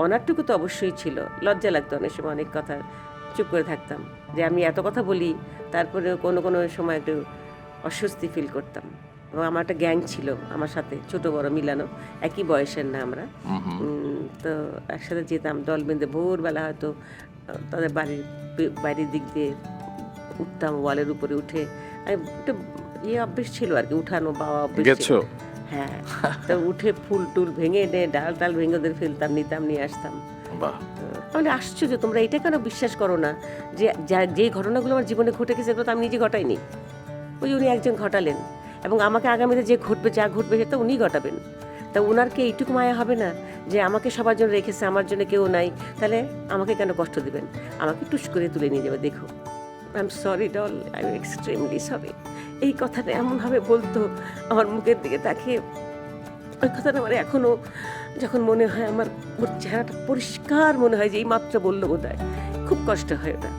অনারটুকু তো অবশ্যই ছিল, লজ্জা লাগতো অনেক সময়, অনেক কথা চুপ করে থাকতাম, যে আমি এত কথা বলি তারপরেও কোনো কোনো সময় একটু অস্বস্তি ফিল করতাম। এবং আমার একটা গ্যাং ছিল আমার সাথে, ছোট বড় মিলানো, একই বয়সের না আমরা। তো একসাথে যেতাম দল বেঁধে, ভোরবেলা হয়তো তাদের বাইরের দিক দিয়ে উঠতাম, ওয়ালের উপরে উঠে। একটা অভ্যেস ছিল আর কি, উঠানো বাবা অভ্যেস ছিল। গেছো? হ্যাঁ, তো উঠে ফুল টুল ভেঙে এনে ডাল টাল ভেঙে ওদের ফেলতাম, নিতাম, নিয়ে আসতাম। বাহ, তাহলে আশ্চর্য, তোমরা এটা কেন বিশ্বাস করো না যে যে ঘটনাগুলো আমার জীবনে ঘটে গেছে সেগুলো তো আমি নিজে ঘটাইনি, ওই উনি একজন ঘটালেন, এবং আমাকে আগামীতে যে ঘটবে, যা ঘটবে সেটা উনি ঘটাবেন। তা ওনার কি এইটুকু মায়া হবে না যে আমাকে সবার জন্য রেখেছে, আমার জন্য কেউ নাই, তাহলে আমাকে কেন কষ্ট দিবেন? আমাকে টুস করে তুলে নিয়ে যাবে, দেখো I am sorry doll, I am extremely sorry. এই কথাটা এমনভাবে বলতো আমার মুখের দিকে তাকিয়ে, ওই কথাটা আমার এখনও যখন মনে হয়, আমার ওর চেহারাটা পরিষ্কার মনে হয় যে এই মাত্র বললো বোধ হয়। খুব কষ্ট হয় ওটা।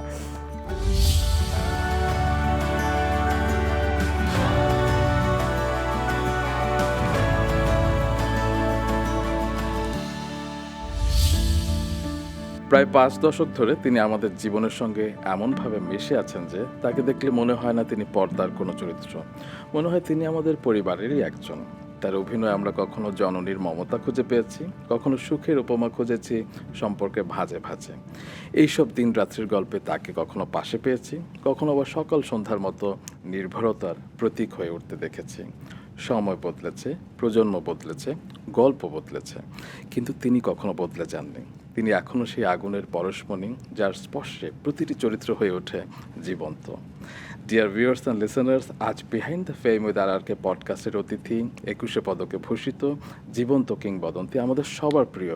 প্রায় 5 দশক ধরে তিনি আমাদের জীবনের সঙ্গে এমনভাবে মিশে আছেন যে তাকে দেখলে মনে হয় না তিনি পর্দার কোনো চরিত্র, মনে হয় তিনি আমাদের পরিবারেরই একজন। তার অভিনয় আমরা কখনো জননীর মমতা খুঁজে পেয়েছি, কখনো সুখের উপমা খুঁজেছি সম্পর্কে ভাজে ভাজে। এইসব দিন রাত্রির গল্পে তাকে কখনো পাশে পেয়েছি, কখনো আবার সকাল সন্ধ্যার মতো নির্ভরতার প্রতীক হয়ে উঠতে দেখেছি। সময় বদলেছে, প্রজন্ম বদলেছে, গল্প বদলেছে, কিন্তু তিনি কখনো বদলে যাননি। তিনি এখনও সেই আগুনের পরশমণি, যার স্পর্শে প্রতিটি চরিত্র হয়ে ওঠে জীবন্ত। ডিয়ার ভিউয়ার্স অ্যান্ড লিসেনার্স, আজ behind the fame with RRK পডকাস্টের অতিথি, 21শে পদকে ভূষিত জীবন্ত কিংবদন্তি, আমাদের সবার প্রিয়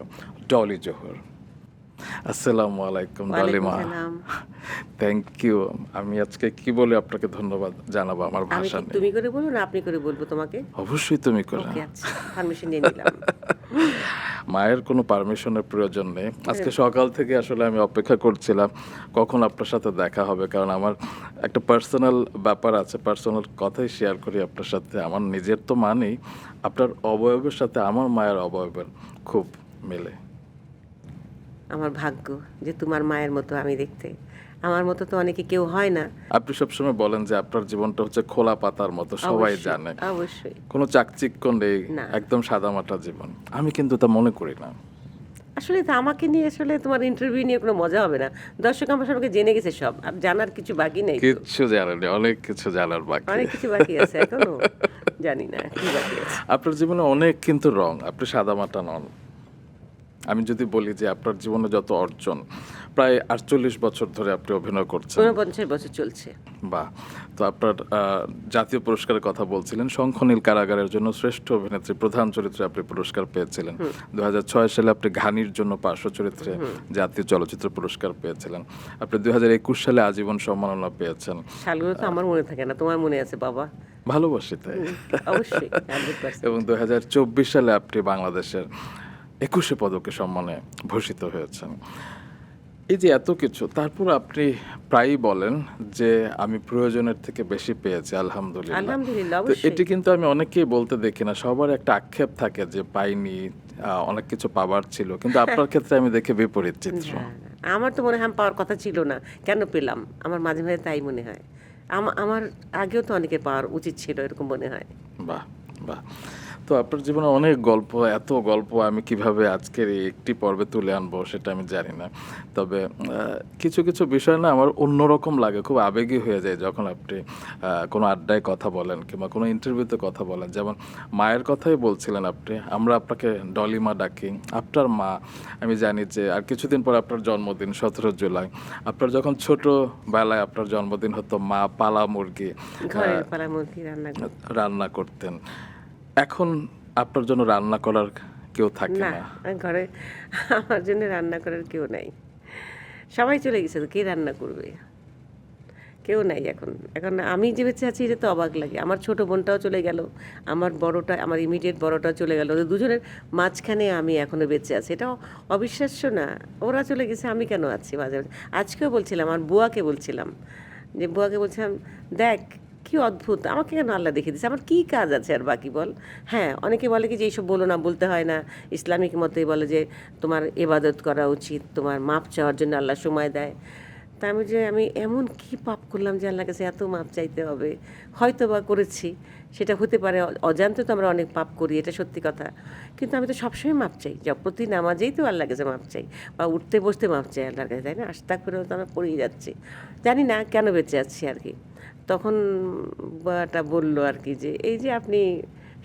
ডলি জোহর। আসসালামু আলাইকুম ডলিমা। Thank you. আমি আজকে কি বলে আপনাকে ধন্যবাদ জানাবো, আমার ভাষা নেই। তুমি করে বলো না আপনি করে বলবো তোমাকে? অবশ্যই তুমি করে। ওকে, আচ্ছা, পারমিশন নিয়ে নিলাম। মায়ের কোনো পারমিশনের প্রয়োজন নেই। আজকে সকাল থেকে আসলে আমি অপেক্ষা করছিলাম কখন আপনার সাথে দেখা হবে, কারণ আমার একটা পার্সোনাল ব্যাপার আছে, পার্সোনাল কথাই শেয়ার করি আপনার সাথে। আমার নিজের তো মা নেই, আপনার অবয়বের সাথে আমার মায়ের অবয়বের খুব মেলে। আমার ভাগ্য যে তোমার মায়ের মতো আমি দেখতে। আমার মতো তো অনেকে কেউ হয় না। আপনি সবসময় বলেন যে আপনার জীবনটা হচ্ছে খোলা পাতার মতো, সবাই জানে, অবশ্যই কোনো চাকচিক্য নেই, না। একদম সাদামাটা জীবন। আমি কিন্তু তা মনে করি না। আসলে তো আমাকে নিয়ে আসলে তোমার ইন্টারভিউ নিয়ে কোনো মজা হবে না। দর্শক আমার সবাইকে জেনে গেছে সব, আর জানার কিছু বাকি নেই। কিচ্ছু জানেনি, অনেক কিছু জানার বাকি, অনেক কিছু বাকি আছে এখনো, জানি না কি বাকি আছে। আপনার জীবনে অনেক কিন্তু রং, আপনি সাদামাটা নন। আমি যদি বলি যে আপনার জীবনে যত অর্জন, প্রায় 48 বছর ধরে আপনি অভিনয় করছেন। 49 বছর চলছে। বাহ। তো আপনার জাতীয় পুরস্কারের কথা বলছিলেন, শঙ্খনীল কারাগারের জন্য শ্রেষ্ঠ অভিনেত্রী প্রধান চরিত্রে আপনি পুরস্কার পেয়েছিলেন। 2006 সালে আপনি ঘানির জন্য পার্শ্ব চরিত্রে জাতীয় চলচ্চিত্র পুরস্কার পেয়েছিলেন। আপনি 2021 সালে আজীবন সম্মাননা পেয়েছেন। সালগুলো তো আমার মনে থাকে না, তোমার মনে আছে বাবা। ভালোবাসি তাই। অবশ্যই 100%। এবং 2024 সালে আপনি বাংলাদেশের 21শে পদকে সম্মানে ভূষিত হয়েছেন। এই যে এত কিছু, তারপর আপনি প্রায়ই বলেন যে আমি প্রয়োজনের থেকে বেশি পেয়েছি, আলহামদুলিল্লাহ। আলহামদুলিল্লাহ, তো অবশ্যই। এটি কিন্তু আমি অনেকেই বলতে দেখি না, সবার একটা আক্ষেপ থাকে যে পাইনি, অনেক কিছু পাবার ছিল, কিন্তু আপনার ক্ষেত্রে আমি দেখে বিপরীত চিত্র। আমার তো মনে হয় আমি পাওয়ার কথা ছিল না, কেন পেলাম? আমার মাঝে মাঝে তাই মনে হয়। আমার আগেও তো অনেকের পাওয়ার উচিত ছিল, এরকম মনে হয়। বাহ বাহ। তো আপনার জীবনে অনেক গল্প, এত গল্প আমি কিভাবে আজকের এই একটি পর্বে তুলে আনবো সেটা আমি জানি না। তবে কিছু কিছু বিষয় না আমার অন্যরকম লাগে, খুব আবেগী হয়ে যায় যখন আপনি কোনো আড্ডায় কথা বলেন কিংবা কোনো ইন্টারভিউতে কথা বলেন। যেমন মায়ের কথাই বলছিলেন আপনি, আমরা আপনাকে ডলিমা ডাকি। আপনার মা, আমি জানি যে আর কিছুদিন পর আপনার জন্মদিন 17 জুলাই। আপনার যখন ছোটোবেলায় আপনার জন্মদিন হতো, মা পালা মুরগি ঘরের পালা মুরগি রান্না করতেন। এখন আপনার জন্য রান্না করার কেউ থাকে না, না? ঘরে আমার জন্য রান্না করার কেউ নাই, সবাই চলে গেছে, তো কে রান্না করবে? কেউ নাই এখন। এখন আমি যে বেঁচে আছি এটা তো অবাক লাগে। আমার ছোট বোনটাও চলে গেল, আমার বড়টা, আমার ইমিডিয়েট বড়টাও চলে গেল, ওদের দুজনের মাঝখানে আমি এখনো বেঁচে আছি। এটাও অবিশ্বাস্য না? ওরা চলে গেছে, আমি কেন আছি মাঝে মাঝে। আজকেও বলছিলাম, আমার বুয়াকে বলছিলাম, দেখ কি কি অদ্ভুত, আমাকে কেন আল্লাহ দেখিয়ে দিচ্ছে, আমার কি কাজ আছে আর বাকি বল। হ্যাঁ, অনেকে বলে কি যে এইসব বলো না, বলতে হয় না, ইসলামিক মতে বলে যে তোমার ইবাদত করা উচিত, তোমার মাপ চাওয়ার জন্য আল্লাহ সময় দেয়। তা আমি এমন কি পাপ করলাম যে আল্লাহর কাছে এত মাপ চাইতে হবে? হয়তো বা করেছি, সেটা হতে পারে, অজান্তে তো আমরা অনেক পাপ করি, এটা সত্যি কথা। কিন্তু আমি তো সবসময় মাপ চাই, প্রতি নামাজেই তো আল্লাহর কাছে মাপ চাই, বা উঠতে বসতে মাপ চাই আল্লাহর কাছে, তাই না? আস্তাগফিরুল্লাহ তো আমরা পড়েই যাচ্ছি, জানি না কেন বেঁচে আছি আর কি। তখন বাটা বলল আর কি যে এই যে আপনি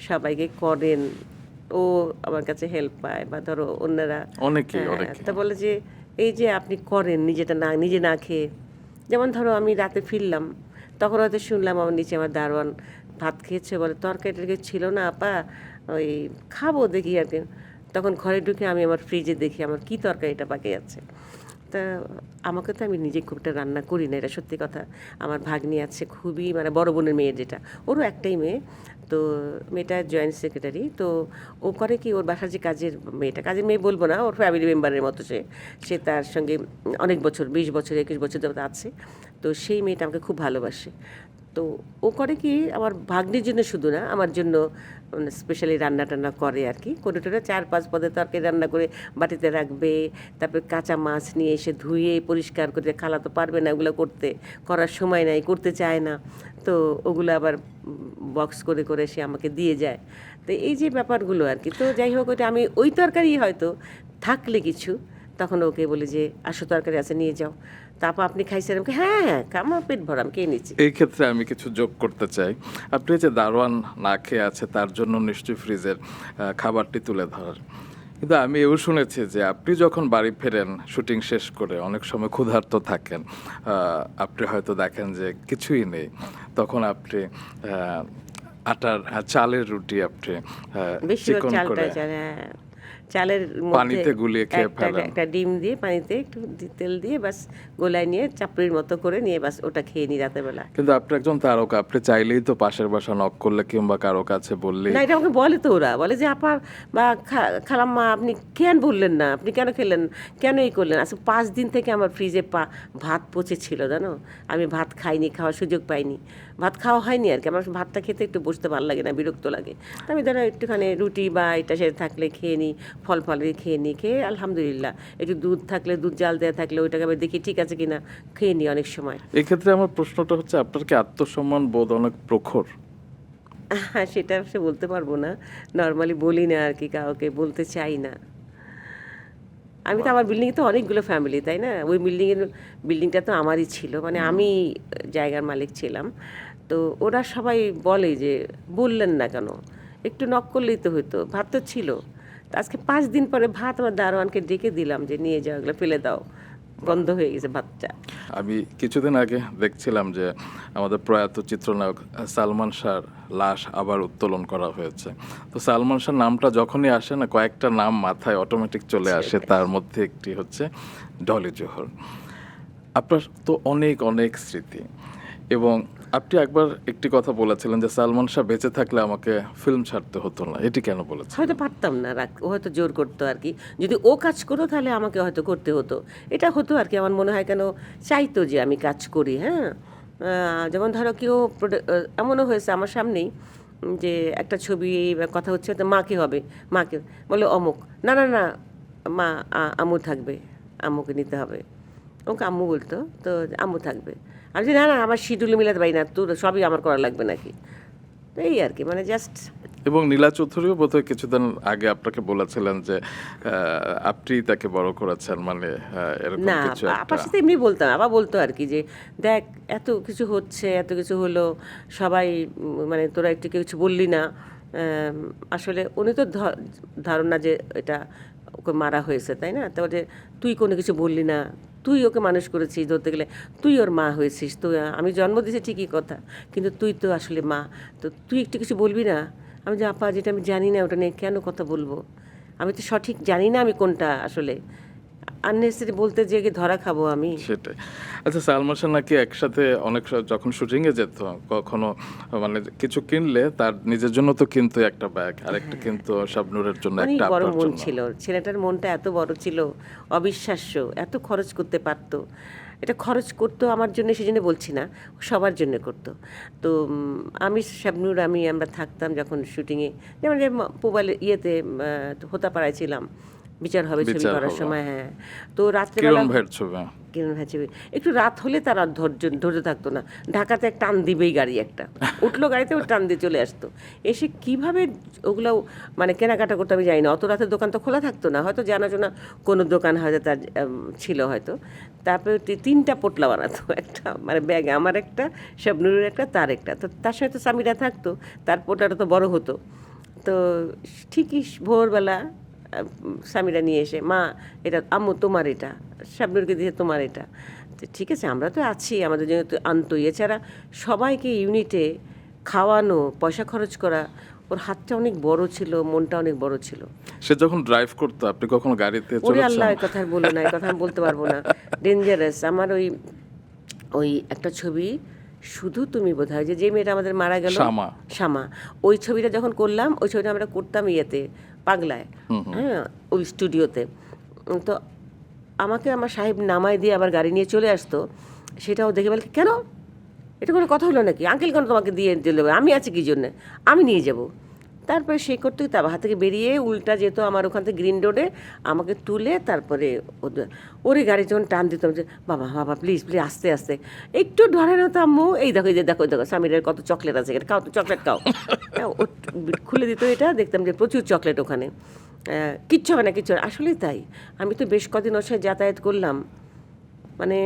সবাইকে করেন, ও আমার কাছে হেল্প পায়, বা ধরো অন্যরা, অনেকেই হ্যাঁ, অনেকে তা বলে যে এই যে আপনি করেন নিজে না খেয়ে, যেমন ধরো আমি রাতে ফিরলাম, তখন হয়তো শুনলাম আমার নিচে আমার দারোয়ান ভাত খেয়েছে, বলে তরকারি টরকারি ছিল না আপা, ওই খাবো দেখি আর কি। তখন ঘরে ঢুকে আমি আমার ফ্রিজে দেখি আমার কি তরকারিটা বাকি আছে। তা আমাকে তো আমি নিজে খুব একটা রান্না করি না, এটা সত্যি কথা। আমার ভাগ্নি আছে, খুবই মানে বড় বোনের মেয়ের, যেটা ওরও একটাই মেয়ে, তো মেয়েটা জয়েন্ট সেক্রেটারি। তো ও করে কি, ওর বাসার যে কাজের মেয়ে বলবো না, ওর ফ্যামিলি মেম্বারের মতো, সে সে তার সঙ্গে অনেক বছর, 20 বছর 21 বছর যাবত আছে। তো সেই মেয়েটা আমাকে খুব ভালোবাসে। তো ও করে কি, আমার ভাগ্নির জন্য শুধু না, আমার জন্য স্পেশালি রান্না টান্না করে আর কি, করে টোরে 4-5 পদের তরকারি রান্না করে বাটিতে রাখবে। তারপর কাঁচা মাছ নিয়ে এসে ধুয়ে পরিষ্কার করে, খালা তো পারবে না ওগুলো করার সময় নাই, করতে চায় না, তো ওগুলো আবার বক্স করে করে সে আমাকে দিয়ে যায়। তো এই যে ব্যাপারগুলো আর কি, তো যাই হোক, ওইটা আমি ওই তরকারি হয়তো থাকলে কিছু, তখন ওকে বলি যে আসো তরকারি আছে নিয়ে যাও। তারপর আপনি খাইছেন, আমাকে হ্যাঁ হ্যাঁ, আমার পেট ভরা, আমি খেয়ে নিচ্ছি। এই ক্ষেত্রে আমি কিছু যোগ করতে চাই। আপনি যে দারোয়ান না খেয়ে আছে তার জন্য নিশ্চয়ই ফ্রিজের খাবারটি তুলে ধরার, কিন্তু আমি এও শুনেছি যে আপনি যখন বাড়ি ফেরেন শুটিং শেষ করে, অনেক সময় ক্ষুধার্ত থাকেন, আপনি হয়তো দেখেন যে কিছুই নেই, তখন আপনি চালের রুটি আপনি বেশিরভাগ চিকন করে চাল, হ্যাঁ, চালের মধ্যে পানিতে গুলিয়ে খেয়ে ফেলেন। একটা ডিম দিয়ে, পানিতে একটু তেল দিয়ে বাস গোলায় নিয়ে চাপড়ির মতো করে নিয়ে বাস ওটা খেয়ে নিই রাতের বেলা। কিন্তু আপনি একজন তারকা, আপনি চাইলেই তো পাশের বাসা নক করলে কিংবা কারো কাছে বললেই। না, এটা আমাকে বলে তো, ওরা বলে যে আপা বা খালাম্মা আপনি কেন বললেন না, আপনি কেন খেলেন, কেন এই করলেন? আসলে 5 দিন থেকে আমার ফ্রিজে ভাত পচে ছিল, জানো, আমি ভাত খাইনি, খাওয়ার সুযোগ পাইনি, ভাত খাওয়া হয়নি আর কি। আমার ভাতটা খেতে একটু বসতে ভালো লাগে না, বিরক্ত লাগে। তো আমি ধরো একটুখানি রুটি বা এটা সেটা থাকলে খেয়ে নিই, ফল খেয়ে নিই, খেয়ে আলহামদুলিল্লাহ, একটু দুধ থাকলে, দুধ জাল দেওয়া থাকলে ওইটাকে আবার দেখি ঠিক আছে কিনা, খেয়ে নিই অনেক সময়। এক্ষেত্রে আমার প্রশ্নটা হচ্ছে, আপনার কি আত্মসম্মান বোধ অনেক প্রখর? হ্যাঁ, সেটা সে বলতে পারবো না, নর্মালি বলি না আর কি, কাউকে বলতে চাই না। আমি তো, আমার বিল্ডিংয়ে তো অনেকগুলো ফ্যামিলি, তাই না, ওই বিল্ডিংটা তো আমারই ছিল, মানে আমি জায়গার মালিক ছিলাম। তো ওরা সবাই বলে যে বললেন না কেন, একটু নক করলেই তো হতো, ভাত তো ছিল। তো আজকে 5 দিন পরে ভাত আমার দারোয়ানকে ডেকে দিলাম যে নিয়ে যাও, এগুলো ফেলে দাও, গন্ধ হয়ে গেছে ভাতটা। আমি কিছুদিন আগে দেখছিলাম যে আমাদের প্রয়াত চিত্রনায়ক সালমান শাহর লাশ আবার উত্তোলন করা হয়েছে। তো সালমান শাহ নামটা যখনই আসে না, কয়েকটা নাম মাথায় অটোমেটিক চলে আসে, তার মধ্যে একটি হচ্ছে ডলি জোহর। আপনার তো অনেক অনেক স্মৃতি, এবং আপনি একবার একটি কথা বলেছিলেন যে সালমান শাহ বেঁচে থাকলে আমাকে ফিল্ম ছাড়তে হতো না, এটি কেন বলেছেন? হয়তো পারতাম না, ও হয়তো জোর করতো আর কি, যদি ও কাজ করতো তাহলে আমাকে হয়তো করতে হতো, এটা হতো আর কি। আমার মনে হয় কেন চাইতো যে আমি কাজ করি, হ্যাঁ। যেমন ধরো কেউ এমনও হয়েছে আমার সামনেই, যে একটা ছবি বা কথা হচ্ছে, তো মাকে হবে, মাকে বলে অমুক, না না না মা, আম্মু থাকবে, আম্মুকে নিতে হবে, ওকে আম্মু বলতো, তো আম্মু থাকবে। আমি যে না না, আমার শিডিউলে মিলাতে পারি না, তোর সবই আমার করা লাগবে নাকি, তো এই আর কি, মানে জাস্ট। এবং নীলা চৌধুরীও বোধহয় কিছুদিন আগে আপনাকে বলেছিলেন যে আপনি তাকে বড় করেছেন, মানে এরকম না, কিছু একটা। আপার সাথে এমনি বলতাম, আবার বলতো আর কি যে দেখ, এত কিছু হচ্ছে, এত কিছু হলো, সবাই মানে তোরা একটু কিছু বললি না। আসলে উনি তো ধারণা যে এটা ওকে মারা হয়েছে, তাই না, তো যে তুই কোনো কিছু বললি না, তুই ওকে মানুষ করেছিস, ধরতে গেলে তুই ওর মা হয়েছিস, তো আমি জন্ম দিয়েছি ঠিকই কথা, কিন্তু তুই তো আসলে মা, তো তুই একটু কিছু বলবি না? আমি যে আপা, যেটা আমি জানি না ওটা নিয়ে কেন কথা বলবো, আমি তো সঠিক জানি না আমি কোনটা আসলে, আননেসেসারি বলতে যে কি ধরা খাবো আমি। সেটাই। আচ্ছা, সালমান শাহ নাকি একসাথে অনেক যখন শুটিং এ যেত, কখনো মানে কিছু কিনলে তার নিজের জন্য তো কিনতো একটা ব্যাগ, আরেকটা কিন্তু শাবনূরের জন্য, অনেক একটা বড় আপনার মন জন্য। ছিল ছেলেটার, মনটা এত বড় ছিল, অবিশ্বাস্য, এত খরচ করতে পারতো। এটা খরচ করতো আমার জন্য, সেই জন্য বলছি না, সবার জন্য করতো। তো আমি শাবনূর আমরা থাকতাম যখন শুটিংয়ে, যেমন যে মোবাইল ইয়েতে হোতাপাড়ায় ছিলাম, বিচার হবে ছবি বিচার করার হবে। সময়, হ্যাঁ। তো রাত্রেবেলা কিরণ ভাইয়ের ছবি। কিরণ ভাই ছবি, একটু রাত হলে তার আর ধৈর্য থাকতো না, ঢাকাতে এক টান দিবেই গাড়ি একটা, উঠলো গাড়িতে ও টান দিয়ে চলে আসতো। এসে কিভাবে ওগুলো মানে কেনাকাটা করতে আমি জানি না, অত রাতের দোকান তো খোলা থাকতো না, হয়তো জানাশোনা কোনো দোকান হয়তো তার ছিল হয়তো। তারপরে তিনটা পোটলা বানাতো, একটা মানে ব্যাগে, আমার একটা, শাবনূরের একটা, তার একটা। তো তার সাথে তো স্বামীরা থাকতো, তার পোটলাটা তো বড় হতো। তো ঠিকই ভোরবেলা স্বামীরা নিয়ে এসে, মা এটা আম্মু তোমার, এটা শাবনূরকে দিয়ে তোমার এটা। তো ঠিক আছে, আমরা তো আছি, আমাদের জন্য তো আনতোই। এছাড়া সবাইকে ইউনিটে খাওয়ানো, পয়সা খরচ করা, ওর হাতটা অনেক বড় ছিল, মনটা অনেক বড় ছিল। সে যখন ড্রাইভ করতো, আপনি কখনো গাড়িতে ওরে চলেছেন? আল্লাহ, এই কথা আর বলো না, এই কথা আমি বলতে পারবো না, ডেঞ্জারাস। আমার ওই ওই একটা ছবি, শুধু তুমি বোধ হয়, যে মেয়েটা আমাদের মারা গেল, শামা। শামা, ওই ছবিটা যখন করলাম, ওই ছবিটা আমরা করতাম ইয়েতে, পাগলায়, হ্যাঁ, ওই স্টুডিওতে। তো আমাকে আমার সাহেব নামায় দিয়ে আবার গাড়ি নিয়ে চলে আসতো, সেটাও দেখে বলে, কেন এটা কোনো কথা হলো নাকি, আঙ্কেল কেন তোমাকে দিয়ে দিল, আমি আছি কি জন্যে, আমি নিয়ে যাব। তারপরে সে করতে তার হাত থেকে বেরিয়ে উল্টা যেত আমার ওখান থেকে গ্রিন রোডে, আমাকে তুলে তারপরে ওরে গাড়ি যখন টান দিতাম, যে বাবা বাবা প্লিজ প্লিজ আস্তে আস্তে, একটু ধরে না তো আম্মু, এই দেখো, এই যে দেখো দেখো স্বামীর কত চকলেট আছে, এটা খাও তো, চকলেট খাও। হ্যাঁ, ও খুলে দিত এটা, দেখতাম যে প্রচুর চকলেট ওখানে, কিচ্ছু হবে না, কিচ্ছু হবে না। আসলেই তাই, আমি তো বেশ কদিন ওর সাথে যাতায়াত করলাম, মানে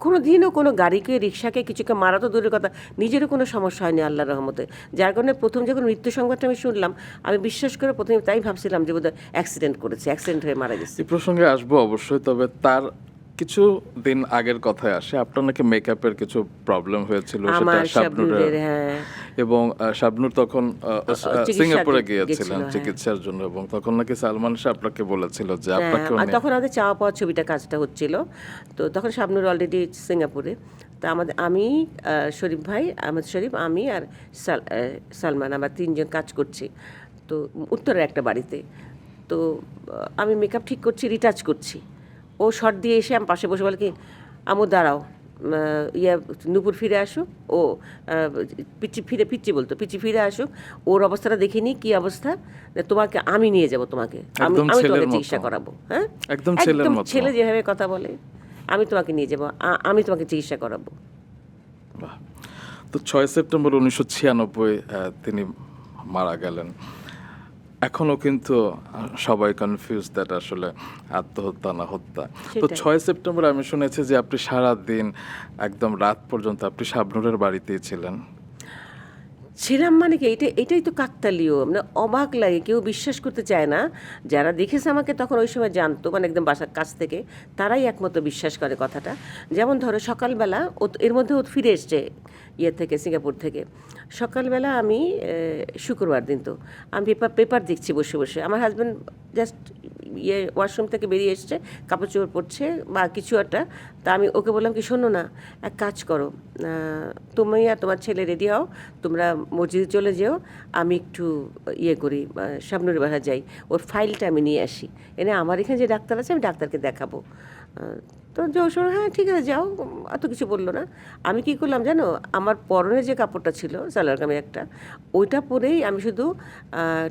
কোনো দিনও কোনো গাড়িকে, রিক্সাকে, কিছুকে মারা তো দূরের কথা, নিজেরও কোনো সমস্যা হয়নি আল্লাহর রহমতে। যার কারণে প্রথম যখন মৃত্যু সংবাদটা আমি শুনলাম, আমি বিশ্বাস করে প্রথমে তাই ভাবছিলাম যে বোধহয় অ্যাক্সিডেন্ট করেছে, অ্যাক্সিডেন্ট হয়ে মারা গেছে। এই প্রসঙ্গে আসবো অবশ্যই, তবে তার কিছু দিন আগের কথায় আসে। আপনার নাকি মেকআপের কিছু প্রবলেম হয়েছিল, সেটা আমার শাবনূরের, শাবনূরের, হ্যাঁ, এবং শাবনূর তখন চিকিৎসার সিঙ্গাপুরে গেছিল, গিয়েছিলেন হ্যাঁ। চিকিৎসার জন্য, এবং তখন নাকি সালমান শাহ আপনাকে বলেছিল যে হ্যাঁ, আপনাকে আর তখন আমাদের চাওয়া পাওয়া ছবিটা কাজটা হচ্ছিল, তো তখন শাবনূর অলরেডি সিঙ্গাপুরে। তা আমি, শরীফ ভাই, আহমেদ শরীফ, আমি আর সালমান, আমরা তিনজন কাজ করছি তো উত্তরের একটা বাড়িতে। তো আমি মেকআপ ঠিক করছি, রিটাচ করছি, ও শর্ট দিয়ে এসে আমার পাশে বসে বলে কি, আমু দাঁড়াও, নূপুর ফিরে আসুক, ও পিচ্ছি বলতো, পিচ্ছি ফিরে আসুক, ওর অবস্থাটা দেখিনি কি অবস্থা, তোমাকে আমি নিয়ে যাব, তোমাকে আমি একদম আমি ছেলের তোমাকে মতো। চিকিৎসা করাবো, হ্যাঁ, একদম ছেলের একদম মতো। ছেলে যেভাবে কথা বলে, আমি তোমাকে নিয়ে যাব, আমি তোমাকে চিকিৎসা করাবো। বাহ। তো 6 সেপ্টেম্বর 1996 তিনি মারা গেলেন। এখনো কিন্তু সবাই কনফিউজ দ্যাট আসলে আত্মহত্যা না হত্যা। তো সেটাই। 6 সেপ্টেম্বর আমি শুনেছি যে আপনি সারা দিন একদম রাত পর্যন্ত আপনি শাবনূরের বাড়িতেই ছিলেন। ছিলাম মানে কি, এটাই তো কাকতালীয়, মানে অবাক লাগে, কেউ বিশ্বাস করতে চায় না। যারা দেখেছে আমাকে তখন ওই সময় জানতো, মানে একদম বাসার কাছ থেকে, তারাই একমাত্র বিশ্বাস করে কথাটা। যেমন ধরো সকালবেলা এর মধ্যে ও ফিরে এসছে ইয়ে থেকে, সিঙ্গাপুর থেকে। সকালবেলা আমি শুক্রবার দিন, তো আমি পেপার দেখছি বসে বসে, আমার হাজব্যান্ড জাস্ট ওয়াশরুম থেকে বেরিয়ে এসছে, কাপড় চোপড় পরছে বা কিছু একটা। তা আমি ওকে বললাম কি, শোনো না, এক কাজ করো, তুমি আর তোমার ছেলে রেডি হও, তোমরা মসজিদে চলে যেও, আমি একটু করি, শাবনূরের বাসা যাই, ওর ফাইলটা আমি নিয়ে আসি, এনে আমার এখানে যে ডাক্তার আছে আমি ডাক্তারকে দেখাবো। তো যশোর, হ্যাঁ ঠিক আছে যাও, অত কিছু বললো না। আমি কি করলাম জানো, আমার পরনে যে কাপড়টা ছিল সালোয়ার কামিজ একটা, ওইটা পরেই আমি শুধু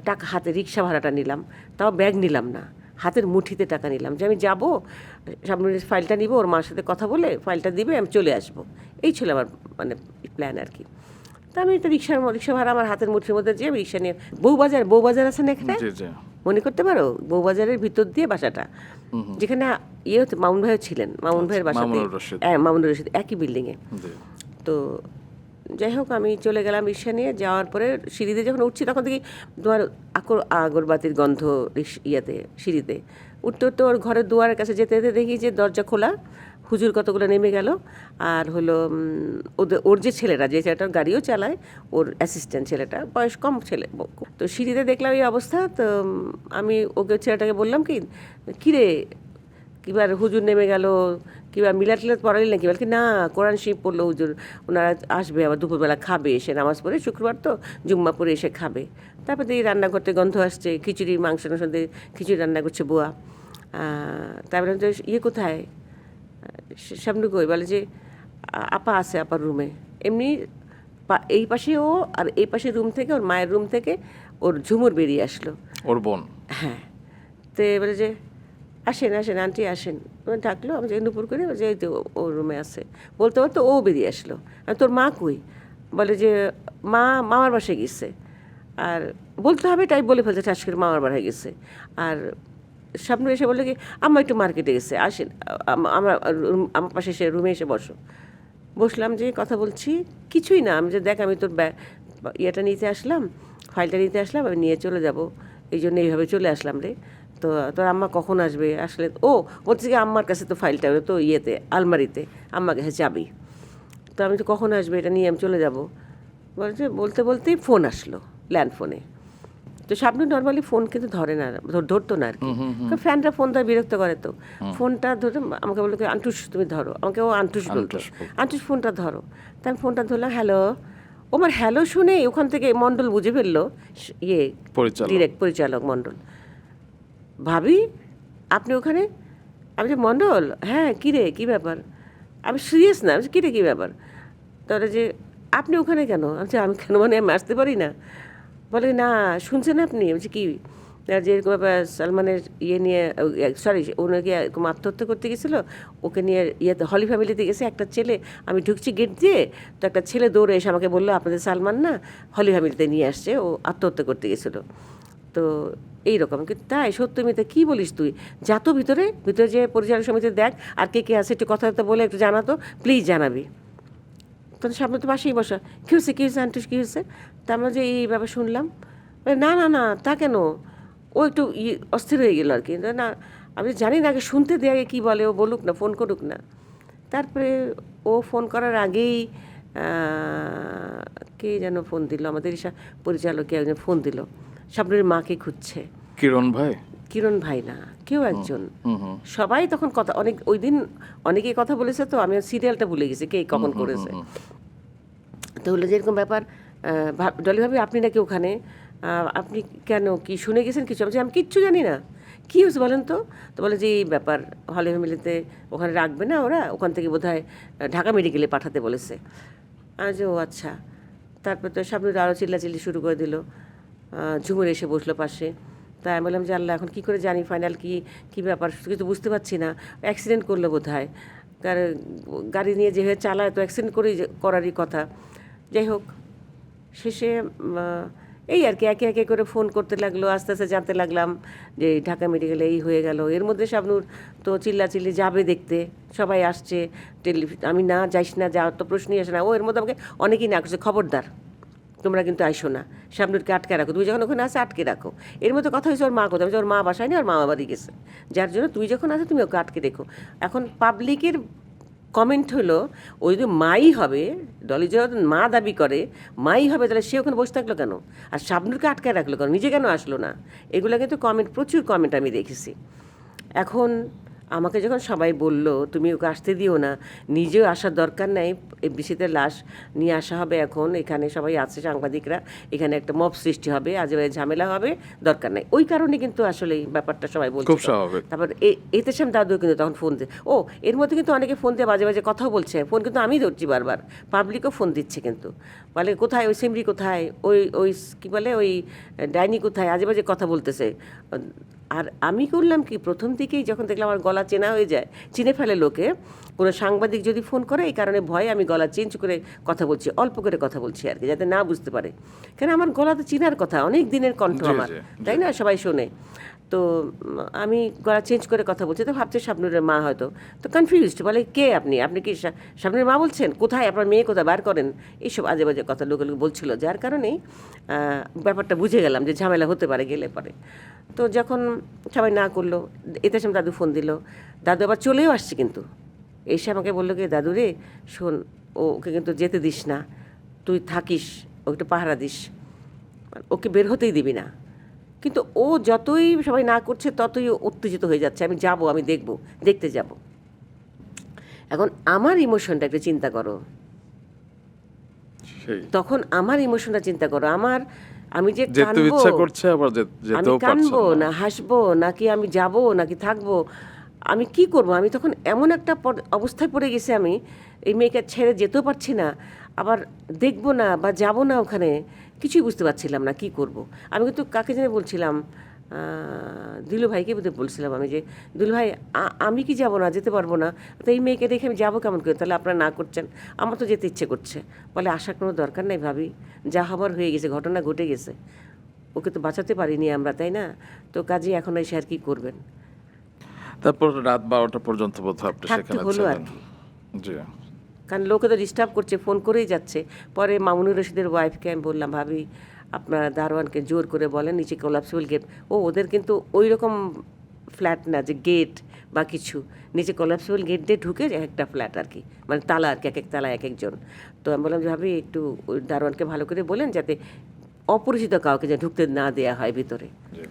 টাকা হাতে, রিক্সা ভাড়াটা নিলাম, তাও ব্যাগ নিলাম না, হাতের মুঠিতে টাকা নিলাম, যে আমি যাবো, শাবনূরের ফাইলটা নিব, ওর মার সাথে কথা বলে ফাইলটা দিবে, আমি চলে আসবো। এই ছিল আমার মানে প্ল্যান আর কি। তা আমি তো রিক্সা ভাড়া আমার হাতের মুঠির মধ্যে যেয়ে রিক্সা নিয়ে, বউবাজার আছে না এখানে, জি জি। মনে করতে পারো, বউবাজারের ভিতর দিয়ে বাসাটা, যেখানে হচ্ছে মামুন ভাইও ছিলেন, মামুন ভাইয়ের বাসাতে, মামুনুর রশিদ। হ্যাঁ মামুনুর রশিদ, একই বিল্ডিংয়ে। জি। তো যাই হোক, আমি চলে গেলাম রিক্সা নিয়ে। যাওয়ার পরে সিঁড়িতে যখন উঠছি, তখন দেখি তোমার আগরবাতির গন্ধ সিঁড়িতে উঠতে উঠতে ওর ঘরের দুয়ারের কাছে যেতে যেতে দেখি যে দরজা খোলা, হুজুর কতগুলো নেমে গেল, আর হলো ওর যে ছেলেটার গাড়িও চালায়, ওর অ্যাসিস্ট্যান্ট ছেলেটা, বয়স কম ছেলে। তো সিঁড়িতে দেখলাম এই অবস্থা। তো আমি ছেলেটাকে বললাম কি, কিরে কিংবা হুজুর নেমে গেল, কিংবা মিলাদ টিলাদ পড়ালি নাকি, বলকি না কোরআন শরীফ পড়লো হুজুর, ওনারা আসবে আবার দুপুরবেলা খাবে, এসে নামাজ পড়ে শুক্রবার তো জুম্মা পড়ে এসে খাবে। তারপর দেখি রান্না করতে গন্ধ আসছে, খিচুড়ি মাংস সন্ধ্যে খিচুড়ি রান্না করছে বুয়া। তারপরে যে ইয়ে কোথায়, সামনে কই, বলে যে আপা আছে আপার রুমে। এমনি এই পাশে ও, আর এই পাশে রুম থেকে ওর মায়ের রুম থেকে ওর ঝুমুর বেরিয়ে আসলো। ওর বোন? হ্যাঁ। তো এবারে যে আসেন আসেন আন্টি আসেন, ডাকলো, আমি যে নুপুর করে যে এই তো ও রুমে আছে, বলতে বলতে ও বেরিয়ে আসলো। আমি তোর মা কই, বলে যে মা মামার বাসায় গেছে। আর বলতে হবে তাই বলে ফেলছে ঠাস করে মামার বাসায় গেছে। আর স্বপ্ন এসে বললো কি আম্মা একটু মার্কেটে গেছে, আসেন আমরা আমার পাশে এসে রুমে এসে বসো। বসলাম, যে কথা বলছি, কিছুই না, আমি যে দেখ আমি তোর ইয়েটা নিতে আসলাম, ফাইলটা নিতে আসলাম, আমি নিয়ে চলে যাব, এই জন্য এইভাবে চলে আসলাম রে। তো তোর আম্মা কখন আসবে, আসলে ও বলছে কি আম্মার কাছে তো ফাইলটা তো ইয়েতে আলমারিতে, আম্মার কাছে যাবি। তো আমি তো কখন আসবে এটা নিয়ে আমি চলে যাব। বলছে বলতে বলতেই ফোন আসলো, ল্যান্ড ফোনে। তো সামনে নর্মালি ফোন কিন্তু ধরে না, ধরতো না আর কি, ফ্যানটা ফোন ধরে বিরক্ত করে। তো ফোনটা ধরে আমাকে বললো কি আন্টুস তুমি ধরো, আমাকে ও আন্টুস বলতো, আন্টুস ফোনটা ধরো। তা আমি ফোনটা ধরলাম, হ্যালো। ও আমার হ্যালো শুনে ওখান থেকে মণ্ডল বুঝে ফেললো, ইয়ে ডিরেক্ট পরিচালক মণ্ডল। ভাবি আপনি ওখানে? আমি যে মণ্ডল, হ্যাঁ কী রে কী ব্যাপার? আমি সিরিয়াস না, আমি কী রে কী ব্যাপার? তাহলে যে আপনি ওখানে কেন? আমি কেন মানে আমি আসতে পারি না? বলে না শুনছেন আপনি? বলছি কি, যে এরকম ব্যাপার সালমানের ইয়ে নিয়ে, সরি ও নাকি এরকম আত্মহত্যা করতে গেছিলো, ওকে নিয়ে ইয়েতে হলি ফ্যামিলিতে গেছে একটা ছেলে, আমি ঢুকছি গেট দিয়ে, তো একটা ছেলে দৌড়ে এসে আমাকে বললো আপনাদের সালমান না হলি ফ্যামিলিতে নিয়ে আসছে, ও আত্মহত্যা করতে গেছিলো। তো এইরকম কিন্তু তাই সত্যি মিথ্যে কী বলিস তুই, যা তো ভিতরে ভিতরে যে পরিচালক সমিতি দেখ আর কে কে আছে একটু কথাবার্তা বলে একটু জানাতো, প্লিজ জানাবি। তখন সামনে তো পাশেই বসা, কী হয়েছে কী হয়েছে আন্টুস কী হয়েছে? তা আমরা যে এই ব্যাপার শুনলাম, না না না তা কেন, ও একটু অস্থির হয়ে গেল আর কি। না আমি জানি না, আগে শুনতে দিয়ে আগে কী বলে, ও বলুক না, ফোন করুক না। তারপরে ও ফোন করার আগেই কে যেন ফোন দিল, আমাদের পরিচালককে একজন ফোন দিল, স্বপ্নের মাকে খুঁজছে। কিরণ ভাই? কিরণ ভাই না, কেউ একজন। সবাই তখন কথা অনেক, ওই দিন অনেকেই কথা বলেছে, তো আমি সিরিয়ালটা ভুলে গেছি কে কখন করেছে। তো হলো যে এরকম ব্যাপার, ডলি ভাবি আপনি নাকি ওখানে, আপনি কেন কি শুনে গেছেন কিছু? আমি কিচ্ছু জানি না, কী হয়েছে বলেন তো? তো বলে যে এই ব্যাপার হলি ফ্যামিলিতে ওখানে রাখবে না ওরা, ওখান থেকে বোধহয় ঢাকা মেডিকেলে পাঠাতে বলেছে। যে ও আচ্ছা। তারপর তো সামনে আরও চিল্লাচিল্লি শুরু করে দিল, ঝুমুর এসে বসলো পাশে। তাই আমি বললাম যে আল্লাহ এখন কী করে জানি ফাইনাল কী ব্যাপার, কিছু বুঝতে পারছি না। অ্যাক্সিডেন্ট করলো বোধহয়, গাড়ি নিয়ে যেভাবে চালায় তো অ্যাক্সিডেন্ট করারই কথা। যাই হোক, শেষে এই আর কি একে একে করে ফোন করতে লাগলো, আস্তে আস্তে জানতে লাগলাম যে ঢাকা মেডিকেলে এই হয়ে গেল। এর মধ্যে শাবনূর তো চিল্লাচিল্লি যাবে দেখতে, সবাই আসছে, আমি না যাইস না, যাওয়ার তো প্রশ্নই আসে না। ও এর মধ্যে আমাকে অনেকেই না করছে, খবরদার তোমরা কিন্তু আইসো না, শাবনূরকে আটকে রাখো, তুই যখন ওখানে আসে আটকে রাখো। এর মধ্যে কথা হয়েছে ওর মা কোথাও, ওর মা বাসায় নেই, ওর মা বাড়ি গেছে, যার জন্য তুই যখন আসে তুমি ওকে আটকে রেখো। এখন পাবলিকের কমেন্ট হলো ওই যদি মাই হবে, ডলি যখন মা দাবি করে মাই হবে, তাহলে সে ওখানে বসে থাকলো কেন? আর শাবনূরকে আটকে রাখলো কেন? নিজে কেন আসলো না? এগুলো কিন্তু কমেন্ট, প্রচুর কমেন্ট আমি দেখেছি। এখন আমাকে যখন সবাই বলল তুমি ওকে আসতে দিও না, নিজেও আসার দরকার নাই, এফডিসিতে লাশ নিয়ে আসা হবে, এখন এখানে সবাই আছে সাংবাদিকরা, এখানে একটা মব সৃষ্টি হবে, আজে বাজে ঝামেলা হবে, দরকার নাই, ওই কারণে কিন্তু আসলে এই ব্যাপারটা সবাই বলছে। তারপর এতেশাম দাদু কিন্তু তখন ফোন দিয়ে, ও এর মধ্যে কিন্তু অনেকে ফোন দিয়ে বাজে বাজে কথাও বলছে, ফোন কিন্তু আমি ধরছি বারবার, পাবলিকও ফোন দিচ্ছে কিন্তু, বলে কোথায় ওই সিমরি, কোথায় ওই ওই কী বলে ওই ডাইনি, কোথায় আজে বাজে কথা বলতেছে। আর আমি করলাম কি, প্রথম দিকেই যখন দেখলাম আমার গলা চেনা হয়ে যায়, চিনে ফেলে লোকে, কোনো সাংবাদিক যদি ফোন করে, এই কারণে ভয়ে আমি গলা চেঞ্জ করে কথা বলছি, অল্প করে কথা বলছি আর কি, যাতে না বুঝতে পারে। কেন আমার গলা তো চেনার কথা, অনেক দিনের কণ্ঠ আমার, তাই না, সবাই শোনে। তো আমি গলা চেঞ্জ করে কথা বলছি, তো ভাবছে শাবনূরের মা হয়তো, তো কনফিউজড, বলে কে আপনি, আপনি কি শাবনূরের মা বলছেন? কোথায় আপনার মেয়ে, কোথায় বার করেন, এইসব আজে বাজে কথা লোকে বলছিল, যার কারণেই ব্যাপারটা বুঝে গেলাম যে ঝামেলা হতে পারে গেলে পরে। তো যখন সবাই না করলো, এতেশাম দাদু ফোন দিল, দাদু আবার চলেও আসছে কিন্তু, এসে আমাকে বললো কি দাদু রে শোন, ওকে কিন্তু যেতে দিস না, তুই থাকিস, ও একটু পাহারা দিস, ওকে বের হতেই দিবি না। কিন্তু ও যতই সবাই না করছে ততই ও উত্তেজিত হয়ে যাচ্ছে, আমি যাব, আমি দেখব, দেখতে যাব। এখন আমার ইমোশনটা একটু চিন্তা করো, সেই তখন আমার ইমোশনটা চিন্তা করো, আমি যে যেতে কানবো, ইচ্ছা করছে আবার আমি যেতেও পারছেন কানবো না। না হাসবো নাকি আমি যাব নাকি থাকবো, আমি কি করব? আমি তখন এমন একটা অবস্থায় পড়ে গেছি, আমি এই মেয়েকে ছেড়ে যেতেও পারছি না, আবার দেখবো না বা যাব না ওখানে, কিছুই বুঝতে পারছিলাম না কি করব। আমি কিন্তু কাকে জানি বলছিলাম, দিলু ভাইকে বোধহয় বলছিলাম আমি, যে দিলু ভাই আমি কি যাব না, যেতে পারবো না, তো এই মেয়েকে রেখে আমি যাবো কেমন করে? তাহলে আপনারা না করছেন, আমার তো যেতে ইচ্ছে করছে। বলে আসার কোনো দরকার নাই ভাবি, যা হবার হয়ে গেছে, ঘটনা ঘটে গেছে, ওকে তো বাঁচাতে পারিনি আমরা, তাই না? তো কাজে এখন এসে আর কি করবেন? তারপর রাত 12টা পর্যন্ত বোধহয় আপনি থাকতে সেখানে হলো আর ছিলেন। কি, জি। কারণ লোকে তো ডিস্টার্ব করছে, ফোন করেই যাচ্ছে। পরে মামুনুর রশিদের ওয়াইফকে আমি বললাম, ভাবি আপনারা দারোয়ানকে জোর করে বলেন নিচে কোলাপসিবল গেট, ওদের কিন্তু ওই রকম ফ্ল্যাট না যে গেট বা কিছু, নিচে কোলাপসিবল গেট দিয়ে ঢুকে একটা ফ্ল্যাট আর কি, মানে তালা আর কি, এক এক তালা এক একজন। তো আমি বললাম যে ভাবি একটু ওই দারোয়ানকে ভালো করে বলেন যাতে অপরিচিত কাউকে যে ঢুকতে না দেয়া হয় ভিতরে। জি।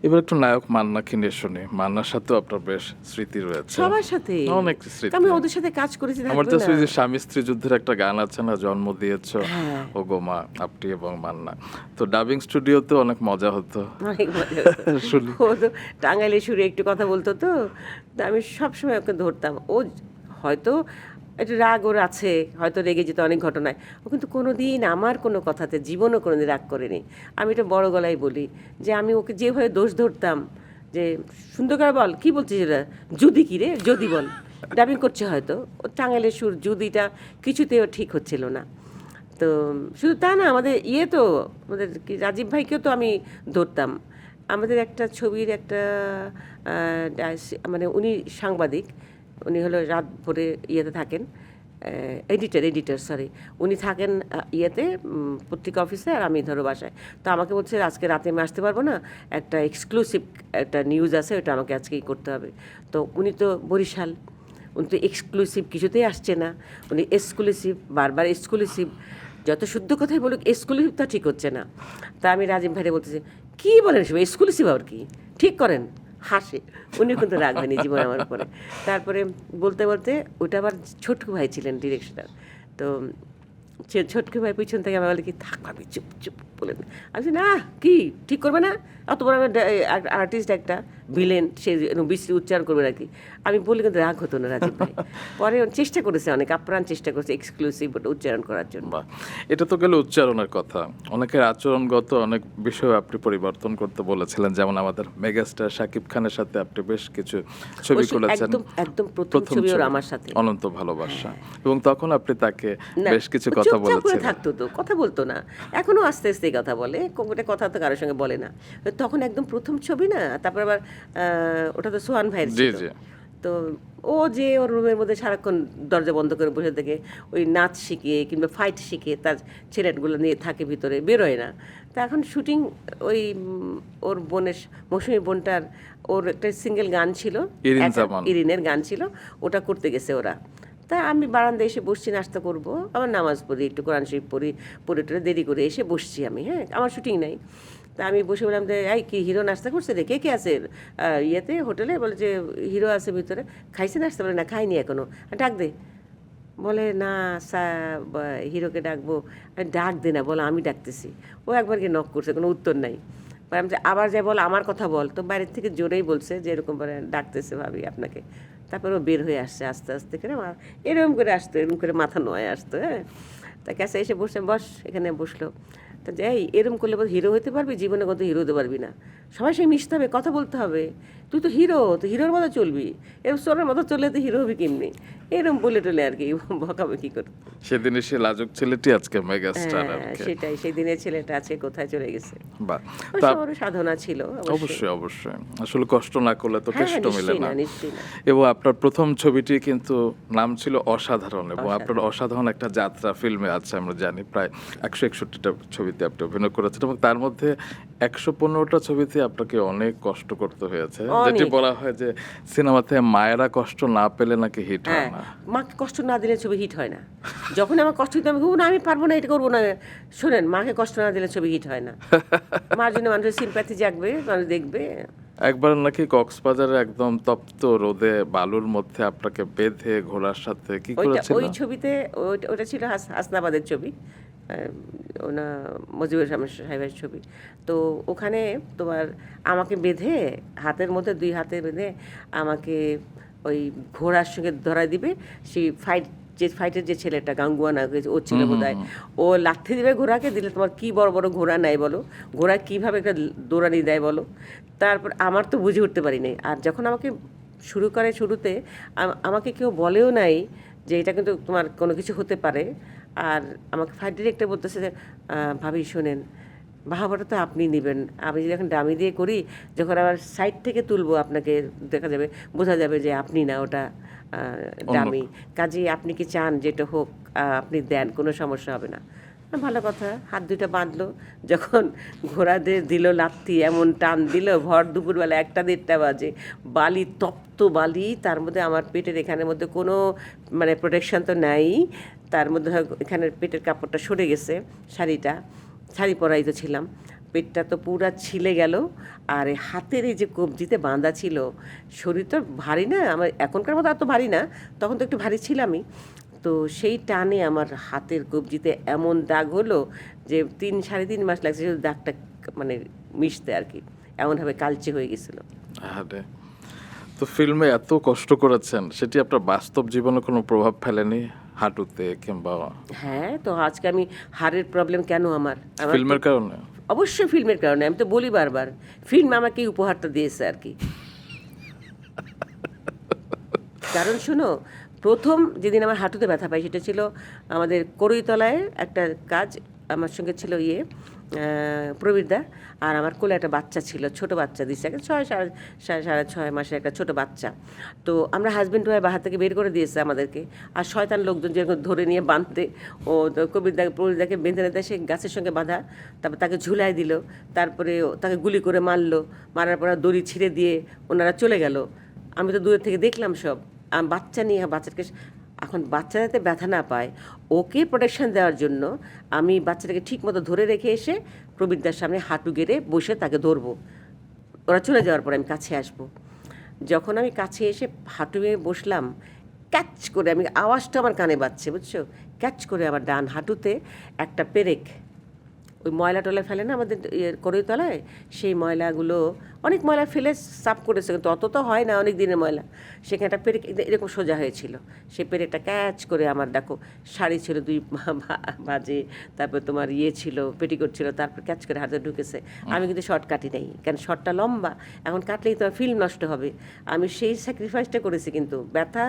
এবার একটু নায়ক মান্নাকে নিয়ে শুনি। মান্নার সাথেও আপনার বেশ স্মৃতি রয়েছে। সবার সাথে, অনেক স্মৃতি। আমি ওদের সাথে কাজ করেছি, আমার থাকবে তো না? ওই যে স্বামী স্ত্রী যুদ্ধের একটা গান আছে না, জন্ম দিয়েছ হ্যাঁ। ও গোমা আপনি এবং মান্না, তো ডাবিং স্টুডিওতে অনেক মজা হতো। অনেক মজা হতো। শুনি। ও তো টাঙ্গাইলে সুরে একটু কথা বলতো, তো তা আমি সবসময় ওকে ধরতাম। ও হয়তো একটু রাগ ওর আছে, হয়তো রেগে যেত অনেক ঘটনায়, ও কিন্তু কোনো দিন আমার কোনো কথাতে জীবনও কোনো দিন রাগ করেনি। আমি এটা বড় গলায় বলি যে আমি ওকে যেভাবে দোষ ধরতাম, যে সুন্দর করে বল কী বলছিস এটা, যদি কী রে, যদি বল, ডাবিং করছে হয়তো, ও টাঙ্গাইলের সুর যদিটা কিছুতেও ঠিক হচ্ছিল না। তো শুধু তা না, আমাদের তো আমাদের কি রাজীব ভাইকেও তো আমি ধরতাম। আমাদের একটা ছবির একটা মানে উনি সাংবাদিক, উনি হলো রাত ভোরে ইয়েতে থাকেন, এডিটর সরি, উনি থাকেন ইয়েতে পত্রিকা অফিসে, আর আমি ধরো বাসায়। তো আমাকে বলছে আজকে রাতে আমি আসতে পারবো না, একটা এক্সক্লুসিভ একটা নিউজ আছে, ওটা আমাকে আজকেই করতে হবে। তো উনি তো বরিশাল, উনি তো এক্সক্লুসিভ কিছুতেই আসছে না, উনি এক্সক্লুসিভ, বারবার এক্সক্লুসিভ, যত শুদ্ধ কথাই বলুক এক্সক্লুসিভটা ঠিক হচ্ছে না। তা আমি রাজীব ভাইরে বলতেছি, কী বলেন সব এক্সক্লুসিভ, আর কি ঠিক করেন, হাসে। উনি কিন্তু রাগ হয়নি জীবন আমার উপরে। তারপরে বলতে বলতে, ওটা আবার ছোটকু ভাই ছিলেন ডিরেক্টর, তো ছোটকু ভাই পিছন থেকে আমি বলে কি থাক ভাবি চুপ চুপ বলেন, আমি বলছি, না কি ঠিক করবে না, অত বড় আর্টিস্ট একটা ভিলেন, সে বিশ্রী উচ্চারণ করবে নাকি, আমি বলি, কিন্তু রাগ হতো না রাজীব ভাই। পরে চেষ্টা করেছে, অনেক আপ্রাণ চেষ্টা করেছে এক্সক্লুসিভ উচ্চারণ করার জন্য। বাহ, এটা তো গেল উচ্চারণের কথা। অনেকের আচরণগত অনেক বিষয় আপনি পরিবর্তন করতে বলেছিলেন, যেমন আমাদের মেগাস্টার শাকিব খানের সাথে আপনি বেশ কিছু ছবি করেছেন। একদম একদম প্রথম ছবি ওর আমার সাথে, অনন্ত ভালোবাসা, এবং তখন আপনি তাকে না, বেশ কিছু ও কথা চুপচাপ করে বলেছিলেন। থাকতো, তো কথা বলতো না, এখনো আস্তে আস্তে কথা বলে, কোটা কথা তো কারোর সঙ্গে বলে না। তখন একদম প্রথম ছবি না, তারপর আবার ওটা তো সোহান ভাইয়ের জি ছিল। জি। তো ও যে ওর রুমের মধ্যে সারাক্ষণ দরজা বন্ধ করে বসে থেকে ওই নাচ শিখিয়ে কিংবা ফাইট শিখিয়ে তার ছেলেগুলো নিয়ে থাকে ভিতরে, বেরোয় না। তা এখন শুটিং, ওই ওর বোনের, মৌসুমী বোনটার, ওর একটা সিঙ্গেল গান ছিল, ইরিন জামান। ইরিনের গান ছিল, ওটা করতে গেছে ওরা। তা আমি বারান্দায় এসে বসছি, নাস্তা করবো, আবার নামাজ পড়ি, একটু কোরআন শরীফ পড়ি, পড়ে টরে দেরি করে এসে বসছি আমি, হ্যাঁ আমার শুটিং নাই। তা আমি বসে বললাম যে এই কি হিরো নাস্তা করছে রে, কে কে আছে ইয়েতে হোটেলে? বলে যে হিরো আছে ভিতরে। খাইছে নাস্তা? বলে না খাইনি এখনো, ডাক দে। বলে না হিরোকে ডাকবো, আমি ডাক দে না, বলে আমি ডাকতেছি। ও একবার গিয়ে নক করছে, কোনো উত্তর নাই। আমি যে আবার যাই, বল আমার কথা বল, তো বাইরের থেকে জোরেই বলছে যে এরকম করে ডাকতেছে ভাবি আপনাকে। তারপর ও বের হয়ে আসছে আস্তে আস্তে করে, এরকম করে আসতো, এরকম করে মাথা নোয়ায় আসতো, হ্যাঁ। তা কাছে এসে বসে, বস, এখানে বসলো। তা যাই, এরকম করলে বল হিরো হতে পারবি, জীবনে কত হিরো হতে পারবি না, সবাই সঙ্গে মিশতে হবে, কথা বলতে হবে, তুই তো হিরো, তো হিরোর মতো চলবি, এরকম সোনার মতো চললে তো হিরো হবি কেমনি, এরকম বলে টলে আর কি বকাবে কি করে। সেদিনে সে লাজুক ছেলেটি আজকে মেগাস্টার আর হ্যাঁ কি। সেটাই, সেই দিনের ছেলেটা আজকে কোথায় চলে গেছে। বাহ, অবশ্য ওরও সাধনা ছিল অবশ্যই অবশ্যই, আসলে কষ্ট না করলে তো হ্যাঁ, কেষ্ট মিলে নিশ্চয়ই না। না, নিশ্চয়ই না। এবং আপনার প্রথম ছবিটি কিন্তু নাম ছিল অসাধারণ, এবং আপনার অসাধারণ একটা যাত্রা ফিল্মে আছে, আমরা জানি প্রায় 161টা ছবি ছবিতে আপনি অভিনয় করেছেন এবং তার মধ্যে ১১৫টা ছবিতে আপনাকে অনেক কষ্ট করতে হয়েছে, যেটি অনেক। বলা হয় যে সিনেমাতে মায়েরা কষ্ট না পেলে নাকি হিট হয় হ্যাঁ, না। মাকে কষ্ট না দিলে ছবি হিট হয় না। যখন আমার কষ্ট দিতে আমি বলবো, "না আমি পারবো না, এটা করবো না।" শোনেন, মাকে কষ্ট না দিলে ছবি হিট হয় না। মার জন্য মানুষের সিম্প্যাথি জাগবে, মানুষ দেখবে। একবার নাকি কক্সবাজারে একদম তপ্ত রোদে বালুর মধ্যে আপনাকে বেঁধে ঘোড়ার সাথে কি করেছিল? ওই ছবিতে ওটা ছিল হাসনাবাদের ছবি। ওনা মুজিবুর রহমান সাহেবের ছবি। তো ওখানে তোমার আমাকে বেঁধে হাতের মধ্যে ২ হাতে বেঁধে আমাকে ওই ঘোড়ার সঙ্গে ধরায় দিবে। সেই ফাইটের যে ছেলেটা গাঙ্গুয়ানা ও ছিল বোধহয়, ও লাথি দিবে ঘোড়াকে, দিলে তোমার কি বড় বড় ঘোড়া নেয় বলো, ঘোড়া কীভাবে একটা দৌড়ানি দেয় বলো। তারপর আমার তো বুঝে উঠতে পারি নাই। আর যখন আমাকে শুরু করে, শুরুতে আমাকে কেউ বলেও নাই যে এটা কিন্তু তোমার কোনো কিছু হতে পারে। আর আমাকে ফাইট ডিরেক্টর বলতেছে যে, ভাবি শোনেন, বাহাবাটা তো আপনি নেবেন, আমি যদি এখন ডামি দিয়ে করি, যখন আবার সাইড থেকে তুলবো আপনাকে দেখা যাবে, বোঝা যাবে যে আপনি না, ওটা ডামি। কাজেই আপনি কি চান যেটা হোক, আপনি দেন, কোনো সমস্যা হবে না। ভালো কথা, হাত দুইটা বাঁধলো। যখন ঘোড়াদের দিল লাথি, এমন টান দিল, ভর দুপুরবেলা 1টা-1.5টা বাজে, বালি, তপ্ত বালি, তার মধ্যে আমার পেটের এখানের মধ্যে কোনো মানে প্রোটেকশন তো নাই, তার মধ্যে এখানের পেটের কাপড়টা সরে গেছে, শাড়ি পরাই তো ছিলাম, পেটটা তো পুরা ছিলে গেল। আর এই হাতের এই যে কবজিতে বাঁধা ছিল, শরীর তো ভারী না, আমার এখনকার মতো এত ভারী না, তখন তো একটু ভারী ছিলামই। তো সেই টানে আমার হাতের কবজিতে এমন দাগ হলো যে 3-3.5 মাস লাগছে শুধু দাগটা মানে মিশতে আর কি, এমনভাবে কালচে হয়ে গেছিলো। আরে, তো ফিল্মে এত কষ্ট করেছেন, সেটি আপনার বাস্তব জীবনে কোনো প্রভাব ফেলেনি হাঁটুতে কিংবা হ্যাঁ, তো আজকে আমি হাড়ের প্রবলেম কেন আমার আমার ফিল্মের কারণে? অবশ্যই ফিল্মের কারণে। আমি তো বলি বারবার, ফিল্ম আমাকে এই উপহারটা দিয়েছে আর কি। কারণ শোনো, প্রথম যেদিন আমার হাঁটুতে ব্যথা পাই সেটা ছিল আমাদের কড়ইতলায় একটা কাজ, আমার সঙ্গে ছিল প্রবীরদা, আর আমার কোলে একটা বাচ্চা ছিল, ছোট বাচ্চা দিচ্ছে, একটা 6-6.5 মাসের একটা ছোট বাচ্চা। তো আমরা হাজব্যান্ড ওয়াইফ বাহার থেকে বের করে দিয়েছে আমাদেরকে, আর শয়তান লোকজন যেরকম ধরে নিয়ে বাঁধতে, ও প্রবীরদাকে বেঁধে নিতে, সে গাছের সঙ্গে বাঁধা, তারপর তাকে ঝুলাই দিল, তারপরে তাকে গুলি করে মারলো, মারার পর দড়ি ছিঁড়ে দিয়ে ওনারা চলে গেল। আমি তো দূরের থেকে দেখলাম সব। বাচ্চা নিয়ে, বাচ্চাটাকে, এখন বাচ্চা যাতে ব্যথা না পায়, ওকে প্রোটেকশন দেওয়ার জন্য আমি বাচ্চাটাকে ঠিক মতো ধরে রেখে এসে প্রবীরদার সামনে হাঁটু গেড়ে বসে তাকে ধরবো। ওরা চলে যাওয়ার পরে আমি কাছে আসব। যখন আমি কাছে এসে হাঁটু গেড়ে বসলাম, ক্যাচ করে, আমি আওয়াজটা আমার কানে বাজছে, বুঝছো, ক্যাচ করে আমার ডান হাঁটুতে একটা পেরেক, ওই ময়লা টয়লা ফেলে না আমাদের কড়ইতলায়, সেই ময়লাগুলো, অনেক ময়লা ফেলে সাফ করেছে, কিন্তু অত তো হয় না, অনেক দিনের ময়লা, সেখানে একটা পেরেক এরকম সোজা হয়েছিল। সেই পেরেকটা ক্যাচ করে আমার, দেখো শাড়ি ছিল 2 বাজে, তারপর তোমার ছিল, পেটিকোট ছিল, তারপর ক্যাচ করে হাতে ঢুকেছে। আমি কিন্তু শর্ট কাটি নাই, কারণ শর্টটা লম্বা, এখন কাটলেই তো ফিল্ম নষ্ট হবে। আমি সেই স্যাক্রিফাইসটা করেছি, কিন্তু ব্যথা,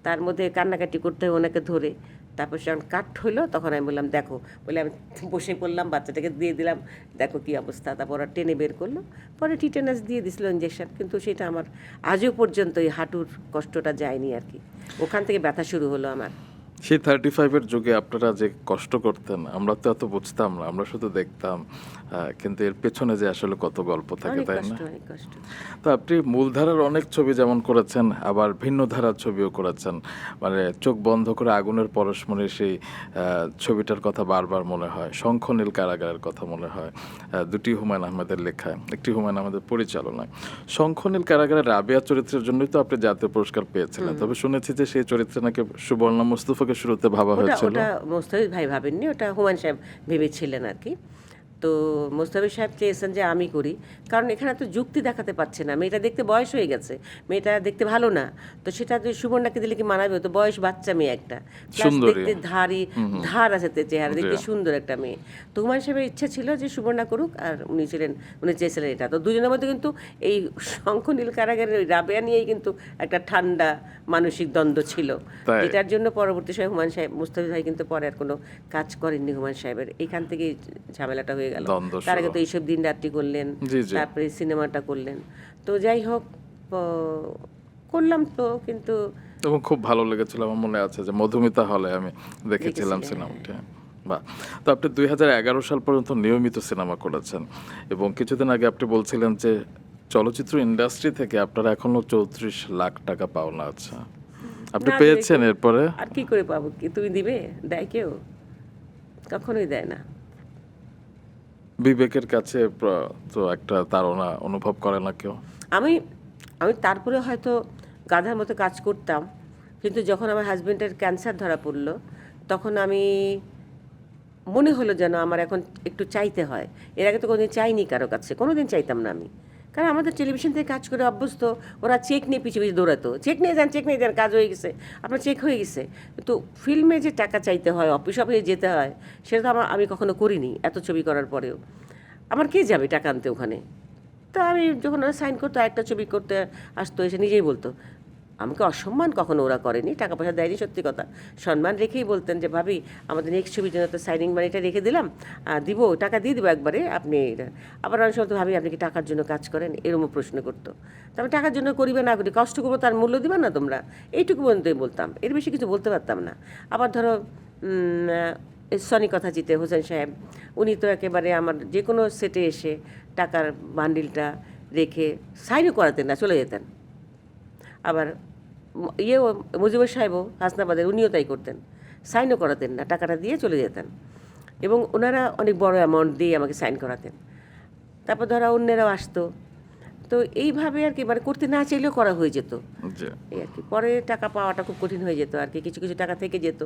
তার মধ্যে কান্নাকাটি করতে হয় ওনাকে ধরে। তারপর যখন কাট হলো, তখন আমি বললাম দেখো, বলে আমি বসে পড়লাম, বাচ্চাটাকে দিয়ে দিলাম, দেখো কী অবস্থা। তারপর ওরা টেনে বের করলো, পরে টিটেনাস দিয়ে দিছিল ইঞ্জেকশন, কিন্তু সেটা আমার আজও পর্যন্ত এই হাঁটুর কষ্টটা যায়নি আর কি, ওখান থেকে ব্যথা শুরু হলো আমার। সেই 35-এর যুগে আপনারা যে কষ্ট করতেন, আমরা তো এত বুঝতাম না, আমরা শুধু দেখতাম, কিন্তু এর পেছনে যে আসলে কত গল্প থাকে, অনেক তাই না? কষ্ট, অনেক কষ্ট। তো আপনি মূলধারার অনেক ছবি যেমন করেছেন, আবার ভিন্ন ধারার ছবিও করেছেন, মানে চোখ বন্ধ করে আগুনের পরশমণি, সেই ছবিটার কথা বারবার মনে হয়, শঙ্খনীল কারাগারের কথা মনে হয়, দুটি হুমায়ুন আহমেদের লেখায়, একটি হুমায়ুন আহমেদের পরিচালনায়। শঙ্খনীল কারাগারের রাবেয়া চরিত্রের জন্যই তো আপনি জাতীয় পুরস্কার পেয়েছিলেন, তবে শুনেছি যে সেই চরিত্রে নাকি সুবর্ণা মুস্তফাকে শুরুতে ভাবা হয়েছিল। ওটা মোস্তাফিজ ভাই ভাবেননি, ওটা হুমায়ুন সাহেব ভেবেছিলেন আর কি। তো মোস্তাফিজ সাহেব চেয়েছেন যে আমি করি, কারণ এখানে তো যুক্তি দেখাতে পারছে না, মেয়েটা দেখতে বয়স হয়ে গেছে, মেয়েটা দেখতে ভালো না, তো সেটা যদি সুবর্ণাকে দিলে কি মানাবে, তো বয়স বাচ্চা মেয়ে একটা, প্লাস সুন্দরী। দেখতে ধার আছে চেহারা, দেখতে সুন্দর একটা মেয়ে। তো হুমায়ুন সাহেবের ইচ্ছা ছিল যে সুবর্ণা করুক, আর উনি চেয়েছিলেন এটা। তো দুজনের মধ্যে কিন্তু এই শঙ্খনীল কারাগারের ওই রাবেয়া নিয়েই কিন্তু একটা ঠান্ডা মানসিক দ্বন্দ্ব ছিল, তাই? যেটার জন্য পরবর্তী সময় হুমায়ুন সাহেব, মুস্তাফিজ ভাই কিন্তু পরে আর কোনো কাজ করেননি হুমায়ুন সাহেবের, এইখান থেকেই ঝামেলাটা হয়ে গেল। দ্বন্দ্ব তার আগে শুরু। তো এইসব দিন রাত্রি করলেন, জি, জি। তারপরে সিনেমাটা করলেন। তো যাই হোক, করলাম তো, কিন্তু এবং খুব ভালো লেগেছিল, আমার মনে আছে যে মধুমিতা হলে আমি দেখেছিলাম দেখেছিলে, সিনেমাটা। বাহ। তো আপনি 2011 সাল পর্যন্ত নিয়মিত সিনেমা করেছেন এবং কিছুদিন আগে আপনি বলছিলেন যে চলচ্চিত্র ইন্ডাস্ট্রি থেকে আপনার এখনো 34 লাখ টাকা পাওনা আছে। আপনি না দিলে পেয়েছেন এরপরে? আর কি করে পাবো? কি তুমি দিবে? দেয় কেউ? কখনোই দেয় না। বিবেকের কাছে তো একটা তাড়না অনুভব করে না কেউ? আমি আমি তারপরে হয়তো গাধার মতো কাজ করতাম, কিন্তু যখন আমার হাজবেন্ডের ক্যান্সার ধরা পড়লো, তখন আমি মনে হলো যেন আমার এখন একটু চাইতে হয়। এর আগে তো কোনোদিন চাইনি কারো কাছে, কোনোদিন চাইতাম না আমি। কারণ আমাদের টেলিভিশন থেকে কাজ করে অভ্যস্ত, ওরা চেক নিয়ে পিছু পিছু দৌড়াতো, চেক নিয়ে যান, চেক নিয়ে যান, কাজ হয়ে গেছে, আপনার চেক হয়ে গেছে। তো ফিল্মে যে টাকা চাইতে হয়, অফিস অফিসে যেতে হয়, সেটা তো আমি কখনো করিনি এত ছবি করার পরেও। আমার কে যাবে টাকা আনতে ওখানে? তা আমি যখন ওরা সাইন করতো, একটা ছবি করতে আসতো, এসে নিজেই বলতো। আমাকে অসম্মান কখনো ওরা করেনি, টাকা পয়সা দেয়নি, সত্যি কথা। সম্মান রেখেই বলতেন যে ভাবি আমাদের নেক্সট ছবির জন্য তো সাইনিং মানিটা রেখে দিলাম, দিব, টাকা দিয়ে দেবো একবারে, আপনি আবার অনেক সময় তো ভাবি আপনি কি টাকার জন্য কাজ করেন, এরকমও প্রশ্ন করতো। তো আমি টাকার জন্য করিবে না করি, কষ্ট করবো তার মূল্য দিবে না তোমরা, এইটুকু পর্যন্তই বলতাম, এর বেশি কিছু বলতে পারতাম না। আবার ধরো সনি কথা জিতে হোসেন সাহেব, উনি তো একেবারে আমার যে কোনো সেটে এসে টাকার বান্ডিলটা রেখে সাইনও করাতেন না, চলে যেতেন। আবার ইয়েও মুজিবুর সাহেবও হাসনাবাদের, উনিও তাই করতেন, সাইনও করাতেন না, টাকাটা দিয়ে চলে যেতেন। এবং ওনারা অনেক বড় অ্যামাউন্ট দিয়ে আমাকে সাইন করাতেন। তারপর ধরো অন্যেরাও আসতো। তো এইভাবে আর কি, মানে করতে না চাইলেও করা হয়ে যেত জি। এই আর কি। পরে টাকা পাওয়াটা খুব কঠিন হয়ে যেত আর কি, কিছু কিছু টাকা থেকে যেত।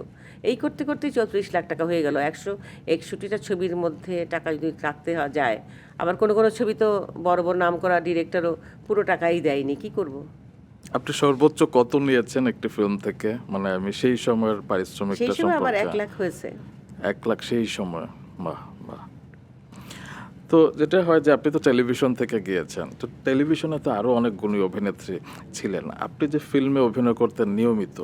এই করতে করতেই 34 লাখ টাকা হয়ে গেল। 161টা ছবির মধ্যে টাকা যদি রাখতে যায়, আবার কোনো কোনো ছবি তো বড় বড় নাম করা ডিরেক্টরও পুরো টাকাই দেয়নি, কি করব? আপনি সর্বোচ্চ কত নিয়েছেন একটি ফিল্ম থেকে? মানে আমি সেই সময়ের সেই পারিশ্রমিকটা সময় আমার 1 সম্পর্কে। লাখ হয়েছে। 1 লাখ সেই সময়? বাহ বাহ। তো যেটা হয় যে আপনি তো টেলিভিশন থেকে গিয়েছেন, তো টেলিভিশনে তো আরও অনেক গুণী অভিনেত্রী ছিলেন। আপনি যে ফিল্মে অভিনয় করতেন নিয়মিত,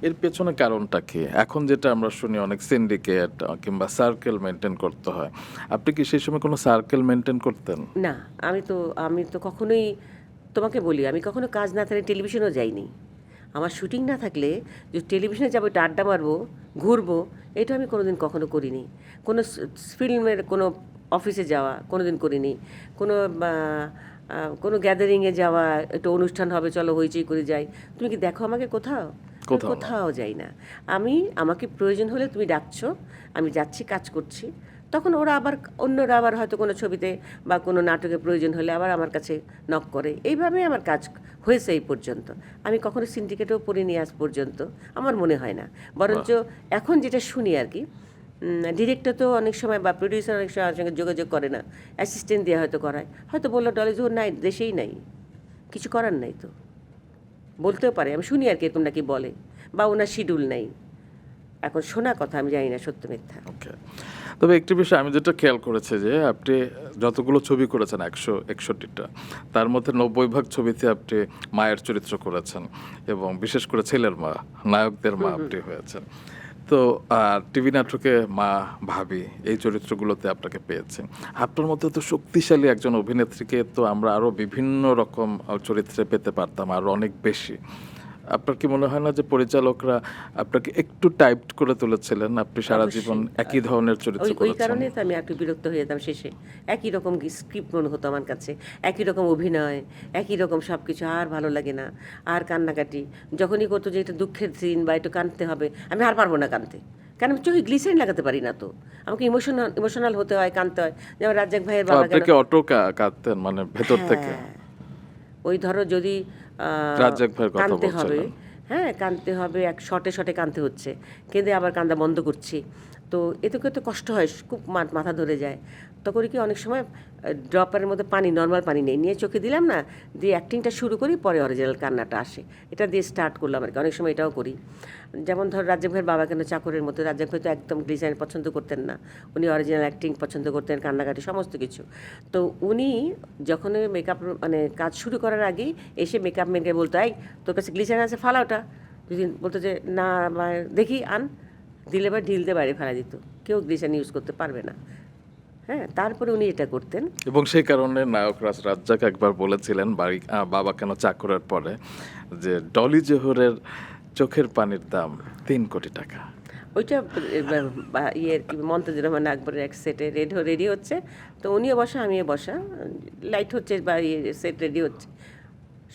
এর পেছনে কারণটা কি? এখন যেটা আমরা শুনি অনেক সিন্ডিকেট কিংবা সার্কেল মেনটেন করতে হয়, আপনি কি সেই সময় কোনো সার্কেল মেনটেন করতেন? না, আমি তো কখনোই, তোমাকে বলি, আমি কখনো কাজ না থাকলে টেলিভিশনও যাইনি। আমার শুটিং না থাকলে যে টেলিভিশনে যাবো, একটু আড্ডা মারবো, ঘুরবো, এটা আমি কোনোদিন কখনো করিনি। কোনো ফিল্মের কোনো অফিসে যাওয়া কোনোদিন করিনি। কোনো কোনো গ্যাদারিংয়ে যাওয়া, একটু অনুষ্ঠান হবে, চলো হইচই করে যাই, তুমি কি দেখো আমাকে কোথাও? আমি কোথাও না। কোথাও যাই না। আমাকে প্রয়োজন হলে তুমি ডাকছো, আমি যাচ্ছি, কাজ করছি। তখন অন্যরা আবার হয়তো কোনো ছবিতে বা কোনো নাটকে প্রয়োজন হলে আবার আমার কাছে নক করে। এইভাবেই আমার কাজ হয়েছে এই পর্যন্ত। আমি কখনো সিন্ডিকেটেও পড়িনি আজ পর্যন্ত, আমার মনে হয় না। বরঞ্চ এখন যেটা শুনি আর কি, ডিরেক্টর তো অনেক সময় বা প্রডিউসার অনেক সময় আমার সঙ্গে যোগাযোগ করে না, অ্যাসিস্ট্যান্ট দিয়ে হয়তো করায়, হয়তো বললো ডলি যে ওর নাই, দেশেই নাই, কিছু করার নাই, তো বলতেও পারে, আমি শুনি আর কি তোমরা কি বলে, বা ওনার শিডিউল নাই। এখন শোনা কথা, আমি জানি না সত্য মিথ্যা। ওকে। তবে একটি বিষয় আমি যেটা খেয়াল করেছি যে আপনি যতগুলো ছবি করেছেন 161টা, তার মধ্যে 90 ভাগ ছবিতে আপনি মায়ের চরিত্র করেছেন এবং বিশেষ করে ছেলের মা, নায়কদের মা আপনি হয়েছেন। তো টিভি নাটকে মা, ভাবি এই চরিত্রগুলোতে আপনাকে পেয়েছি। আপনার মধ্যে তো শক্তিশালী একজন অভিনেত্রীকে তো আমরা আরও বিভিন্ন রকম চরিত্রে পেতে পারতাম, আরও অনেক বেশি। আপনার কি মনে হয় না যে পরিচালকরা আপনাকে একটু টাইপড করে তুলেছিলেন? আপনি সারা জীবন অবশ্যই। একই ধরনের চরিত্র ওই করেছেন। কারণে তো আমি একটু বিরক্ত হয়ে যেতাম শেষে। একই রকম স্ক্রিপ্ট মনে হতো আমার কাছে, একই রকম অভিনয়, একই রকম সব কিছু, আর ভালো লাগে না। আর কান্নাকাটি যখনই করতো যে এটা দুঃখের সিন বা একটু কাঁদতে হবে, আমি আর পারবো না কাঁদতে। কারণ আমি চোখে গ্লিসারিন লাগাতে পারি না তো, আমাকে ইমোশনাল হতে হয়, কাঁদতে হয়। যেমন রাজ্জাক ভাইয়ের তো বাবা আপনি কেন, কি অটো কাঁদতেন মানে ভেতর থেকে? হ্যাঁ, ওই ধরো যদি রাজ্জাক ভাইয়ের কথা কাঁদতে হবে, বলছিলেন। হ্যাঁ কাঁদতে হবে, এক শটে শটে কাঁদতে হচ্ছে, কেঁদে আবার কান্দা বন্ধ করছি, তো এতে করতে কষ্ট হয়, খুব মাথা ধরে যায়। তখন কি অনেক সময় ড্রপারের মধ্যে পানি, নর্মাল পানি নেই, নিয়ে চোখে দিলাম না, দিয়ে অ্যাক্টিংটা শুরু করি, পরে অরিজিনাল কান্নাটা আসে, এটা দিয়ে স্টার্ট করলাম আর কি। অনেক সময় এটাও করি। যেমন ধর রাজ্জাক ভাইয়ের বাবা কেন চাকরের মতো, রাজ্জাক ভাই তো একদম ডিজাইন পছন্দ করতেন না, উনি অরিজিনাল অ্যাক্টিং পছন্দ করতেন, কান্নাকাটি সমস্ত কিছু। তো উনি যখন মেকআপ মানে কাজ শুরু করার আগেই এসে মেকআপ ম্যানকে বলতো, এই তোর কাছে গ্লিসারিন আছে, ফালা ওটা। দুদিন বলতো যে না, দেখি আন, দিলে বা ঢিলতে বাইরে ফেলা দিত, কেউ গ্লিসারিন ইউজ করতে পারবে না। হ্যাঁ, তারপরে উনি এটা করতেন। এবং সেই কারণে নায়ক রাজ্জাক একবার বলেছিলেন বাবা কেন চাকরের পরে যে ডলি জোহরের চোখের পানির দাম 3 কোটি টাকা। ওইটা ইয়ের কি মন্তাজুর রহমান আকবরের এক সেটে রেডি হচ্ছে, তো উনিও বসা আমিও বসা, লাইট হচ্ছে বা সেট রেডি হচ্ছে,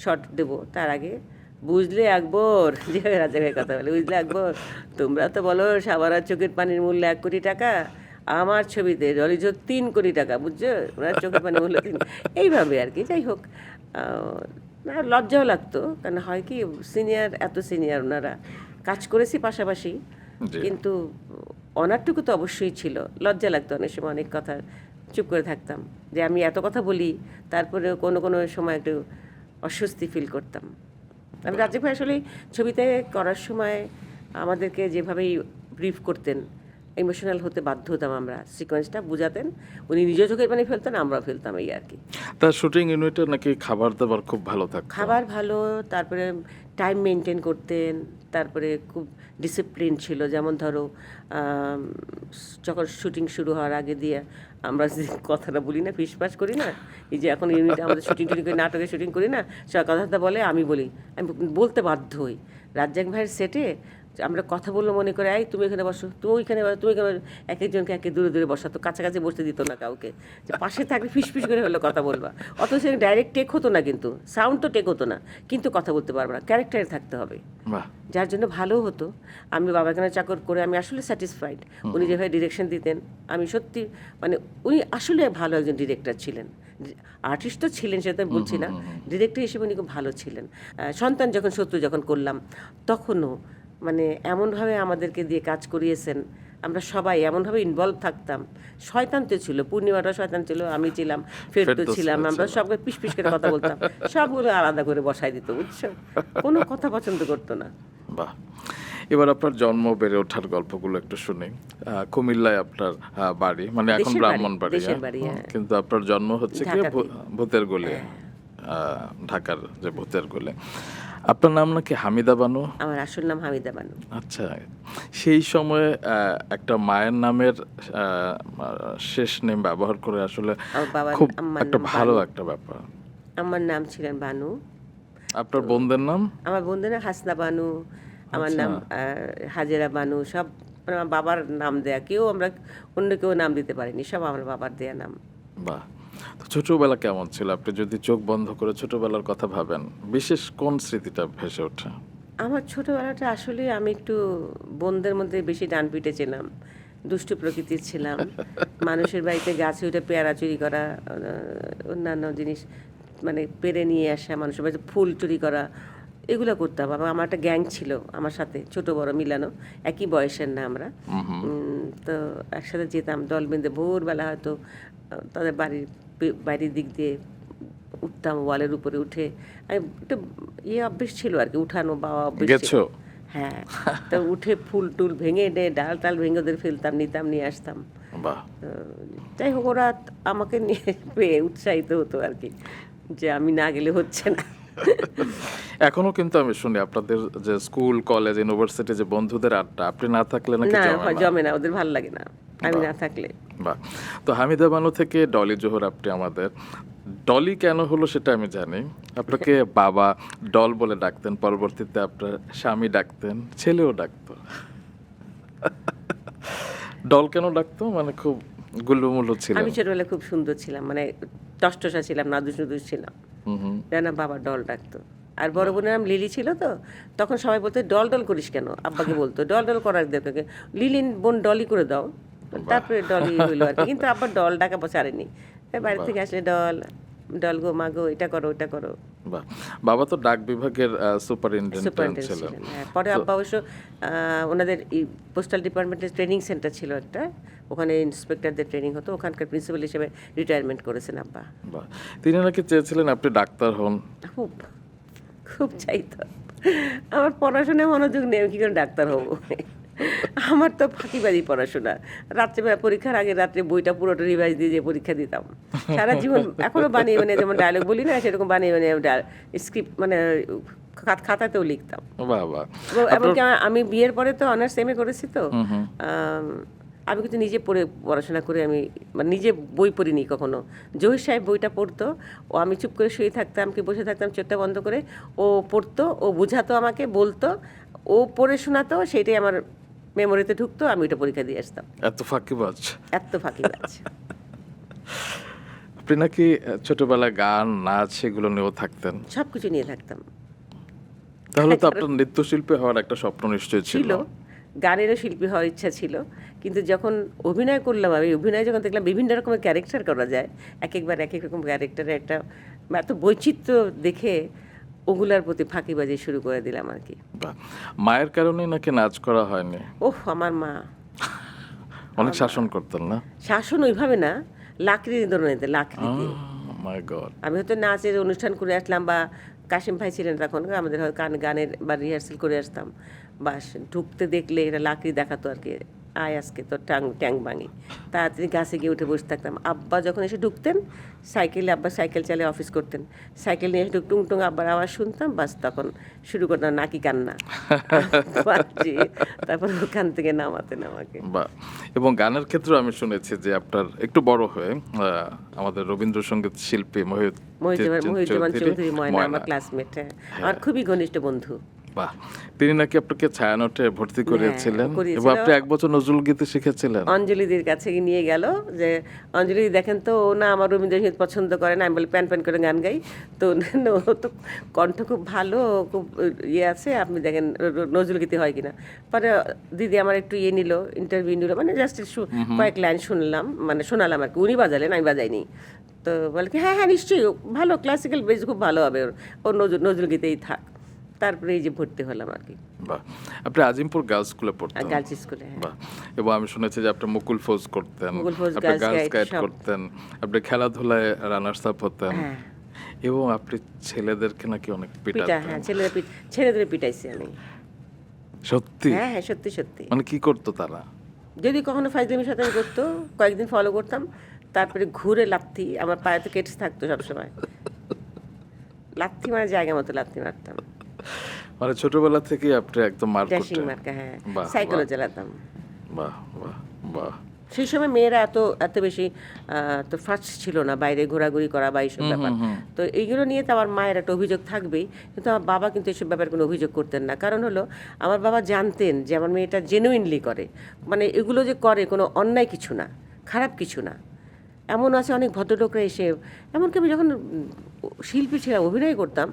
শর্ট দেবো তার আগে বুঝলে আকবর, যে রাজা ভাইয়ের কথা বলে, বুঝলে আকবর তোমরা তো বলো সাবারার চোখের পানির মূল্য 1 কোটি টাকা, আমার ছবিতে জলিজোর 3 কোটি টাকা, বুঝছো, ওনার চোখের পানির মূল্য 3, এইভাবে আর কি। যাই হোক, না লজ্জাও লাগতো, কারণ হয় কি এত সিনিয়র ওনারা, কাজ করেছি পাশাপাশি, জি। কিন্তু অনারটুকু তো অবশ্যই ছিল, লজ্জা লাগতো অনেক সময়, অনেক কথা চুপ করে থাকতাম, যে আমি এত কথা বলি তারপরে কোনো কোনো সময় একটু অস্বস্তি ফিল করতাম। আমি রাজ্জাক ভাই আসলে ছবিতে করার সময় আমাদেরকে যেভাবেই ব্রিফ করতেন, ইমোশনাল হতে বাধ্য হতাম আমরা, সিকোয়েন্সটা বুঝাতেন, উনি নিজেও চোখের পানি ফেলতেন, আমরাও ফেলতাম, এই আর কি। তার শুটিং ইউনিটে নাকি খাবার দাবার খুব ভালো থাকতো। খাবার ভালো, তারপরে টাইম মেনটেন করতেন, তারপরে খুব ডিসিপ্লিন ছিল। যেমন ধরো যখন শুটিং শুরু হওয়ার আগে দিয়ে আমরা যে কথাটা বলি না, ফিসফাস করি না, এই যে এখন ইউনিটে আমাদের শুটিং টুটিং করে নাটকে শুটিং করি না, সে কথাটা বলে আমি বলি, আমি বলতে বাধ্য হই। রাজ্জাক ভাইয়ের সেটে আমরা কথা বললো মনে করে, এই তুমি এখানে বসো, তুমি ওইখানে বসো, তুমি এখানে, এক একজনকে একে দূরে দূরে বসাতো, কাছাকাছি বসতে দিত না কাউকে, যে পাশে থাকলে ফিসফিস করে হলো কথা বলবা, অথচ ডাইরেক্ট টেক হতো না, কিন্তু সাউন্ড তো টেক হতো না, কিন্তু কথা বলতে পারবে না, ক্যারেক্টারে থাকতে হবে, বাহ, যার জন্য ভালো হতো। আমি বাবা এখানে চাকর করে আমি আসলে স্যাটিসফাইড, উনি যেভাবে ডিরেকশন দিতেন, আমি সত্যি মানে উনি আসলে ভালো একজন ডিরেক্টর ছিলেন। আর্টিস্ট তো ছিলেন, সেটা আমি বলছি না, ডিরেক্টর হিসেবে উনি খুব ভালো ছিলেন। সন্তান যখন শত্রু যখন করলাম, তখনও মানে এমনভাবে আমাদেরকে দিয়ে কাজ করিয়েছেন, আমরা সবাই এমনভাবে ইনভলভ থাকতাম। শয়তান তো ছিল, পূর্ণিমাটা শয়তান ছিল, আমি ছিলাম, ফেরতো ছিলাম, আমরা সবকে পিস পিস করে কথা বলতাম, সবগুলো আলাদা করে বসাই দিত, বুঝছো, কোনো কথা পছন্দ করতো না। বাহ। এবার আপনার জন্ম, বেড়ে ওঠার গল্পগুলো একটু শুনি। কুমিল্লায় আপনার বাড়ি, মানে এখন দেশের বাড়ি, ব্রাহ্মণবাড়িয়া, দেশের বাড়ি, হ্যাঁ। কিন্তু আপনার জন্ম হচ্ছে কি ঢাকাতে। ভূতের গলে, ঢাকার যে ভূতের গলে। আপনার নাম নাকি হামিদা বানু? আমার আসল নাম হামিদা বানু। আচ্ছা, সেই সময়ে একটা মায়ের নামের শেষ নেম ব্যবহার করে আসলে আমার বাবার খুব আম্মার একটা নাম ভালো বানু। একটা ব্যাপার। আমার নাম ছিলেন বানু। আপনার বোনদের নাম? আমার বোনদের নাম হাসনা বানু, আমার আচ্ছা। নাম হাজেরা বানু, সব মানে আমার বাবার নাম দেয়া, কেউ আমরা অন্য কেউ নাম দিতে পারিনি, সব আমার বাবার দেয়া নাম। বাহ। তো ছোটবেলা কেমন ছিল? আপনি যদি চোখ বন্ধ করে ছোটবেলার কথা ভাবেন, বিশেষ কোন স্মৃতিটা ভেসে ওঠে? আমার ছোটোবেলাটা আসলে আমি একটু বোনদের মধ্যে বেশি ডান পিটে ছিলাম, দুষ্টু প্রকৃতির ছিলাম। মানুষের বাড়িতে গাছে উঠে পেয়ারা চুরি করা, অন্যান্য জিনিস মানে পেরে নিয়ে আসা, মানুষের বাড়িতে ফুল চুরি করা, এগুলো করতাম। আবার আমার একটা গ্যাং ছিল আমার সাথে, ছোট বড় মিলানো, একই বয়সের না আমরা। তো একসাথে যেতাম দল বেঁধে, ভোরবেলা হয়তো তাদের বাড়ির দিক দিয়ে উঠতাম, ওয়ালের উপরে উঠে। আমি একটু অভ্যেস ছিল আর কি, উঠানো বাবা অভ্যেস ছিল। গেছো? হ্যাঁ, তো উঠে ফুল টুল ভেঙে ডাল টাল ভেঙে ওদের ফেলতাম, নিতাম, নিয়ে আসতাম। বাহ। তো যাই হোক, ওরা আমাকে নিয়ে পেয়ে উৎসাহিত হতো আর কি, যে আমি না গেলে হচ্ছে না। এখনো কিন্তু আমি শুনি আপনাদের যে স্কুল, কলেজ, ইউনিভার্সিটি যে বন্ধুদের আড্ডা, আপনি না থাকলে নাকি না, জমে না। জমে না, ওদের ভালো লাগে না আমি না থাকলে। বাহ। তো হামিদা বানু থেকে ডলি জোহর, আপনি আমাদের ডলি কেন হলো সেটা আমি জানি। আপনাকে বাবা ডল বলে ডাকতেন, পরবর্তীতে আপনার স্বামী ডাকতেন, ছেলেও ডাকতো। ডল কেন ডাকতো? মানে খুব গুল্লুমুল্লু ছিলেন? আমি ছোটবেলায় খুব সুন্দর ছিলাম, মানে টসটসা ছিলাম, নাদুস নুদুস ছিলাম, যেন বাবা ডল ডাকতো। আর বড় বোনের নাম লিলি ছিল, তো তখন সবাই বলতো ডল ডল করিস কেন, আব্বাকে বলতো ডল ডল করার দেখে, লিলিন বোন ডলি করে দাও, তারপরে ডলি হইলো আর কি। কিন্তু আব্বা ডল ডাকা ছাড়েনি, বাড়ি থেকে আসলে ডল ডল গো মা গো, এটা করো ওটা করো। বাহ। বাবা তো ডাক বিভাগের সুপারিনটেন্ডেন্ট সুপারিনটেন্ডেন্ট ছিলেন। ছিলেন, হ্যাঁ। পরে আব্বা অবশ্য ওনাদের পোস্টাল ডিপার্টমেন্টের ট্রেনিং সেন্টার ছিল একটা, ওখানে ইন্সপেক্টরদের ট্রেনিং হতো, ওখানকার প্রিন্সিপাল হিসেবে রিটায়ারমেন্ট করেছেন আব্বা। বাহ। তিনি নাকি চেয়েছিলেন আপনি ডাক্তার হন। খুব খুব চাইতো, আমার পড়াশোনায় মনোযোগ নেই, আমি কী করে ডাক্তার হবো। আমার তো ফাঁকিবাজি পড়াশোনা, রাত্রেবেলা পরীক্ষার আগে রাত্রে বইটা পুরোটা রিভাইজ দিয়ে যে পরীক্ষা দিতাম সারা জীবন। এখনও বানিয়ে বানিয়ে, যেমন ডায়লগ বলি না, সেরকম বানিয়ে বানিয়ে স্ক্রিপ্ট মানে খাতাতেও লিখতাম। বাহ বাহ। এমনকি আমি বিয়ের পরে তো অনার্স এমএ করেছি, তো আমি কিন্তু নিজে পড়াশোনা করে, আমি মানে নিজে বই পড়িনি কখনো। জহির সাহেব বইটা পড়তো, ও আমি চুপ করে শুয়ে থাকতাম কি বসে থাকতাম চোখটা বন্ধ করে, ও পড়তো, ও বুঝাতো আমাকে, বলতো, ও পড়ে শোনাতো, সেইটাই আমার মেমোরিতে ঢুকতো, আমি ওটা পরীক্ষা দিয়ে আসতাম। এত ফাঁকিবাজ। এত ফাঁকিবাজ। আপনি নাকি ছোটবেলায় গান নাচ এগুলো নিয়েও থাকতেন, সব কিছু নিয়ে থাকতাম। তাহলে তো আপনার নৃত্যশিল্পী হওয়ার একটা স্বপ্ন নিশ্চয়ই ছিল। ছিল, গানেরও শিল্পী হওয়ার ইচ্ছা ছিল, কিন্তু যখন অভিনয় করলাম, আমি অভিনয় যখন দেখলাম বিভিন্ন রকমের ক্যারেক্টার করা যায়, একবার এক এক রকম ক্যারেক্টারের একটা এত বৈচিত্র্য দেখে ওগুলার প্রতি ফাঁকিবাজি শুরু করে দিলাম আর কি। বাহ। মায়ের কারণে নাকি নাচ করা হয়নি? ওহ, আমার মা অনেক শাসন করতেন না? শাসন ওইভাবে না, লাকড়ি ধরনের, লাকড়ি দিয়ে। মাই গড। আমি হয়তো নাচের অনুষ্ঠান করে আসলাম, বা কাশিম ভাই ছিলেন তখন, আমাদের হয়তো গানের বা রিহার্সেল করে আসতাম, বাস ঢুকতে দেখলে এটা লাকড়ি দেখাতো আর কি, আয় আজকে তো ট্যাং ভাঙি, তাড়াতাড়ি গাছে গিয়ে উঠে বসে থাকতাম। আব্বা যখন এসে ঢুকতেন সাইকেলে, আব্বা সাইকেল চালিয়ে অফিস করতেন, সাইকেল নিয়ে এসে টুং টুং আব্বার আওয়াজ শুনতাম, বাস তখন শুরু করতাম নাকি কান্না। তারপর ওখান থেকে নামাতেন আমাকে। বাহ। এবং গানের ক্ষেত্রে আমি শুনেছি যে আপনার একটু বড় হয়ে আমাদের রবীন্দ্রসঙ্গীত শিল্পী মহিউজ্জামান চৌধুরী ময়না আমার ক্লাসমেট, আমার খুবই ঘনিষ্ঠ বন্ধু। বাহ। তিনি নাকি আপনাকে ছায়ানটে ভর্তি করিয়েছিলেন, করিয়েছিল। এবং আপনি 1 বছর নজরুল গীতি শিখেছিলেন। অঞ্জলিদির কাছে নিয়ে গেল, যে অঞ্জলি দেখেন তো, ও না আমার রবীন্দ্রসঙ্গীত পছন্দ করে না, আমি বলি প্যান প্যান করে গান গাই, তো ও তো কণ্ঠ খুব ভালো, খুব ইয়ে আছে, আপনি দেখেন নজরুল গীতি হয় কিনা। পরে দিদি আমার একটু ইয়ে নিল, ইন্টারভিউ নিল, মানে জাস্ট কয়েক লাইন শুনলাম, মানে শোনালাম আর কি, উনি বাজালেন, আমি বাজাইনি। তো বলে কি হ্যাঁ হ্যাঁ নিশ্চয়ই, ভালো ক্লাসিক্যাল বেস খুব ভালো হবে, ওর নজরুল গীতেই থাক। তারপরে এই যে ভর্তি হলাম আর কি। বাহ। আপনি আজিমপুর গার্লস স্কুলে পড়তেন? গার্লস স্কুলে। বাহ। এবং আমি শুনেছি যে আপনি মুকুল ফৌজ করতেন, মুকুল ফৌজ, আপনি গার্লস গাইড করতেন, আপনি খেলাধুলায় রানার্স আপ হতেন, এবং আপনি ছেলেদেরকে নাকি অনেক পিটাতেন। হ্যাঁ, ছেলেদের পিটাইছি আমি। সত্যি? হ্যাঁ হ্যাঁ, সত্যি সত্যি। মানে কি করতো তারা? যদি কখনো ফাইজলামি সাথে করতো, কয়েকদিন ফলো করতাম, তারপরে ঘুরে লাথি, আমার পায়ে তো কেটে থাকতো সবসময়, লাথি মানে জায়গা মতো লাথি মারতাম। মানে ছোটবেলা থেকে আপনি একদম মার ড্যাশিং করতেন? মার্কা, হ্যাঁ, বাহ, সাইকেলও বাহ। চালাতাম। বাহ বাহ বাহ। সেই সময় মেয়েরা এত বেশি তো ফার্স্ট ছিল না বাইরে ঘোরাঘুরি করা বা এইসব ব্যাপার, তো এইগুলো নিয়ে তো আমার মায়ের একটা অভিযোগ থাকবেই, কিন্তু আমার বাবা কিন্তু এইসব ব্যাপারে কোনো অভিযোগ করতেন না। কারণ হলো আমার বাবা জানতেন যে আমার মেয়েটা জেনুইনলি করে, মানে এগুলো যে করে কোনো অন্যায় কিছু না, খারাপ কিছু না। এমন আছে অনেক ভদ্রলোকরা এসে, এমনকি আমি যখন শিল্পী ছিলাম, অভিনয় করতাম,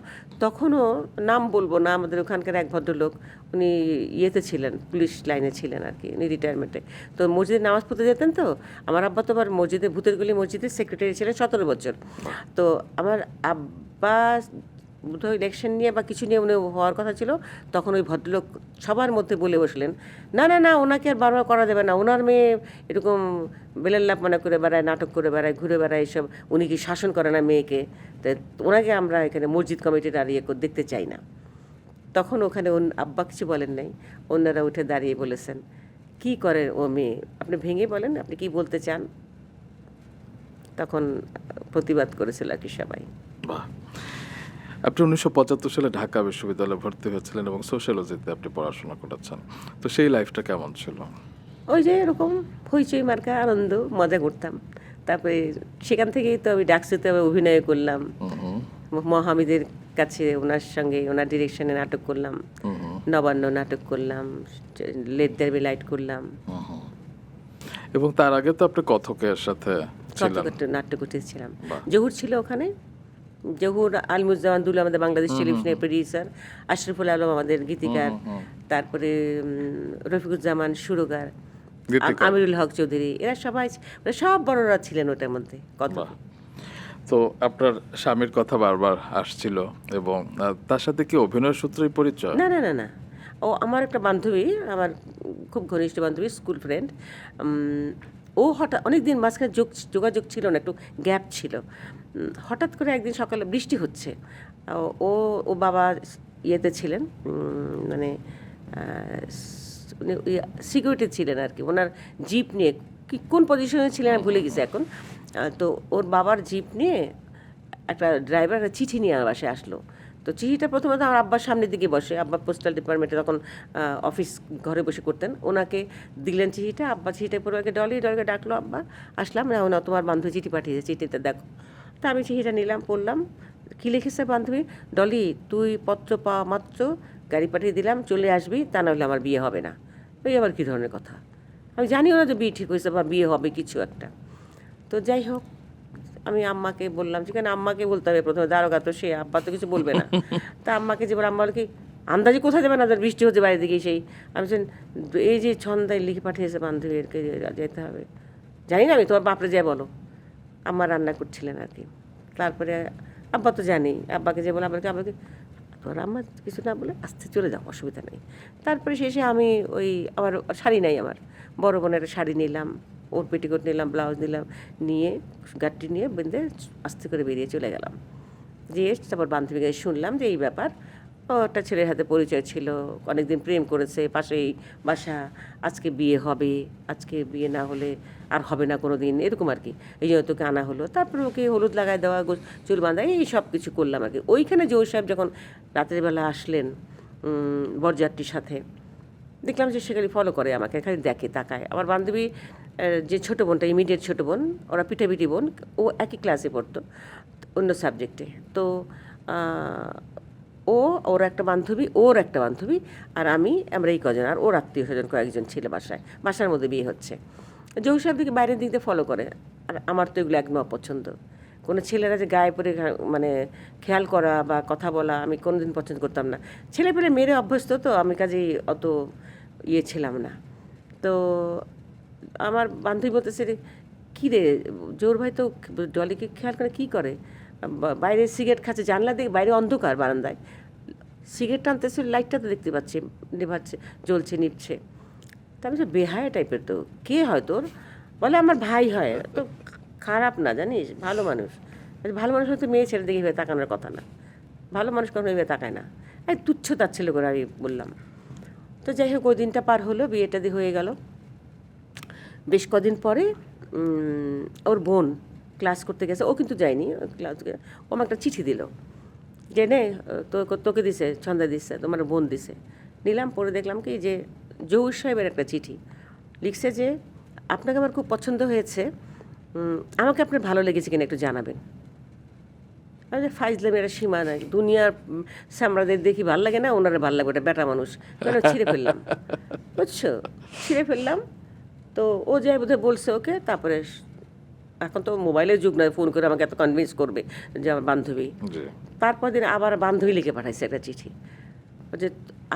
তখনও নাম বলবো না, আমাদের ওখানকার এক ভদ্রলোক, উনি ইয়েতে ছিলেন, পুলিশ লাইনে ছিলেন আর কি, উনি রিটায়ারমেন্টে, তো মসজিদে নামাজ পড়তে যেতেন। তো আমার আব্বা তো আবার মসজিদে, ভূতেরগুলি মসজিদের সেক্রেটারি ছিলেন 17 বছর। তো আমার আব্বা বোধহয় ইলেকশন নিয়ে বা কিছু নিয়ে উনি হওয়ার কথা ছিল, তখন ওই ভদ্রলোক সবার মধ্যে বলে বসলেন, না না না, ওনাকে আর বারবার করা দেবে না, ওনার মেয়ে এরকম বেলের লাভ মনে করে বেড়ায়, নাটক করে বেড়ায়, ঘুরে বেড়ায়, এইসব, উনি কি শাসন করে না মেয়েকে, তো ওনাকে আমরা এখানে মসজিদ কমিটির আর ইয়ে দেখতে চাই না। তখন ওখানে আব্বা কিছু বলেন নাই, অন্যরা উঠে দাঁড়িয়ে বলেছেন, কি করে ও মেয়ে, আপনি ভেঙে বলেন আপনি কি বলতে চান। তখন প্রতিবাদ করেছিল আর কি সবাই। বাহ। আপনি 1975 সালে ঢাকা বিশ্ববিদ্যালয়ে ভর্তি হয়েছিলেন এবং সোশ্যালজিতে আপনি পড়াশোনা করেছেন, তো সেই লাইফটা কেমন ছিল? ওই যে এরকম হইচই মার্কা আনন্দ, মজা করতাম। তারপরে সেখান থেকেই তো আমি ডাকসুতে অভিনয় করলাম, মহামিদের কাছে ওনার সঙ্গে, ওনার ডিরেকশনে নাটক করলাম, নবান্ন নাটক করলাম, লেট দেয়ার বি লাইট করলাম, এবং তার আগে তো আপনি কথকের সাথে ছিলেন। নাট্য করতেছিলাম। জহুর ছিল ওখানে, জহুর, আলমুজ্জামান দুল আমাদের বাংলাদেশ টেলিভিশনের প্রডিউসার, আশরাফুল আলম আমাদের গীতিকার, তারপরে রফিকুজ্জামান সুরকার, আমিরুল হক চৌধুরী, এরা সবাই, সব বড়রা ছিলেন ওটার মধ্যে। কত তো আপনার স্বামীর কথা বারবার আসছিল, এবং তার সাথে কি অভিনয় সূত্রেই পরিচয়? না না না না, ও আমার একটা বান্ধবী, আমার খুব ঘনিষ্ঠ বান্ধবী, স্কুল ফ্রেন্ড। ও হঠাৎ, অনেকদিন মাঝখানে যোগাযোগ ছিল না, একটু গ্যাপ ছিল। হঠাৎ করে একদিন সকালে বৃষ্টি হচ্ছে, ও ও বাবা ইয়েতে ছিলেন, মানে উনি সিকিউরিটি ছিলেন আর কি, ওনার জিপ নিয়ে, কি কোন পজিশনে ছিলেন আমি ভুলে গেছি এখন। তো ওর বাবার জিপ নিয়ে একটা ড্রাইভার একটা চিঠি নিয়ে আমার বাসায় আসলো। তো চিঠিটা প্রথমত আমার আব্বার সামনের দিকে বসে, আব্বা পোস্টাল ডিপার্টমেন্টে তখন অফিস ঘরে বসে করতেন, ওনাকে দিলেন চিঠিটা, আব্বা চিঠিটা পরে ওকে ডলিকে ডাকলো, আব্বা আসলাম না, ওনা তোমার বান্ধবী চিঠি পাঠিয়েছে, চিঠিটা দেখো। তা আমি চিঠিটা নিলাম, পড়লাম, কী লিখেছে বান্ধবী, ডলি তুই পত্র পাওয়া মাত্র গাড়ি পাঠিয়ে দিলাম, চলে আসবি, তা নাহলে আমার বিয়ে হবে না। ওই আবার কী ধরনের কথা? আমি জানিও না যে বিয়ে ঠিক হয়েছে বা বিয়ে হবে কিছু একটা। তো যাই হোক, আমি আম্মাকে বললাম, যেখানে আম্মাকে বলতে হবে প্রথমে, দারোগা তো সে, আব্বা তো কিছু বলবে না। তা আম্মাকে যে আম্মা বলে কি, আন্দাজে কোথায় যাবে না, বৃষ্টি হচ্ছে বাইরে দিকে, সেই আমি বলছেন এই যে ছন্দায় লিখে পাঠিয়েছে বান্ধবীকে যেতে হবে, জানি না আমি, তোমার বাপরে যাই বলো। আম্মা রান্না করছিলেন আর কি। তারপরে আব্বা তো জানি, আব্বাকে যে বলে আব্বাকে তোর আম্মা কিছু না বলে আস্তে চলে যাও, অসুবিধা নেই। তারপরে শেষে আমি ওই আমার শাড়ি নাই, আমার বড় বোনের শাড়ি নিলাম, ওর পেটিকোট নিলাম, ব্লাউজ নিলাম, নিয়ে গাড়িটি নিয়ে বেঁধে আস্তে করে বেরিয়ে চলে গেলাম। যেয়ে তারপর বান্ধবীকে শুনলাম যে এই ব্যাপার, ও একটা ছেলের হাতে পরিচয় ছিল, অনেকদিন প্রেম করেছে, পাশেই বাসা, আজকে বিয়ে হবে, আজকে বিয়ে না হলে আর হবে না কোনো দিন, এরকম আর কি। এই জন্য তোকে আনা হলো। তারপর ওকে হলুদ লাগাই দেওয়া, চুল বাঁধা, এই সব কিছু করলাম আর কি। ওইখানে জোর সাহেব যখন রাতের বেলা আসলেন বরযাত্রীর সাথে, দেখলাম যে সে খালি ফলো করে আমাকে, খালি দেখে, তাকায়। আমার বান্ধবী যে ছোটো বোনটা, ইমিডিয়েট ছোটো বোন, ওরা পিঠাপিঠি বোন, ও একই ক্লাসে পড়তো অন্য সাবজেক্টে। তো ওর একটা বান্ধবী, ওর একটা বান্ধবী, আর আমরা এই কজন, আর ওর আত্মীয় স্বজন কয়েকজন ছিল বাসার মধ্যে বিয়ে হচ্ছে। জহুর সাহেব দিকে বাইরের দিক দিয়ে ফলো করে। আর আমার তো এগুলো একদম অপছন্দ। কোনো ছেলেরা যে গায়ে পরে মানে খেয়াল করা বা কথা বলা আমি কোনোদিন পছন্দ করতাম না। ছেলে পেলে মেরে অভ্যস্ত, তো আমি কাজেই অত ইয়ে ছিলাম না। তো আমার বান্ধবী বলতেছে, কী রে জোর ভাই তো ডলিকে খেয়াল করে, কী করে? বাইরে সিগারেট খাচ্ছে, জানলা দিয়ে বাইরে অন্ধকার, বারান্দায় সিগারেট টানতেছে, লাইটটা তো দেখতে পাচ্ছি নেভাচ্ছে, জ্বলছে নিচ্ছে। তা আমি বেহায়া টাইপের, তো কে হয় তোর? বলে আমার ভাই হয়। তো খারাপ না জানিস, ভালো মানুষ। ভালো মানুষ হয়তো মেয়ে ছেলে দেখে এভাবে তাকানোর কথা না, ভালো মানুষ কখনো এভাবে তাকায় না। এই তুচ্ছ তাচ্ছিল্য করে আমি বললাম। তো যাই হোক, ওই দিনটা পার হলো, বিয়েটা দিয়ে হয়ে গেল। বেশ কদিন পরে ওর বোন ক্লাস করতে গেছে, ও কিন্তু যায়নি ক্লাস, ও আমার একটা চিঠি দিল যে নে, তোকে দিছে, ছন্দা দিচ্ছে, তোমার বোন দিছে। নিলাম, পড়ে দেখলাম কি যে জহুর সাহেবের একটা চিঠি লিখছে যে আপনাকে আমার খুব পছন্দ হয়েছে, আমাকে আপনার ভালো লেগেছে কিনা একটু জানাবেন। আমি ফাইজলামের সীমা নাই, দুনিয়ার সামরাদের দেখি ভাল লাগে না, ওনারা ভাল লাগবে, ওটা বেটা মানুষ, কেন ছিঁড়ে ফেললাম, বুঝছো, ছিঁড়ে ফেললাম। তো ও যাই বোধহয় বলছে ওকে। তারপরে এখন তো মোবাইলের যুগ নয়, ফোন করে আমাকে এত কনভিন্স করবে যে আমার বান্ধবী। তারপর দিন আবার বান্ধবী লিখে পাঠাইছে একটা চিঠি, যে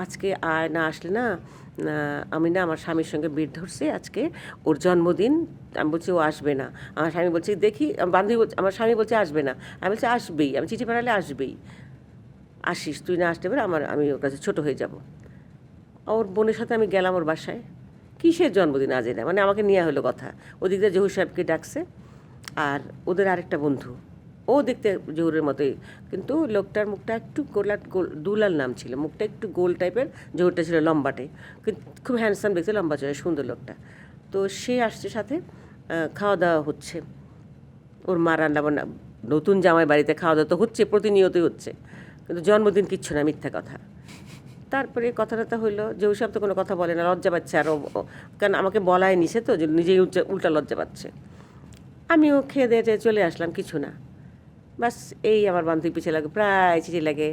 আজকে আয় না, আসলে না, আমি না আমার স্বামীর সঙ্গে বিয়ে ধরছি, আজকে ওর জন্মদিন। আমি বলছি ও আসবে না। আমার স্বামী বলছে দেখি, বান্ধবী বলছে, আমার স্বামী বলছে আসবে না, আমি বলছি আসবেই, আমি চিঠি পাঠালে আসবেই, আসিস, তুই না আসতে পারে, আমি ওর কাছে ছোটো হয়ে যাব। ওর বোনের সাথে আমি গেলাম ওর বাসায়। কিসের জন্মদিন আজ না, মানে আমাকে নিয়ে হলো কথা। ওদিক দিয়ে জহুর সাহেবকে ডাকছে, আর ওদের আরেকটা বন্ধু, ও দেখতে জহুরের মতোই, কিন্তু লোকটার মুখটা একটু দুলাল নাম ছিল, মুখটা একটু গোল টাইপের, জহুরটা ছিল লম্বাটে, কিন্তু খুব হ্যান্ডসাম দেখতে, লম্বা চড়া সুন্দর লোকটা। তো সে আসছে সাথে, খাওয়া দাওয়া হচ্ছে, ওর মা রান্না বান্না, নতুন জামাই বাড়িতে খাওয়া দাওয়া তো হচ্ছে, প্রতিনিয়তই হচ্ছে, কিন্তু জন্মদিন কিচ্ছু না, মিথ্যা কথা। তারপরে কথাটা হইলো, জহুর সাহেব তো কোনো কথা বলে না, লজ্জা পাচ্ছে, আর কারণ আমাকে বলাই নিছে তো, যে নিজেই উল্টা লজ্জা পাচ্ছে। আমিও খেয়ে দিয়ে চলে আসলাম, কিছু না, বাস এই আমার বান্ধবী পিছিয়ে লাগে, প্রায় চিঠি লাগে,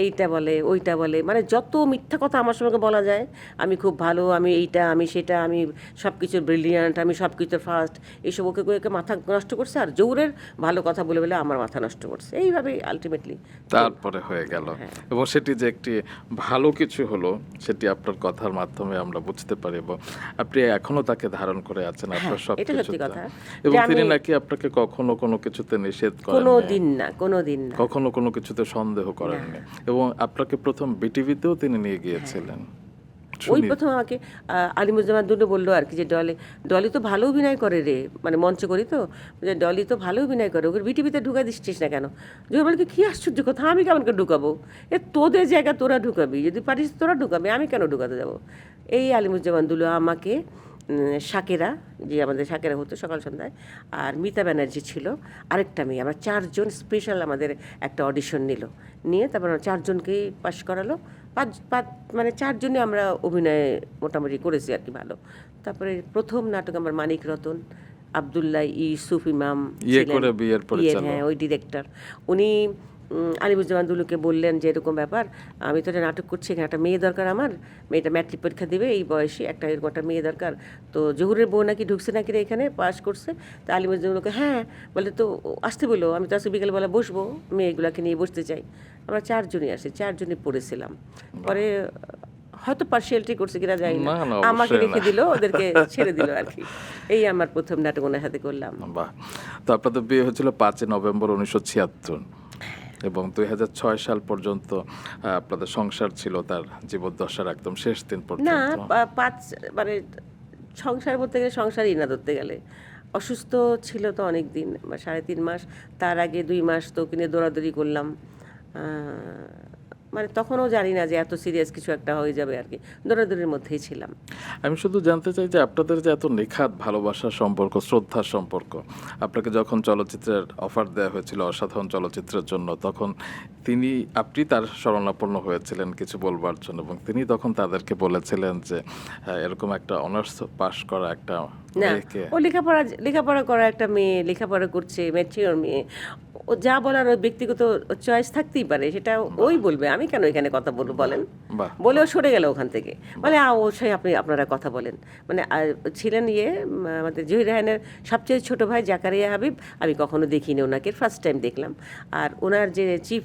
এইটা বলে ওইটা বলে, মানে যত মিথ্যা কথা আমার সঙ্গে বলা যায়, আমি খুব ভালো, আমি এইটা, আমি সেটা, আমি সব কিছুর ব্রিলিয়ান্ট, আমি সব কিছুর ফার্স্ট, এইসব ওকে ওকে মাথা নষ্ট করছে। আর জহুরের ভালো কথা বলে বলে আমার মাথা নষ্ট করছে, এইভাবেই আলটিমেটলি তারপরে হয়ে গেল। এবং সেটি যে একটি ভালো কিছু হলো, সেটি আপনার কথার মাধ্যমে আমরা বুঝতে পারি, এবং আপনি এখনো তাকে ধারণ করে আছেন আপনার সব এটা সত্যি কথা। এবং তিনি নাকি আপনাকে কখনো কোনো কিছুতে নিষেধ করেন, কোনোদিন না, কখনো কোনো কিছুতে সন্দেহ করেননি, এবং আপনাকে প্রথম বিটিভিতেও তিনি নিয়ে গিয়েছিলেন। ওই প্রথম আমাকে আলিমুজ্জামান দুটো বললো আর কি, যে ডলি তো ভালো অভিনয় করে রে, মানে মঞ্চে করি তো, যে ডলি তো ভালো অভিনয় করে, ওকে বিটিভিতে ঢুকাই দিচ্ছিস না কেন? জোর বলে কী আশ্চর্য কথা, আমি কেমন করে ঢুকাবো? তোদের জায়গা তোরা ঢুকাবি, যদি পারিস তোরা ঢুকাবি, আমি কেন ঢুকাতে যাবো? এই আলিমুজ্জামান দুলো আমাকে, শাকেরা, যে আমাদের শাকেরা হতো সকাল সন্ধ্যায়, আর মিতা ব্যানার্জি ছিল আরেকটা মেয়ে, আমরা চারজন স্পেশাল আমাদের একটা অডিশন নিয়ে তারপর আমরা চারজনকেই পাশ করালো। মানে চারজনে আমরা অভিনয়ে মোটামুটি করেছি আর কি, ভালো। তারপরে প্রথম নাটক আমার মানিক রতন, আবদুল্লাহ ইউসুফ ইমাম ছিলেন, হ্যাঁ ওই ডিরেক্টর, উনি আলিমুজ্জামান দুলুকে বললেন যে এরকম ব্যাপার, আমি তো একটা নাটক করছি, এখানে একটা মেয়ে দরকার, আমার মেয়েটা ম্যাট্রিক পরীক্ষা দেবে এই বয়সে, একটা এরকম একটা মেয়ে দরকার। তো জহুরের বউ নাকি ঢুকছে নাকি রে এখানে, পাস করছে। তা আলিমুজ্জামানকে হ্যাঁ বলে, তো আসতে বলো, আমি তো আজকে বিকেলবেলা বসবো, মেয়েগুলোকে নিয়ে বসতে চাই। আমরা চারজনই আসি, চারজনই পড়েছিলাম। পরে হয়তো পার্সিয়ালিটি করছে কিনা যাই না, না, না, আমাকে অবশ্যই রেখে না। দিল, ওদেরকে ছেড়ে দিল আর কি। এই আমার প্রথম নাটক ওনার সাথে করলাম। বাহ। তো আপনাদের বিয়ে হয়েছিল ৫ই নভেম্বর ১৯৭৬ এবং ২০০৬ সাল পর্যন্ত আপনাদের সংসার ছিল তার জীবদ্দশার একদম শেষ দিন না, পর্যন্ত। পাঁচ মানে সংসার বলতে গেলে সংসারই না ধরতে গেলে। অসুস্থ ছিল তো অনেক দিন, ৩.৫ মাস। তার আগে ২ মাস তো ওকে নিয়ে দৌড়াদৌড়ি করলাম। মানে তখনও জানি না যে এত সিরিয়াস কিছু একটা হয়ে যাবে আর কি, দৌড়াদৌড়ির মধ্যেই ছিলাম। আমি শুধু জানতে চাই যে আপনাদের যে এত নিখাত ভালোবাসার সম্পর্ক, শ্রদ্ধার সম্পর্ক, আপনাকে যখন চলচ্চিত্রের অফার দেওয়া হয়েছিল অসাধারণ চলচ্চিত্রের জন্য, তখন আপনি তার শরণাপন্ন হয়েছিলেন কিছু বলবার জন্য, এবং তিনি তখন তাদেরকে বলেছিলেন যে এরকম একটা অনার্স পাশ করা একটা না, মেয়েকে। ও লেখাপড়া করা একটা মেয়ে, লেখাপড়া করছে, ম্যাচিওর মেয়ে, ও যা বলার ওর ব্যক্তিগত চয়েস থাকতেই পারে, সেটা ওই বলবে, আমি কেন এখানে কথা বলবো বলেন। বাহ। বলেও সরে গেল ওখান থেকে, বলে অবশ্যই আপনারা কথা বলেন। মানে ছিলেন আমাদের জহির রায়হানের সবচেয়ে ছোট ভাই জাকারিয়া হাবিব। আমি কখনো দেখিনি ওনাকে, ফার্স্ট টাইম দেখলাম। আর ওনার যে চিফ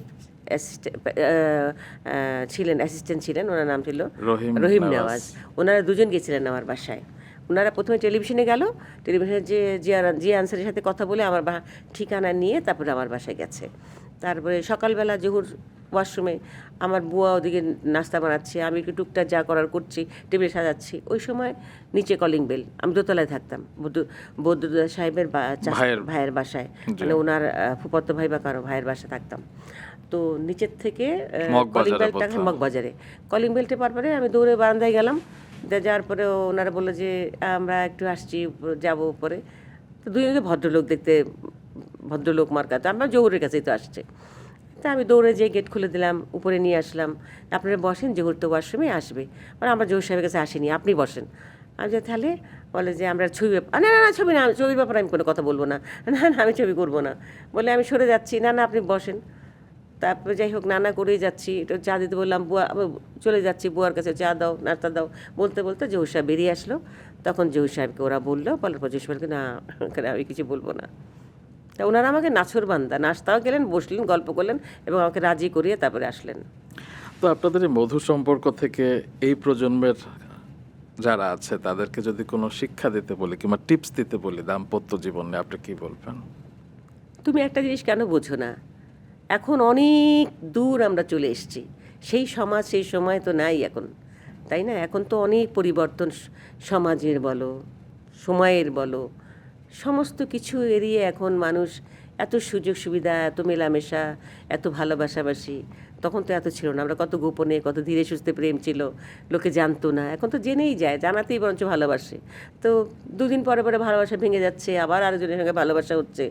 অ্যাসিস্ট্যান্ট ছিলেন, ওনার নাম ছিল রহিম নেওয়াজ। ওনারা দুজন গেছিলেন আমার বাসায়। ওনারা প্রথমে টেলিভিশনে গেল, টেলিভিশনে যে জিয়া আনসারের সাথে কথা বলে আমার ঠিকানা নিয়ে তারপরে আমার বাসায় গেছে। তারপরে সকালবেলা জহুর ওয়াশরুমে আমার বুয়া ওদিকে নাস্তা বানাচ্ছে, আমি একটু টুকটাক যা করার করছি, টেবিল সাজাচ্ছি। ওই সময় নিচে কলিং বেল, আমি দোতলায় থাকতাম বৌদ্ধদা সাহেবের ভাইয়ের বাসায়, মানে ওনার ফুফাতো ভাই বা কারো ভাইয়ের বাসায় থাকতাম। তো নিচের থেকে কলিং বেলটা, মগবাজারে কলিং বেলটা পার পরে আমি দৌড়ে বারান্দায় গেলাম। যাওয়ার পরে ওনারা বললো যে আমরা একটু আসছি, যাবো উপরে। তো দুজনে ভদ্রলোক দেখতে, ভদ্রলোক মার্কা, তো আমরা জহুরের কাছেই তো আসছে। তা আমি দৌড়ে যেয়ে গেট খুলে দিলাম, উপরে নিয়ে আসলাম। আপনারা বসেন, জহুর তো ওয়াশরুমে আসবে। মানে আমরা জহুর সাহেবের কাছে আসিনি, আপনি বসেন। আমি যে তাহলে বলে যে আমরা ছবি না না না, ছবি না, ছবির ব্যাপারে আমি কোনো কথা বলবো না, না না আমি ছবি করবো না। বলে আমি সরে যাচ্ছি, না না আপনি বসেন। তারপরে যাই হোক, নানা করেই যাচ্ছি, একটু চা দিতে বললাম, বুয়া চলে যাচ্ছি, বুয়ার কাছে চা দাও, নাস্তা দাও, বলতে বলতে জহুর সাহেব বেরিয়ে আসলো। তখন জহুর সাহেবকে ওরা বললো, বলার পর জহুর সাহেবকে, না আমি কিছু বলবো না। তা ওনারা আমাকে নাছর বান্দা, নাস্তাও গেলেন, বসলেন, গল্প করলেন এবং আমাকে রাজি করিয়ে তারপরে আসলেন। তো আপনাদের এই মধুর সম্পর্ক থেকে এই প্রজন্মের যারা আছে তাদেরকে যদি কোনো শিক্ষা দিতে বলি কিংবা টিপস দিতে বলি দাম্পত্য জীবনে, আপনি কি বলবেন? তুমি একটা জিনিস কেন বোঝো না, এখন অনেক দূর আমরা চলে এসেছি, সেই সমাজ সেই সময় তো নাই এখন, তাই না? এখন তো অনেক পরিবর্তন, সমাজের বলো, সময়ের বলো, সমস্ত কিছু এড়িয়ে এখন মানুষ এত সুযোগ সুবিধা, এত মেলামেশা, এত ভালোবাসাবাসি। তখন তো এত ছিল না, আমরা কত গোপনে, কত ধীরে সুস্থে প্রেম ছিল, লোকে জানতো না। এখন তো জেনেই যায়, জানাতেই বরঞ্চ ভালোবাসে। তো দুদিন পরে পরে ভালোবাসা ভেঙে যাচ্ছে, আবার আরেকজনের সঙ্গে ভালোবাসা হচ্ছে।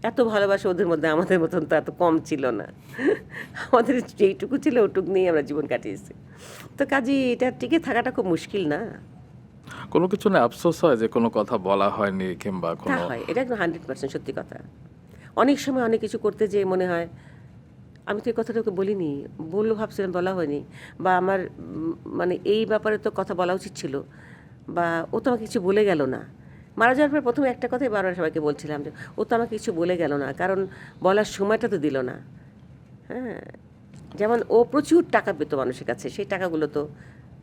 এত ভালোবাসা ওদের মধ্যে, আমাদের মতন তো এত কম ছিল না। আমাদের যেইটুকু ছিল ওটুক নিয়ে আমরা জীবন কাটিয়েছি। তো কাজে এটা টিকে থাকাটা খুব মুশকিল না? কোনো কিছু না আফসোস হয় যে কোনো কথা বলা হয়নি কিংবা তা কোনো। হয়, এটা একদম 100% সত্যি কথা। অনেক সময় অনেক কিছু করতে যেয়ে মনে হয়, আমি তো এই কথাটা ওকে বলিনি, বললো ভাবছিলাম, বলা হয়নি, বা আমার মানে এই ব্যাপারে তো কথা বলা উচিত ছিল, বা ও তো আমাকে কিছু বলে গেল না। মারা যাওয়ার পর প্রথমে একটা কথাই বারবার সবাইকে বলছিলাম যে ও তো আমাকে কিছু বলে গেল না, কারণ বলার সময়টা তো দিল না। হ্যাঁ, যেমন ও প্রচুর টাকা পেত মানুষের কাছে, সেই টাকাগুলো তো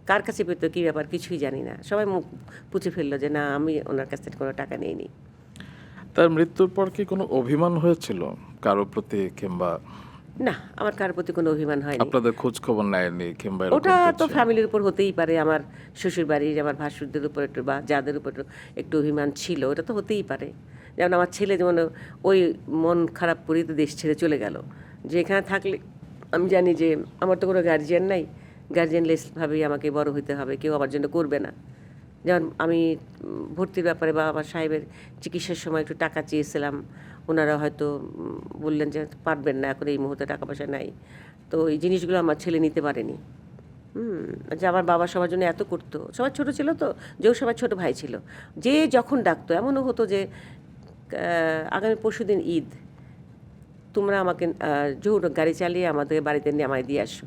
কার কাছে পেত, কী ব্যাপার, কিছুই জানি না। সবাই মুখ পুছে ফেললো যে না, আমি ওনার কাছ থেকে কোনো টাকা নিইনি। তার মৃত্যুর পর কি কোনো অভিমান হয়েছিল কারো প্রতি কিংবা না, আমার কারোর প্রতি কোনো অভিমান হয়নি। আপনাদের খোঁজ খবর নেয়নি কিংবা এরকম ওটা তো কিছু? ফ্যামিলির উপর হতেই পারে, আমার শ্বশুর বাড়ির, আমার ভাসুরদের উপর একটু বা যাদের উপর একটু অভিমান ছিল, ওটা তো হতেই পারে। যেমন আমার ছেলে, যেমন ওই মন খারাপ করেই তো দেশ ছেড়ে চলে গেল, যে এখানে থাকলে আমি জানি যে আমার তো কোনো গার্জিয়ান নাই, গার্জিয়ানলেসভাবেই আমাকে বড় হইতে হবে, কেউ আমার জন্য করবে না। যেমন আমি ভর্তির ব্যাপারে বা আমার সাহেবের চিকিৎসার সময় একটু টাকা চেয়েছিলাম, ওনারা হয়তো বললেন যে পারবেন না, এখন এই মুহূর্তে টাকা পয়সা নাই। তো এই জিনিসগুলো আমার ছেলে নিতে পারেনি। যে আমার বাবা সবার জন্য এত করতো, সবার ছোট ছিল তো, যেও সবার ছোট ভাই ছিল, যে যখন ডাকতো, এমনও হতো যে আগামী পরশুদিন ঈদ, তোমরা আমাকে জোর গাড়ি চালিয়ে আমাদের বাড়িতে নামাই দিয়ে আসো।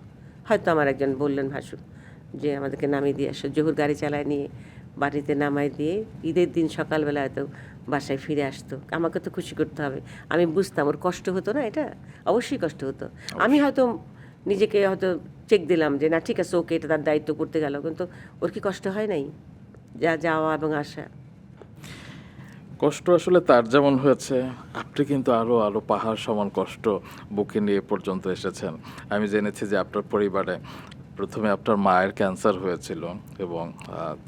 হয়তো আমার একজন বললেন ভাসুর যে আমাদেরকে নামিয়ে দিয়ে আসো। জহুর গাড়ি চালায় নিয়ে বাড়িতে নামাই দিয়ে ঈদের দিন সকালবেলা হয়তো বাসায় ফিরে আসতো। আমাকে তো খুশি করতে হবে। আমি বুঝতাম ওর কষ্ট হতো না, এটা অবশ্যই কষ্ট হতো। আমি হয়তো নিজেকে হয়তো চেক দিলাম যে না ঠিক আছে, ওকে এটা তার দায়িত্ব করতে গেল, কিন্তু ওর কি কষ্ট হয় নাই যা যাওয়া এবং আসা? কষ্ট আসলে তার যেমন হয়েছে, আপনি কিন্তু আরো আরো পাহাড় সমান কষ্ট বুকে নিয়ে এ পর্যন্ত এসেছেন। আমি জেনেছি যে আপনার পরিবারে প্রথমে আপনার মায়ের ক্যান্সার হয়েছিল এবং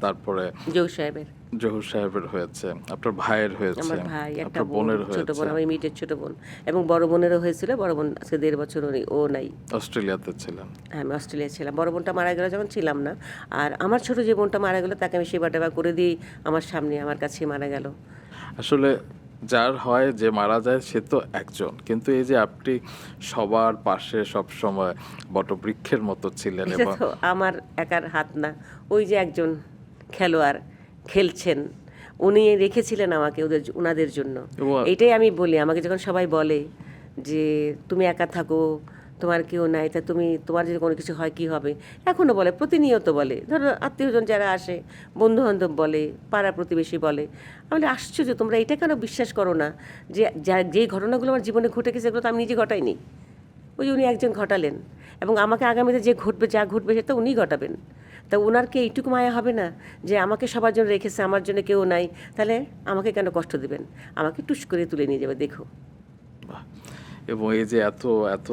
তারপরে জহু সাহেবের, জহুর সাহেবের হয়েছে, আপনার ভাইয়ের হয়েছে, আমার ভাই, একটা আপনার বোন, বোনের ছোট বোন, হয়েছে, আমার ইমিডিয়েট ছোট বোন, এবং বড় বোনেরও হয়েছিল। বড় বোন আজকে 1.5 বছর ও নাই। অস্ট্রেলিয়াতে ছিলেন। হ্যাঁ, আমি অস্ট্রেলিয়া ছিলাম। বড় বোনটা মারা গেল যখন ছিলাম না। আর আমার ছোট যে বোনটা মারা গেল তাকে আমি সেবা টেবা করে দিই, আমার সামনে আমার কাছে মারা গেল। আসলে যার হয় যে মারা যায় সে তো একজন, কিন্তু এই যে আপনি সবার পাশে সব সময় বটবৃক্ষের মতো ছিলেন এটা এবং তো আমার একার হাত না। ওই যে একজন খেলোয়াড় খেলছেন, উনি রেখেছিলেন আমাকে ওনাদের জন্য। এবং এইটাই আমি বলি, আমাকে যখন সবাই বলে যে তুমি একা থাকো, তোমার কেউ নাই, তা তোমার যদি কোনো কিছু হয় কী হবে, এখনও বলে, প্রতিনিয়ত বলে। ধরো আত্মীয়জন যারা আসে, বন্ধুবান্ধব বলে, পাড়া প্রতিবেশী বলে। আমি বলি আশ্চর্য, তোমরা এটা কেন বিশ্বাস করো না যে যে ঘটনাগুলো আমার জীবনে ঘটে গেছে এগুলো তো আমি নিজে ঘটাইনি। ওই যে উনি একজন ঘটালেন, এবং আমাকে আগামীতে যা ঘটবে সেটা উনিই ঘটাবেন। তা ওনার কি এইটুকু মায়া হবে না যে আমাকে সবার জন্য রেখেছে, আমার জন্য কেউ নাই, তাহলে আমাকে কেন কষ্ট দেবেন? আমাকে টুস করে তুলে নিয়ে যাবে, দেখো। বাহ! এবং এই যে এত এত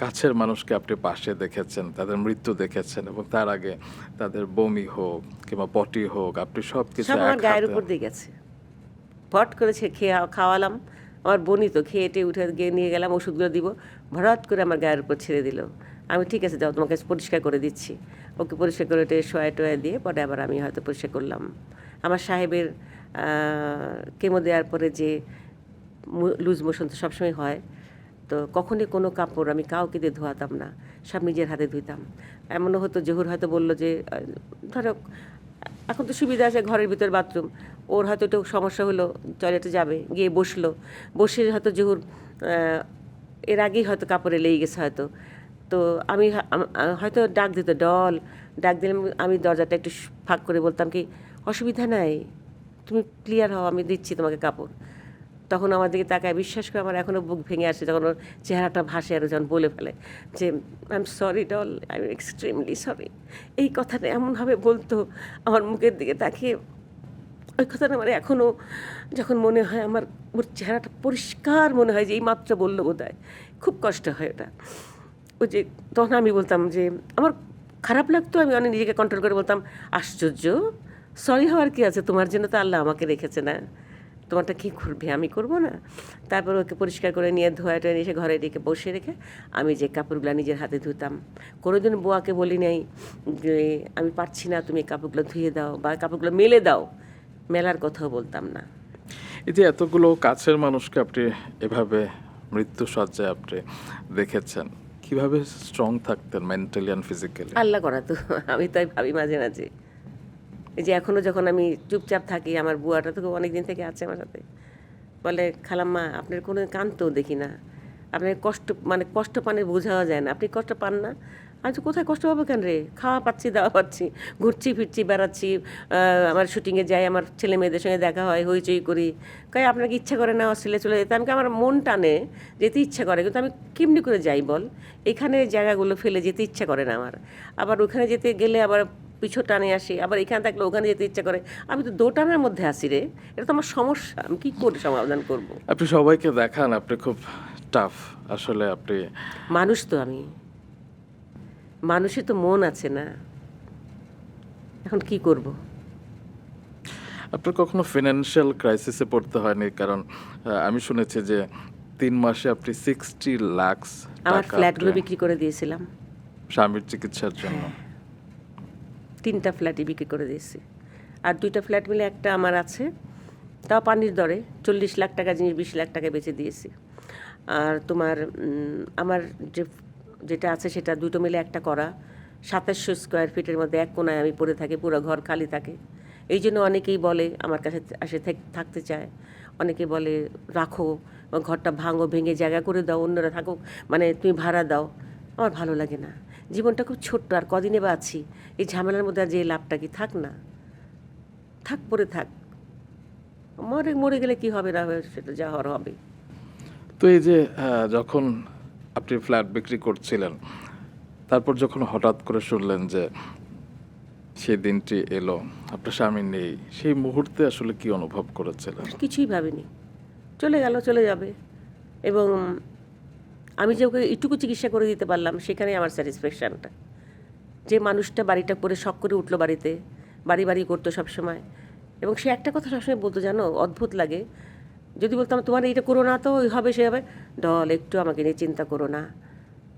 কাছের মানুষকে আপনি পাশে দেখেছেন, তাদের মৃত্যু দেখেছেন এবং তার আগে তাদের বমি হোক কিংবা পটি হোক, আপনি সবকিছু সব আমার এক গায়ের হাতে। উপর দিয়ে গেছে। ফট করেছে, খাওয়ালাম, আমার বোনই তো, খেয়ে টেয়ে উঠে গিয়ে নিয়ে গেলাম, ওষুধগুলো দিব, ভরাট করে আমার গায়ের উপর ছেড়ে দিল। আমি ঠিক আছে যাও, তোমাকে পরিষ্কার করে দিচ্ছি। ওকে পরিষ্কার করে শোয়া টোয়া দিয়ে পরে আবার আমি হয়তো পরিষ্কার করলাম। আমার সাহেবের কেমো দেওয়ার পরে যে লুজ মোশন তো সবসময় হয়, তো কখনই কোনো কাপড় আমি কাউকে দিয়ে ধোয়াতাম না, সব নিজের হাতে ধুইতাম। এমনও হতো জহুর হয়তো বললো যে ধরো এখন তো সুবিধা আছে, ঘরের ভিতর বাথরুম, ওর হয়তো একটু সমস্যা হলো, টয়লেটে যাবে, গিয়ে বসে হয়তো জহুর এর আগেই হয়তো কাপড়ে লেগে গেছে হয়তো। তো আমি হয়তো ডাক দিত, ডাক দিলে আমি দরজাটা একটু ফাঁক করে বলতাম কি, অসুবিধা নাই, তুমি ক্লিয়ার হও, আমি দিচ্ছি তোমাকে কাপড়। তখন আমার দিকে তাকায়, বিশ্বাস করে আমার এখনও বুক ভেঙে আসে যখন ওর চেহারাটা ভাসে আর যখন বলে ফেলে যে I am sorry doll, I am extremely sorry. এই কথাটা এমনভাবে বলতো আমার মুখের দিকে তাকিয়ে, ওই কথাটা আমার এখনও যখন মনে হয়, আমার ওর চেহারাটা পরিষ্কার মনে হয় যে এই মাত্র বললো বোধহয়। খুব কষ্ট হয় ওটা। ওই যে তখন আমি বলতাম যে আমার খারাপ লাগতো, আমি অনেক নিজেকে কন্ট্রোল করে বলতাম আশ্চর্য, সরি হওয়ার কি আছে, তোমার জন্য তো আল্লাহ আমাকে রেখেছে না, তোমারটা কী করবে, আমি করব না? তারপর ওকে পরিষ্কার করে নিয়ে ধোয়া টোয়া এসে ঘরে রেখে বসে রেখে আমি যে কাপড়গুলো নিজের হাতে ধুতাম। কোনোদিন বুয়াকে বলি নাই যে আমি পারছি না, তুমি কাপড়গুলো ধুয়ে দাও বা কাপড়গুলো মেলে দাও, মেলার কথাও বলতাম না। এই যে এতগুলো কাছের মানুষকে আপনি এভাবে মৃত্যু সজ্জায় আপনি দেখেছেন, কিভাবে স্ট্রং থাকতেন মেন্টালি অ্যান্ড ফিজিক্যালি? আল্লাহ করা তো, আমি তাই ভাবি মাঝে মাঝে। এই যে এখনও যখন আমি চুপচাপ থাকি, আমার বুয়াটা তো অনেক দিন থেকে আছে আমার সাথে, বলে খালাম্মা আপনার কোনো কান্তও দেখি না, আপনার কষ্ট পানের বোঝাও যায় না, আপনি কষ্ট পান না? আজ কোথায় কষ্ট পাবো কেন রে, খাওয়া পাচ্ছি, দাওয়া পাচ্ছি, ঘুরছি ফিরছি, বেড়াচ্ছি, আমার শুটিংয়ে যাই, আমার ছেলে মেয়েদের সঙ্গে দেখা হয়, হইচই করি। কয় আপনার কি ইচ্ছা করে না অস্ট্রেলিয়া চলে যেতে? আমাকে আমার মন টানে, যেতে ইচ্ছা করে, কিন্তু আমি কেমনি করে যাই বল? এখানে জায়গাগুলো ফেলে যেতে ইচ্ছা করে না আমার। আবার ওখানে যেতে গেলে আবার পিছু টানে আসি, আবার এখানে থাকলে ওখানে যেতে ইচ্ছা করে। আমি তো দোটানার মধ্যে আসি রে, এটা তো আমার সমস্যা, আমি কী করে সমাধান করব? আপনি সবাইকে দেখান আপনি খুব টাফ, আসলে আপনি মানুষ তো আমি, মানুষের তো মন আছে না, এখন কি করব? আপনার কখনো ফিনান্সিয়াল ক্রাইসিসে পড়তে হয়নি? কারণ আমি শুনেছি যে 3 মাসে আপনি 60 লাখ আমার টাকা ফ্ল্যাটগুলো আপনি বিক্রি করে দিয়েছিলাম, স্বামীর চিকিৎসার জন্য। 3টা ফ্ল্যাটই বিক্রি করে দিয়েছি। আর 2টা ফ্ল্যাট মিলে একটা আমার আছে, তাও পানির দরে 40 লাখ টাকা জিনিস 20 লাখ টাকায় বেচে দিয়েছি। আর তোমার আমার যেটা আছে সেটা দুটো মিলে একটা করা, 2700 স্কোয়ার ফিটের মধ্যে এক কোনায় আমি পড়ে থাকি, পুরো ঘর খালি থাকে। এই জন্য অনেকেই বলে আমার কাছে এসে থাকতে চায়, অনেকে বলে রাখো বা ঘরটা ভাঙো, ভেঙে জায়গা করে দাও, অন্যরা থাকুক, মানে তুমি ভাড়া দাও। আমার ভালো লাগে না, জীবনটা খুব ছোট্ট, আর কদিনে বা আছি, এই ঝামেলার মধ্যে আর যে লাভটা কি, থাক না, থাক পরে থাক, মরে মরে গেলে কি হবে না হবে সেটা যা হওয়ার হবে। তো এই যে যখন আপনি ফ্ল্যাট বিক্রি করছিলেন, তারপর যখন হঠাৎ করে শুনলেন যে সেই দিনটি এলো, আপনার স্বামী নেই, সেই মুহূর্তে আসলে কি অনুভব করেছিলেন? কিছুই ভাবিনি, চলে গেল, চলে যাবে। এবং আমি যে ওকে একটুকু চিকিৎসা করে দিতে পারলাম, সেখানেই আমার স্যাটিসফ্যাকশানটা। যে মানুষটা বাড়িটা করে শখ করে উঠলো বাড়িতে, বাড়ি বাড়ি করতো সবসময়, এবং সে একটা কথা সবসময় বলতো, জানো অদ্ভুত লাগে, যদি বলতাম তোমার এইটা করো না তো ওই হবে সে হবে, ডল একটু আমাকে নিয়ে চিন্তা করো না,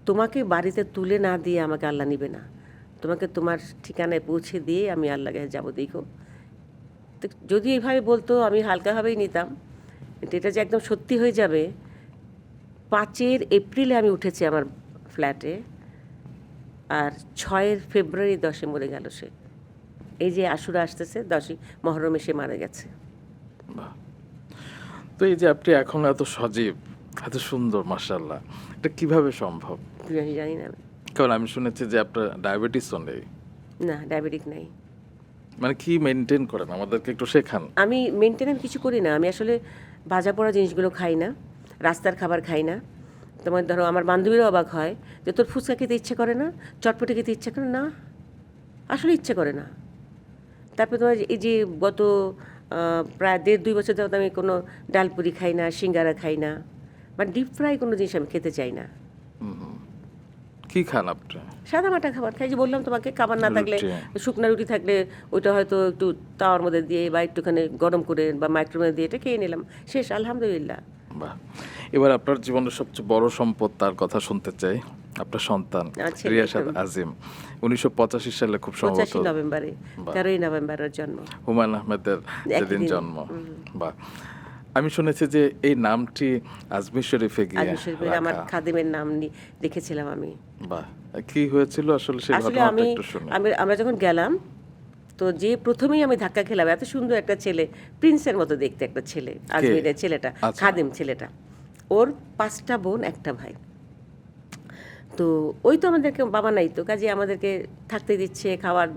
তোমাকে বাড়িতে তুলে না দিয়ে আমাকে আল্লাহ নিবে না, তোমাকে তোমার ঠিকানায় পৌঁছে দিয়ে আমি আল্লাহ কাছে যাবো, দেখো। তো যদি এইভাবে বলতো আমি হালকাভাবেই নিতাম, কিন্তু এটা যে একদম সত্যি হয়ে যাবে। 5 এপ্রিলে আমি উঠেছি আমার ফ্ল্যাটে, আর 6 ফেব্রুয়ারি 10 মরে গেল সে। এই যে আশুরা আসতেছে, 10 মহরমে সে মারা গেছে। বাহ। তো এই যে আপনি এখন এত সজীব, এত সুন্দর, মাশাআল্লাহ, এটা কিভাবে সম্ভব? আমি জানি না, কারণ আমি শুনেছি যে আপনার ডায়াবেটিসও নেই। না ডায়াবেটিক নাই। মানে কি মেনটেন করেন, আমাদেরকে একটু শেখান। আমি মেনটেনেন্স কিছু করি না, আমি আসলে ভাজা পোড়া জিনিসগুলো খাই না, রাস্তার খাবার খাই না। তোমার ধরো আমার বান্ধবীরা অবাক হয় যে তোর ফুচকা খেতে ইচ্ছে করে না, চটপটি খেতে ইচ্ছে করে না, আসলে ইচ্ছে করে না। তারপরে তোমার এই যে গত প্রায় 1.5-2 বছর যাবত আমি কোনো ডালপুরি খাই না, সিঙ্গারা খাই না, মানে ডিপ ফ্রাই কোনো জিনিস আমি খেতে চাই না। কি খান আপনি? সাদা মাটা খাবার খাই, যে বললাম তোমাকে, খাবার না থাকলে, রুটি। শুকনা রুটি থাকলে ওইটা হয়তো একটু তাওয়ার মধ্যে দিয়ে বা একটুখানি গরম করে বা মাইক্রোওয়েভে দিয়ে এটা খেয়ে নিলাম, শেষ, আলহামদুলিল্লাহ। বাহ। এবার আপনার জীবনের সবচেয়ে বড় সম্পদ, তার কথা শুনতে চাই। আপনার সন্তান আচ্ছা, রিয়াসাদ আজিম, 1985 সালে খুব সম্ভবত 85 নভেম্বরে, 13ই নভেম্বরের জন্ম। হুমায়ুন আহমেদের যেদিন একদিন। জন্ম। বাহ। আমি শুনেছি যে এই নামটি আজমির শরীফে গিয়ে আজমির শরীফের আমার রাখা। খাদিমের নাম লিখেছিলাম আমি। বাহ। কি হয়েছিল আসলে, সেই আসলে ঘটনাটা আমি একটু শুনি। আমরা যখন গেলাম, তো যে প্রথমেই আমি ধাক্কা খেলাম, এত সুন্দর একটা ছেলে, প্রিন্সের মতো দেখতে একটা ছেলে, আজমিরের ছেলেটা, আচ্ছা। খাদিম ছেলেটা, ওর 5টা বোন, একটা ভাই। তো ওই তো আমাদেরকে বাবা নাই, তো কাজে আমাদেরকে থাকতে দিচ্ছে, খাওয়ার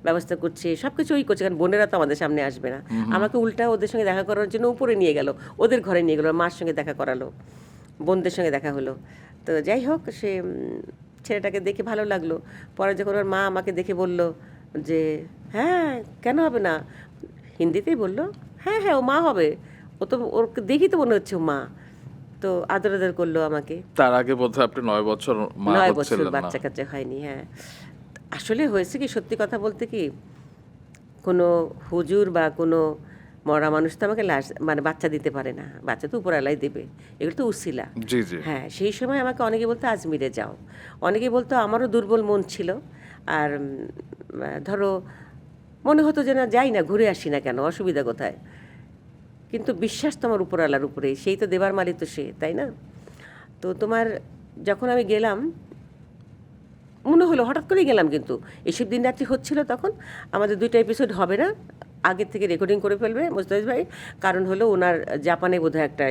ব্যবস্থা করছে, সব কিছু ওই করছে, কারণ বোনেরা তো আমাদের সামনে আসবে না। আমাকে উল্টা ওদের সঙ্গে দেখা করার জন্য উপরে নিয়ে গেল, ওদের ঘরে নিয়ে গেলো, মার সঙ্গে দেখা করালো, বোনদের সঙ্গে দেখা হলো। তো যাই হোক, সে ছেলেটাকে দেখে ভালো লাগলো। পরে যখন ওর মা আমাকে দেখে বলল যে হ্যাঁ কেন হবে না, হিন্দিতেই বললো, হ্যাঁ হ্যাঁ ও মা হবে, ও তো ওকে দেখি তো মনে হচ্ছে ও মা। তো আদর আদর করলো আমাকে। তার আগে বোধহয় আপনি 9 বছর মা 9 বছর হচ্ছিলেন না। বাচ্চা কাচ্চা হয়নি। হ্যাঁ, আসলে হয়েছে কি, সত্যি কথা বলতে কি, কোনো হুজুর বা কোনো মরা মানুষ তো আমাকে লাশ মানে বাচ্চা দিতে পারে না, বাচ্চা তো উপরওয়ালাই দেবে, এগুলো তো উসিলা। জি জি। হ্যাঁ, সেই সময় আমাকে অনেকে বলতো আজমিরে যাও, অনেকে বলতো, আমারও দুর্বল মন ছিল, আর ধরো মনে হতো যে না যাই না, ঘুরে আসি না কেন, অসুবিধা কোথায়। কিন্তু বিশ্বাস তো আমার উপরওয়ালার উপরেই, সেই তো দেবার মালিক তো সে, তাই না? তো তোমার যখন আমি গেলাম, মনে হলো হঠাৎ করেই গেলাম, কিন্তু এসব দিন রাত্রি হচ্ছিল তখন, আমাদের 2টা এপিসোড হবে না, আগের থেকে রেকর্ডিং করে ফেলবে মোস্তাফিজ ভাই, কারণ হলো ওনার জাপানে বোধহয় একটা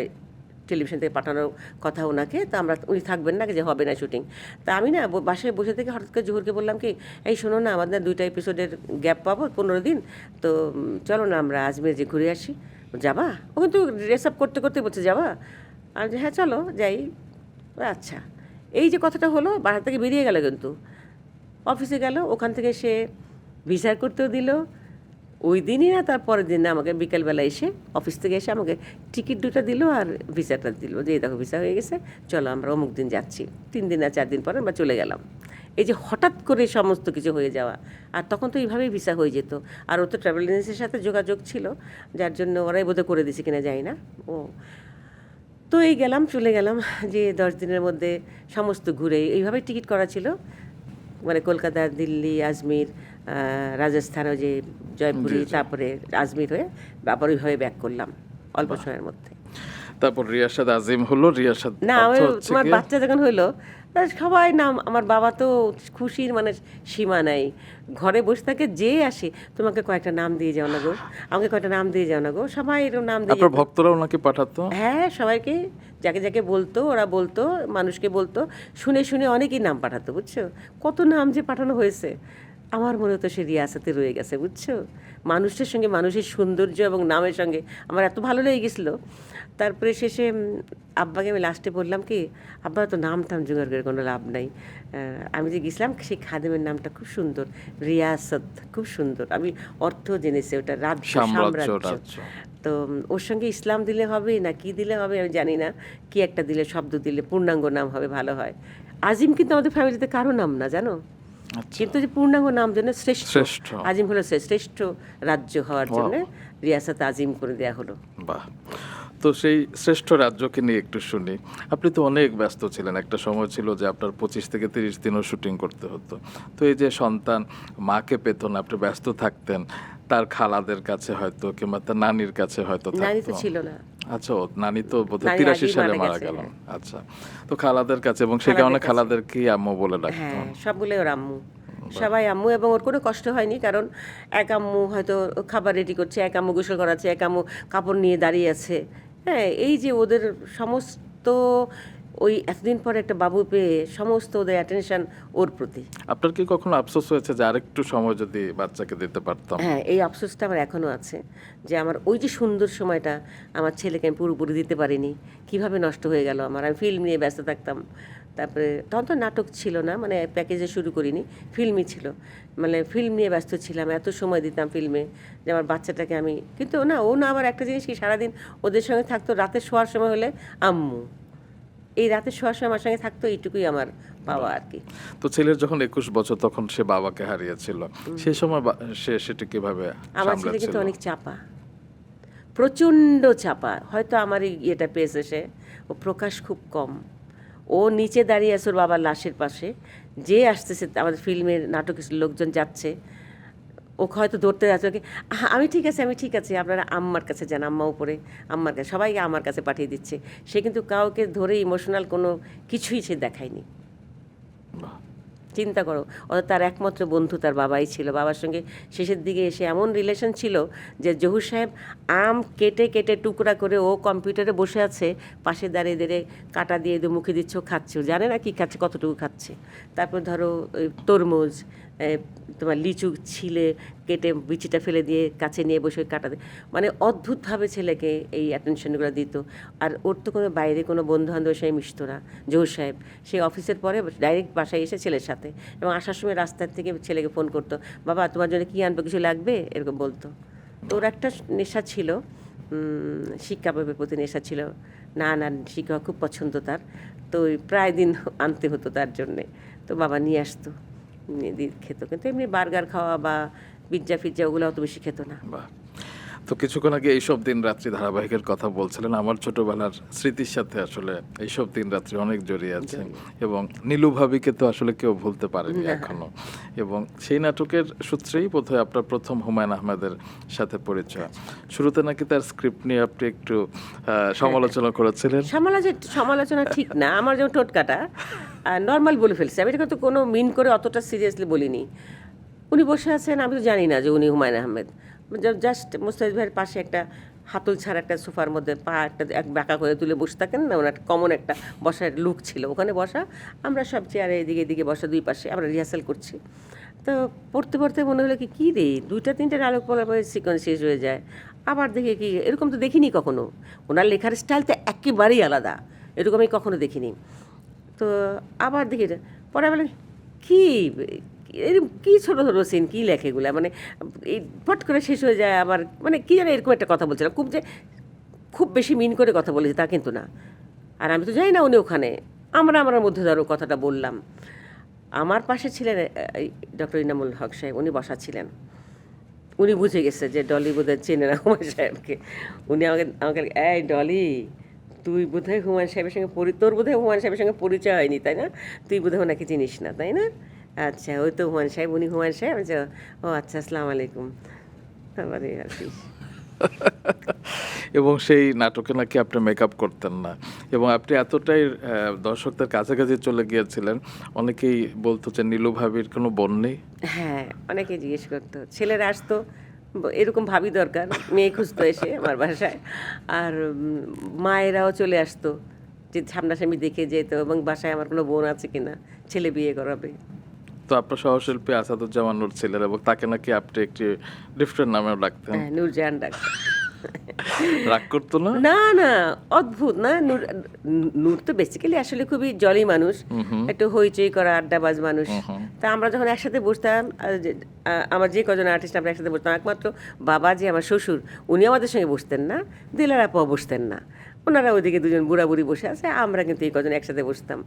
টেলিভিশন থেকে পাঠানোর কথা ওনাকে, তো উনি থাকবেন না, যে হবে না শুটিং। তা আমি না বাসায় বসে থেকে হঠাৎ করে জোহরকে বললাম কি, এই শোনো না, আমাদের 2টা এপিসোডের গ্যাপ পাবো 15 দিন, তো চলো না আমরা আজমির যে ঘুরে আসি। যাবা? ও কিন্তু ড্রেস আপ করতে করতে বলছে যাবা, আর হ্যাঁ চলো যাই। আচ্ছা, এই যে কথাটা হলো, বাসা থেকে বেরিয়ে গেল, কিন্তু অফিসে গেল, ওখান থেকে সে ভিসা করতেও দিল ওই দিনই না, তার পরের দিন না, আমাকে বিকেলবেলা এসে অফিস থেকে এসে আমাকে টিকিট 2টা দিল আর ভিসাটা দিল, যে দেখো ভিসা হয়ে গেছে, চলো আমরা অমুক দিন যাচ্ছি। 3 দিন আর 4 দিন পরে আমরা চলে গেলাম। এই যে হঠাৎ করে সমস্ত কিছু হয়ে যাওয়া, আর তখন তো এইভাবেই ভিসা হয়ে যেত, আর ও তো ট্রাভেল এজেন্সির সাথে যোগাযোগ ছিল, যার জন্য ওরাই বোধহয় করে দিছে কিনা যায় না। ও তো এই গেলাম, চলে গেলাম, যে 10 দিনের মধ্যে সমস্ত ঘুরে, এইভাবেই টিকিট করা ছিল, মানে কলকাতা, দিল্লি, আজমির, রাজস্থান, ওই যে জয়পুরি, তারপরে আজমির হয়ে আবার ওইভাবে ব্যাক করলাম অল্প সময়ের মধ্যে। তারপর রিয়াসাদ আজিম হলো, রিয়াসাদ না, অর্থ ওই হচ্ছে তোমার গিয়ে- বাচ্চা যখন হইলো, সবাই নাম, আমার বাবা তো খুশির মানে সীমা নাই। ঘরে বসে থাকে, যে আসে তোমাকে কয়েকটা নাম দিয়ে যাও না গো, আমাকে কয়েকটা নাম দিয়ে যাও না গো, সবাই এরকম নাম দিয়ে আপনার যেত। ভক্তরাও নাকি পাঠাতো? হ্যাঁ, সবাইকে, যাকে যাকে বলতো ওরা বলতো, মানুষকে বলতো, শুনে শুনে অনেকেই নাম পাঠাতো, বুঝছো? কত নাম যে পাঠানো হয়েছে, আমার মনে হতো সে রিয়াসাতে রয়ে গেছে, বুঝছো? মানুষের সঙ্গে মানুষের সৌন্দর্য এবং নামের সঙ্গে আমার এত ভালো লেগে গেছিলো। তারপরে শেষে আব্বাকে আমি লাস্টে বললাম কি, আব্বা তো নাম টাম জোগাড় করে কোনো লাভ নাই। আমি যে গেছিলাম সেই খাদেমের নামটা খুব সুন্দর, রিয়াসত, খুব সুন্দর। আমি অর্থ জেনেছি ওটা রাজ্য, সাম্রাজ্য, সাম্রাজ্য। রাজ্য। তো ওর সঙ্গে ইসলাম দিলে হবে না কি দিলে হবে আমি জানি না, কি একটা দিলে, শব্দ দিলে পূর্ণাঙ্গ নাম হবে, ভালো হয়। আজিম কিন্তু আমাদের ফ্যামিলিতে কারো নাম না, জানো? আচ্ছা, কিন্তু যে পূর্ণাঙ্গ নাম জন্য শ্রেষ্ঠ, শ্রেষ্ঠ। আজিম হলো শ্রেষ্ঠ রাজ্য হওয়ার Wow. জন্য রিয়াসাত আজিম করে দেয়া হলো। বাহ! তো সেই শ্রেষ্ঠ রাজ্যকে নিয়ে একটু শুনি। আপনি তো অনেক ব্যস্ত ছিলেন। একটা সময় ছিল যে আপনার ২৫ থেকে ৩০ দিনও শুটিং করতে হতো। তো এই যে সন্তান মাকে পেত না, আপনি ব্যস্ত থাকতেন। তার খালাদের কাছে হয়তো, কিংবা তার নানির কাছে হয়তো নানি তো থাকতো। ছিল না, আচ্ছা, ও নানি তো বোধহয় নানি ৮৩ আগেই সালে মারা মারা গেছে, গেল। হ্যাঁ। আচ্ছা। তো খালাদের কাছে, এবং সে খালাদের কারণে কাছে। খালাদেরকেই আম্মু বলে ডাকতো। হ্যাঁ, সবগুলোই ওর আম্মু, সবাই আম্মু। এবং ওর কোনো কষ্ট হয়নি, কারণ এক আম্মু হয়তো খাবার রেডি করছে, এক আম্মু গোসল করাচ্ছে, এক আম্মু কাপড় নিয়ে দাঁড়িয়ে আছে। হ্যাঁ, এই যে ওদের সমস্ত, ওই এতদিন পরে একটা বাবু পেয়ে সমস্ত ওদের অ্যাটেনশন ওর প্রতি। আপনার কি কখনো আফসোস হয়েছে যে আরেকটু সময় যদি বাচ্চাকে দিতে পারতাম? হ্যাঁ, এই আফসোসটা আমার এখনও আছে, যে আমার ওই যে সুন্দর সময়টা আমার ছেলেকে আমি পুরোপুরি দিতে পারিনি, কিভাবে নষ্ট হয়ে গেল আমার। আমি ফিল্ম নিয়ে ব্যস্ত থাকতাম, তারপরে তখন তো নাটক ছিল না, মানে প্যাকেজে শুরু করিনি, ফিল্মই ছিল, মানে ফিল্ম নিয়ে ব্যস্ত ছিলাম, এত সময় দিতাম ফিল্মে যে আমার বাচ্চাটাকে আমি, কিন্তু না, ও না আবার একটা জিনিস কি, সারাদিন ওদের সঙ্গে থাকতো, রাতে শোয়ার সময় হলে আম্মু, এই রাতে শোয়ার সময় আমার সঙ্গে থাকতো, এইটুকুই আমার পাওয়া আর কি। তো ছেলের যখন ২১ বছর, তখন সে বাবাকে হারিয়েছিল। সেই সময় সে সেটা কিভাবে আমার ছেলে সামলাচ্ছিল? কিন্তু অনেক চাপা, প্রচণ্ড চাপা, হয়তো আমার এই ইয়েটা পেয়েছে সে, ও প্রকাশ খুব কম। ও নিচে দাঁড়িয়ে আছে ওর বাবার লাশের পাশে, যে আসতেছে আমাদের ফিল্মের নাটকের লোকজন যাচ্ছে, ওকে হয়তো ধরতে যাচ্ছে, ওকে আমি ঠিক আছে, আমি ঠিক আছে, আপনারা আম্মার কাছে যান, আম্মা উপরে, আম্মার কাছে, সবাইকে আমার কাছে পাঠিয়ে দিচ্ছে। সে কিন্তু কাউকে ধরে ইমোশনাল কোনো কিছুই সে দেখায়নি। বাহ! চিন্তা করো, তার একমাত্র বন্ধু তার বাবাই ছিল। বাবার সঙ্গে শেষের দিকে এসে এমন রিলেশন ছিল যে জহুর সাহেব আম কেটে কেটে টুকরা করে, ও কম্পিউটারে বসে আছে, পাশে দাঁড়িয়ে দাঁড়িয়ে কাটা দিয়ে দিয়ে মুখে দিচ্ছে, ও খাচ্ছে, ও জানে না কী খাচ্ছে, কতটুকু খাচ্ছে। তারপর ধরো ওই তরমুজ, তোমার লিচু ছিলে কেটে বিচিটা ফেলে দিয়ে কাছে নিয়ে বসে কাটা দিয়ে, মানে অদ্ভুতভাবে ছেলেকে এই অ্যাটেনশনগুলো দিত। আর ওর তো কোনো বাইরে কোনো বন্ধু বান্ধবের সঙ্গে মিশতো না জহুর সাহেব। সে অফিসের পরে ডাইরেক্ট বাসায় এসে ছেলের সাথে, এবং আসার সময় রাস্তার থেকে ছেলেকে ফোন করতো, বাবা তোমার জন্য কী আনবো, কিছু লাগবে, এরকম বলতো। তো ওর একটা নেশা ছিল, শিক্ষাভাবের প্রতি নেশা ছিল, না না শিক্ষা খুব পছন্দ তার, তো ওই প্রায় দিন আনতে হতো তার জন্যে। তো বাবা নিয়ে আসতো, নিয়ে দিয়ে খেত, কিন্তু এমনি বার্গার খাওয়া বা পিৎজা ফিজ্জা ওগুলো অত বেশি খেত না। বাহ! তো কিছুক্ষণ আগে এইসব দিন রাত্রি ধারাবাহিকের কথা বলছিলেন। আমার ছোটবেলার স্মৃতির সাথে আসলে এইসব দিন রাত্রি অনেক জড়িয়ে আছে, এবং নীলু ভাবিকে তো আসলে কেউ ভুলতে পারেনি এখনো। এবং সেই নাটকের সূত্রেই বোধহয় আপনার প্রথম হুমায়ুন আহমেদের সাথে পরিচয়। শুরুতে নাকি তার স্ক্রিপ্ট নিয়ে আপনি একটু সমালোচনা করেছিলেন। সমালোচনা ঠিক না, আমার যেমন টোটকাটা নর্মাল বলে ফেলছি, আমি এটা কিন্তু কোনো মিন করে অতটা সিরিয়াসলি বলিনি। উনি বসে আছেন, আমি তো জানি না যে উনি হুমায়ুন আহমেদ, জাস্ট মুস্তাফিজ ভাইয়ের পাশে একটা হাতল ছাড়া একটা সোফার মধ্যে পা একটা এক বাঁকা করে তুলে বসে থাকেন না, ওনার কমন একটা বসার লুক ছিল, ওখানে বসা, আমরা সব চেয়ারে এদিকে এদিকে বসা, দুই পাশে আমরা রিহার্সাল করছি। তো পড়তে পড়তে মনে হলো কি, কী রে, দুইটা তিনটে ডায়লগ পড়ার পরে সিকোয়েন্স শেষ হয়ে যায়, আবার দেখি কি, এরকম তো দেখিনি কখনো, ওনার লেখার স্টাইল তো একেবারেই আলাদা, এরকম আমি কখনো দেখিনি। তো আবার দেখি পরে বলে, কী এরকম কী ছোটো ছোটো সিন, কী লেখে এগুলা, মানে এই ফট করে শেষ হয়ে যায়, আবার মানে কী যেন এরকম একটা কথা বলছিলাম, খুব যে খুব বেশি মিন করে কথা বলেছি তা কিন্তু না। আর আমি তো জানি না উনি ওখানে, আমরা মধ্যে ধরো কথাটা বললাম। আমার পাশে ছিলেন ডক্টর ইনামুল হক সাহেব, উনি বসা ছিলেন, উনি বুঝে গেছে যে ডলি বোধহয় চেনে না হুমায়ুন সাহেবকে। উনি আমাকে এই ডলি, তুই বোধহয় হুমায়ুন সাহেবের সঙ্গে তোর বোধহয় হুমায়ুন সাহেবের সঙ্গে পরিচয় হয়নি, তাই না? তুই বোধহয় ওনাকে চিনিস না, তাই না? আচ্ছা, ওই তো হুমায়ুন সাহেব, উনি হুমায়ুন সাহেব। ও আচ্ছা, আসসালামু আলাইকুম। তারপরে আর কি, এবং সেই নাটকে নাকি আপনি মেকআপ করতেন না, এবং আপনি এতটাই দর্শকদের কাছাকাছি চলে গিয়েছিলেন, অনেকেই বলতো যে নীলু ভাবির কোনো বোন নেই। হ্যাঁ, অনেকে জিজ্ঞেস করতো, ছেলেরা আসতো, এরকম ভাবি দরকার, মেয়ে খুঁজতো এসে আমার বাসায়। আর মায়েরাও চলে আসতো, যে সামনাসামনি দেখে যেত, এবং বাসায় আমার কোনো বোন আছে কিনা, ছেলে বিয়ে করাবে। তো আপনার সহশিল্পী আসাদুজ্জামান নূর ছিলেন, এবং তাকে নাকি আপনি একটি ডিফারেন্ট নামেও ডাকতেন। হ্যাঁ, নূরজাহান ডাকতো। রাগ করতো না? না না, অদ্ভুত না। নূর, নূর তো বেসিক্যালি আসলে খুবই জলি মানুষ, একটু হইচই করা আড্ডাবাজ মানুষ। তা আমরা যখন একসাথে বসতাম, আমার যে কজন আর্টিস্ট আমরা একসাথে বসতাম, একমাত্র বাবা যে আমার শ্বশুর, উনি আমাদের সঙ্গে বসতেন না, দিলার আপাও বসতেন না। ওনারা ওইদিকে দুজন বুড়া বুড়ি বসে আছে, আমরা কিন্তু এই কজন একসাথে বসতাম।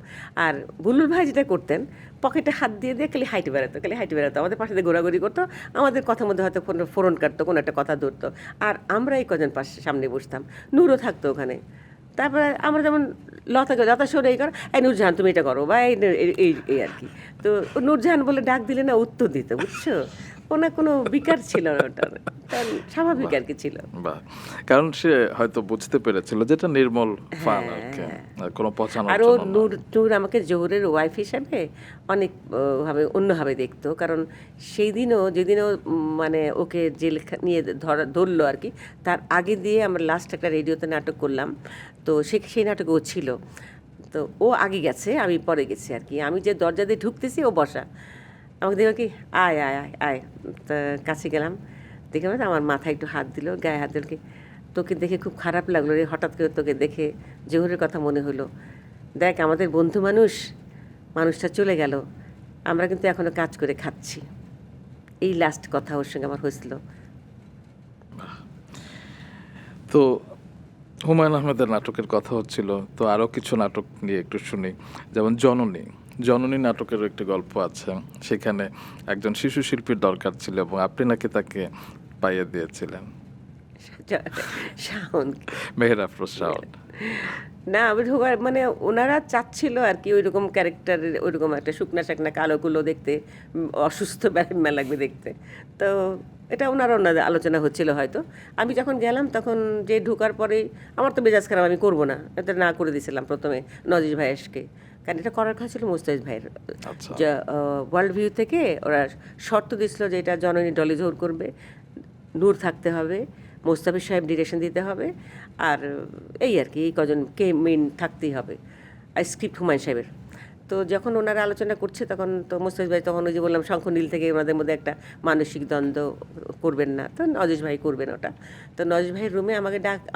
আর বুলুল ভাই যেটা করতেন, পকেটে হাত দিয়ে দিয়ে খালি হাইটে বেড়াতো, খালি হাইটে বেড়াতো, আমাদের পাশে দিয়ে ঘোরাঘুরি করতো, আমাদের কথার মধ্যে হয়তো ফোরন কাটতো, কোনো একটা কথা ধরতো, আর আমরা এই কজন পাশে সামনে বসতাম, নূরও থাকতো ওখানে। তারপরে আমরা যেমন লতা সরে এই করো, এই নূরজাহান তুমি এটা করো, বা এই আর কি। তো নূরজাহান বলে ডাক দিলে না উত্তর দিত, বুঝছো, ওনার কোনো বিকার ছিল না, ওটার তার স্বাভাবিক আর কি ছিল। বাহ, কারণ সে হয়তো বুঝতে পেরেছিল যেটা নির্মল ফান আর কি, আর কোনো পচানোর আর ও জন্য না। নূর আমাকে জোহরের ওয়াইফ হিসাবে অনেক ভাবে অন্যভাবে দেখতো, কারণ সেই দিনও যেদিনও মানে ওকে জেল নিয়ে ধরলো আর কি, তার আগে দিয়ে আমরা লাস্ট একটা রেডিওতে নাটক করলাম, তো সেই নাটকে ও ছিল। তো ও আগে গেছে, আমি পরে গেছি আর কি। আমি যে দরজা দিয়ে ঢুকতেছি, ও বসা, আমাকে দেখো কি, আয় আয় আয় আয়, তা কাছে গেলাম, দেখে আমার মাথায় একটু হাত দিল, গায়ে হাত দিল, কি তোকে দেখে খুব খারাপ লাগলো রে, হঠাৎ করে তোকে দেখে জহুরের কথা মনে হলো, দেখ আমাদের বন্ধু মানুষটা চলে গেল, আমরা কিন্তু এখনো কাজ করে খাচ্ছি। এই লাস্ট কথা ওর সঙ্গে আমার হয়েছিল। তো হুমায়ুন আহমেদের নাটকের কথা হচ্ছিল, তো আরও কিছু নাটক নিয়ে একটু শুনি। যেমন জননী নাটকেরও একটি গল্প আছে, সেখানে একজন শিশু শিল্পীর দরকার ছিল এবং আপনি নাকি তাকে পাইয়ে দিয়েছিলেন, শাওন, মেহের আফরোজ শাওন। না আমি ঢোকার মানে ওনারা চাচ্ছিল আর কি, ওইরকম ক্যারেক্টারের, ওইরকম একটা শুকনা শাকনা কালো কুলো দেখতে, অসুস্থ ব্যায়াম লাগবে দেখতে। তো এটা ওনাদের আলোচনা হচ্ছিল হয়তো। আমি যখন গেলাম তখন যে ঢোকার পরে আমার তো মেজাজ খারাপ, আমি করবো না, এটা না করে দিয়েছিলাম প্রথমে নজির ভাইয়েসকে, কারণ এটা করার কথা ছিল মুস্তাফিজ ভাইয়ের। আচ্ছা, ওয়ার্ল্ড ভিউ থেকে ওরা শর্ত দিয়েছিল যে এটা জননী ডলি জোহর করবে, নূর থাকতে হবে, মোস্তাফিজ সাহেব ডিরেকশন দিতে হবে, আর এই আর কি, এই কজন কে মেন থাকতেই হবে, আর স্ক্রিপ্ট হুমায়ুন সাহেবের। তো যখন ওনারা আলোচনা করছে, তখন তো মোস্তাফিজ ভাই, তখন ওই যে বললাম শঙ্খনীল থেকে ওনাদের মধ্যে একটা মানসিক দ্বন্দ্ব, করবেন না, তো নজিজ ভাই করবেন ওটা। তো নজিজ ভাইয়ের রুমে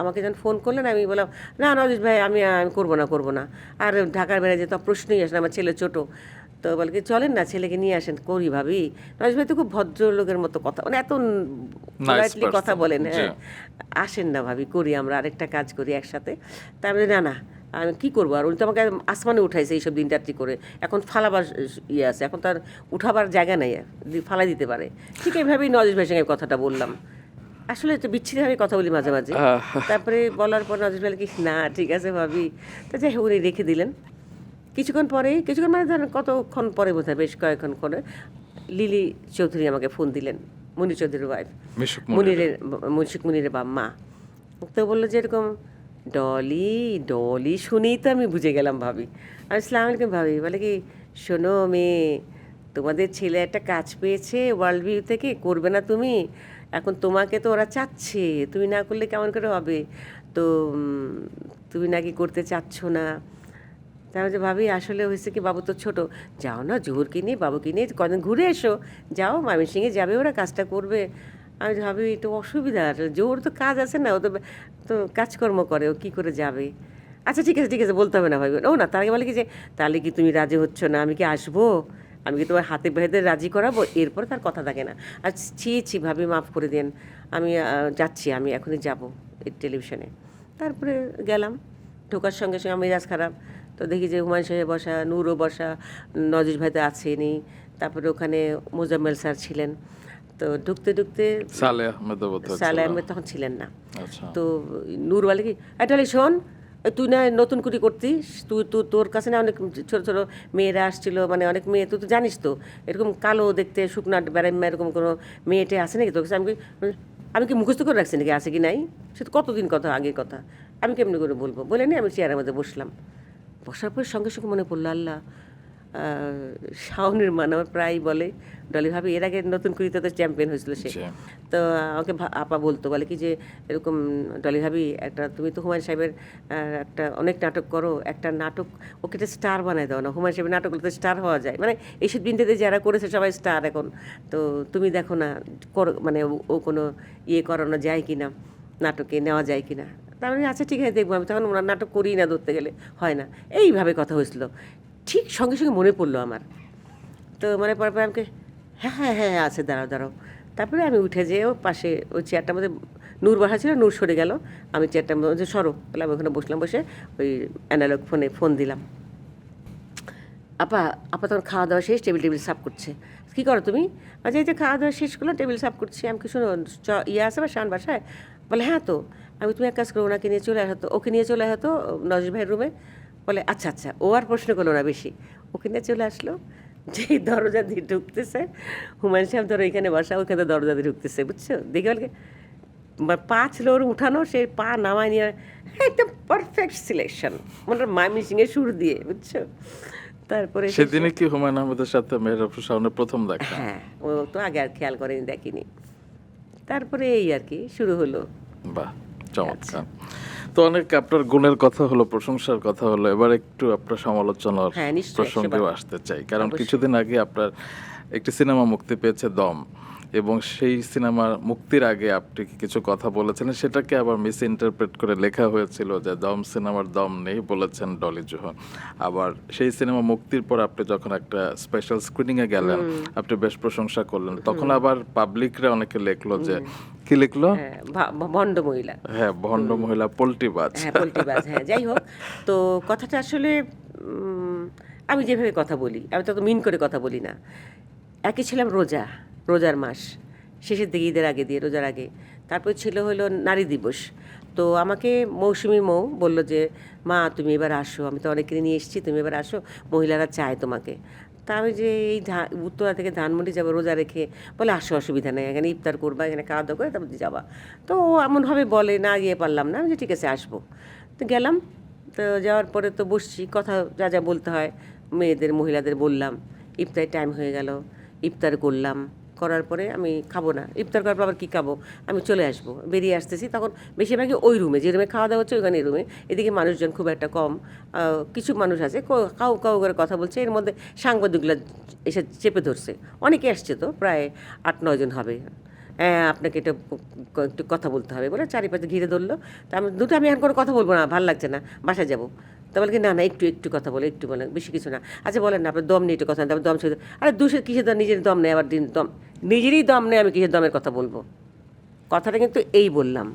আমাকে যখন ফোন করলেন, আমি বললাম না নজিজ ভাই, আমি করবো না, আর ঢাকার বেড়ে যেতে প্রশ্নই আসে না, আমার ছেলে ছোটো। তো বলে কি চলেন না, ছেলেকে নিয়ে আসেন, করি ভাবি। নজিজ ভাই তো খুব ভদ্রলোকের মতো কথা, মানে এত পোলাইটলি কথা বলেন, হ্যাঁ, আসেন না ভাবি, করি আমরা আরেকটা কাজ করি একসাথে। তারপরে না আমি কী করবো, আর উনি তো আমাকে আসমানে উঠাইছে এইসব দিন রাত্রি করে, এখন ফালাবার ইয়ে আছে, এখন তার উঠাবার জায়গা নেই, ফালাই দিতে পারে। ঠিক এইভাবেই নজিজ ভাইয়ের সঙ্গে কথাটা বললাম, আসলে তো বিচ্ছিরিভাবে কথা বলি মাঝে মাঝে। তারপরে বলার পর নজিজ ভাই কি, না ঠিক আছে ভাবি, তা যাই হোক উনি রেখে দিলেন। কিছুক্ষণ মানে ধরেন কতক্ষণ পরে বোধহয়, বেশ কয়েকক্ষণ করে লিলি চৌধুরী আমাকে ফোন দিলেন, মনির চৌধুরীর ওয়াইফ, মুনিরের মা। তো বললো যে এরকম ডলি শুনেই তো আমি বুঝে গেলাম ভাবি। আমি আসসালামু আলাইকুম ভাবি, বলে কি শোনো মেয়ে, তোমাদের ছেলে একটা কাজ পেয়েছে ওয়ার্ল্ড ভিউ থেকে, করবে না তুমি? এখন তোমাকে তো ওরা চাচ্ছে, তুমি না করলে কেমন করে হবে? তো তুমি নাকি করতে চাচ্ছ না। তারপরে যে ভাবি আসলে হয়েছে কি, বাবু তো ছোটো, যাও না জোহরকে নিয়ে বাবুকে নিয়ে কদিন ঘুরে এসো, যাও ময়মনসিংহে যাবে, ওরা কাজটা করবে। আমি ভাবি একটু অসুবিধা, জোহর তো কাজ আছে না, ও তো কাজকর্ম করে, ও কী করে যাবে? আচ্ছা ঠিক আছে বলতে হবে না ভাবি। ও না, তার আগে বলে কি যে তাহলে কি তুমি রাজি হচ্ছ না, আমি কি আসবো, আমি কি তোমার হাতে বেঁধে রাজি করাবো? এরপরে তার কথা থাকে না। আর ছি ভাবি মাফ করে দেন, আমি যাচ্ছি, আমি এখনই যাবো এই টেলিভিশনে। তারপরে গেলাম, ঢোকার সঙ্গে সঙ্গে মেজাজ খারাপ, তো দেখি যে হুমায়ুন সাহেব বসা, নূরও বসা, নজির ভাই তো আছেনি, তারপরে ওখানে মোজাম্মেল স্যার ছিলেন। তো ঢুকতে সালেহ আহমেদ তখন ছিলেন না। আচ্ছা, তো নূর বলে কি, এটা শোন, তুই না নতুন করে করতিস, তোর কাছে না অনেক ছোটো ছোটো মেয়েরা আসছিল, মানে অনেক মেয়ে, তুই তো জানিস তো, এরকম কালো দেখতে শুকনা বেড়াইমা এরকম কোনো মেয়েটে আসে নাকি তোর কাছে? আমি আমি কি মুখস্থ করে রাখছি নাকি আছে কি নাই, সে তো কতদিন কথা আগের কথা, আমি কেমনি করে বলবো? বলে নি আমি চেয়ারের মধ্যে বসলাম। বসার পর সঙ্গে সঙ্গে মনে পড়লো, আল্লাহ, শাওনের মান আমার প্রায় বলে, ডলি ভাবি এর আগে নতুন কুড়িতে তো চ্যাম্পিয়ন হয়েছিল সে। তো আমাকে আপা বলতো, বলে কি যে এরকম ডলি ভাবি একটা, তুমি তো হুমায়ুন সাহেবের একটা অনেক নাটক করো, একটা নাটক ওকে একটা স্টার বানায় দাও না, হুমায়ুন সাহেবের নাটকগুলোতে স্টার হওয়া যায়, মানে এইসব বিন্দেতে যারা করেছে সবাই স্টার এখন, তো তুমি দেখো না করো, মানে ও কোনো ইয়ে করানো যায় কি না, নাটকে নেওয়া যায় কি না। তার মানে আচ্ছা ঠিক আছে দেখবো, আমি তখন ওনার নাটক করি না, ধরতে গেলে হয় না, এইভাবে কথা হয়েছিল। ঠিক সঙ্গে সঙ্গে মনে পড়লো আমার, তো মনে পড়ার পর আমাকে হ্যাঁ হ্যাঁ হ্যাঁ আছে, দাঁড়াও দাঁড়াও। তারপরে আমি উঠে যেয়েও পাশে ওই চেয়ারটার মধ্যে নূর বসা ছিল, নূর সরে গেল, আমি চেয়ারটার মধ্যে সরো, তাহলে আমি ওখানে বসলাম, বসে ওই অ্যানালগ ফোনে ফোন দিলাম। আপা আপা তখন খাওয়া দাওয়া শেষ, টেবিল টেবিল সাফ করছে। কী করো তুমি? আচ্ছা এই যে খাওয়া দাওয়া শেষ করলো, টেবিল সাফ করছি। আমি কি শোনো ইয়ে আছে বা শান বাসায়? বলে হ্যাঁ তো। আমি তুমি এক কাজ করো, ওনাকে নিয়ে চলে আসতো, ওকে নিয়ে চলে আসতো নজর ভাইয়ের রুমে। বলে আচ্ছা আচ্ছা, ও আর প্রশ্ন করলো না বেশি, ওকে নিয়ে চলে আসলো। যেই দরজা দিয়ে ঢুকতেছে, হুমায়ুন সাহেব ধরো এখানে বসা, ওখানে দরজা দিয়ে ঢুকতেছে, বুঝছো? দেখে বলে পা ছিল ওর উঠানো, সে পা নামায় নিয়ে একদম পারফেক্ট সিলেকশন, মানে মামি সিংয়ের সুর দিয়ে, বুঝছো? তারপরে সেদিনে কি হুমায়ুন আহমেদের সাথে মেহরাব শাওনের প্রথম দেখা? হ্যাঁ, ও তো আগে আর খেয়াল করেনি, দেখিনি। তারপরে এই আর কি শুরু হলো। বাহ, চমৎকার। তো অনেক আপনার গুণের কথা হলো, প্রশংসার কথা হলো, এবার একটু আপনার সমালোচনার হ্যাঁ, নিশ্চয়ই, প্রসঙ্গেও 100 বার। আসতে চাই। কারণ অবশ্যই। কিছুদিন আগে আপনার একটি সিনেমা মুক্তি পেয়েছে দম, এবং সেই সিনেমার মুক্তির আগে আপনি কিছু কথা বলেছিলেন, সেটাকে আবার মিস ইন্টারপ্রেট করে লেখা হয়েছিল যে দম সিনেমার দম নেই, বলেছেন ডলি জোহর। আবার সেই সিনেমা মুক্তির পর আপনি যখন একটা স্পেশাল স্ক্রিনিংয়ে গেলেন, আপনি বেশ প্রশংসা করলেন, তখন আবার পাবলিকরা অনেকে লিখলো যে, কি লিখলো? হ্যাঁ, ভণ্ড মহিলা। হ্যাঁ, ভণ্ড মহিলা, পোল্টিবাজ। হ্যাঁ, পোল্ট্রিবাজ। হ্যাঁ, যাই হোক, তো কথাটা আসলে আমি যেভাবে কথা বলি, আমি তো মিন করে কথা বলি না। একই ছিলাম রোজার মাস শেষের দিকে, ঈদের আগে দিয়ে, রোজার আগে। তারপর ছিল হলো নারী দিবস। তো আমাকে মৌসুমি মৌ বলল যে মা তুমি এবার আসো, আমি তো অনেকেরই নিয়ে এসেছি, তুমি এবার আসো, মহিলারা চায় তোমাকে। তা আমি যে এই উত্তরা থেকে ধানমন্ডি যাবো রোজা রেখে, বলে আসো, অসুবিধা নেই, এখানে ইফতার করবা, এখানে খাওয়া দাওয়া করে তারপর যাবা। তো ও এমনভাবে বলে, না গিয়ে পারলাম না, আমি যে ঠিক আছে আসবো। তো গেলাম, তো যাওয়ার পরে তো বসছি, কথা যা যা বলতে হয় মেয়েদের মহিলাদের বললাম। ইফতারের টাইম হয়ে গেল, ইফতার করলাম, করার পরে আমি খাবো না, ইফতার করার পর আবার কী খাবো, আমি চলে আসবো, বেরিয়ে আসতেছি, তখন বেশিরভাগই ওই রুমে, যে রুমে খাওয়া দাওয়া হচ্ছে ওইখানে রুমে, এদিকে মানুষজন খুব একটা কম, কিছু মানুষ আছে কাউ কাউ করে কথা বলছে, এর মধ্যে সাংবাদিকগুলো এসে চেপে ধরছে, অনেকে আসছে, তো প্রায় 8-9 জন হবে। হ্যাঁ আপনাকে এটা একটু কথা বলতে হবে বলে চারিপাশে ঘিরে ধরলো। তা আমি এখন কোনো কথা বলবো না, ভালো লাগছে না, বাসায় যাবো। তা বলে কি না না, একটু কথা বলে, একটু বলে, বেশি কিছু না। আচ্ছা বলেন না, আপনার দম নিয়ে একটু কথা, তারপর দম ছেড়ে, আরে দুশের কিসের দম, নিজের দম নেই, আবার দম, নিজেরই দম নেই, আমি কিসের দমের কথা বলবো? কথাটা কিন্তু এই বললাম,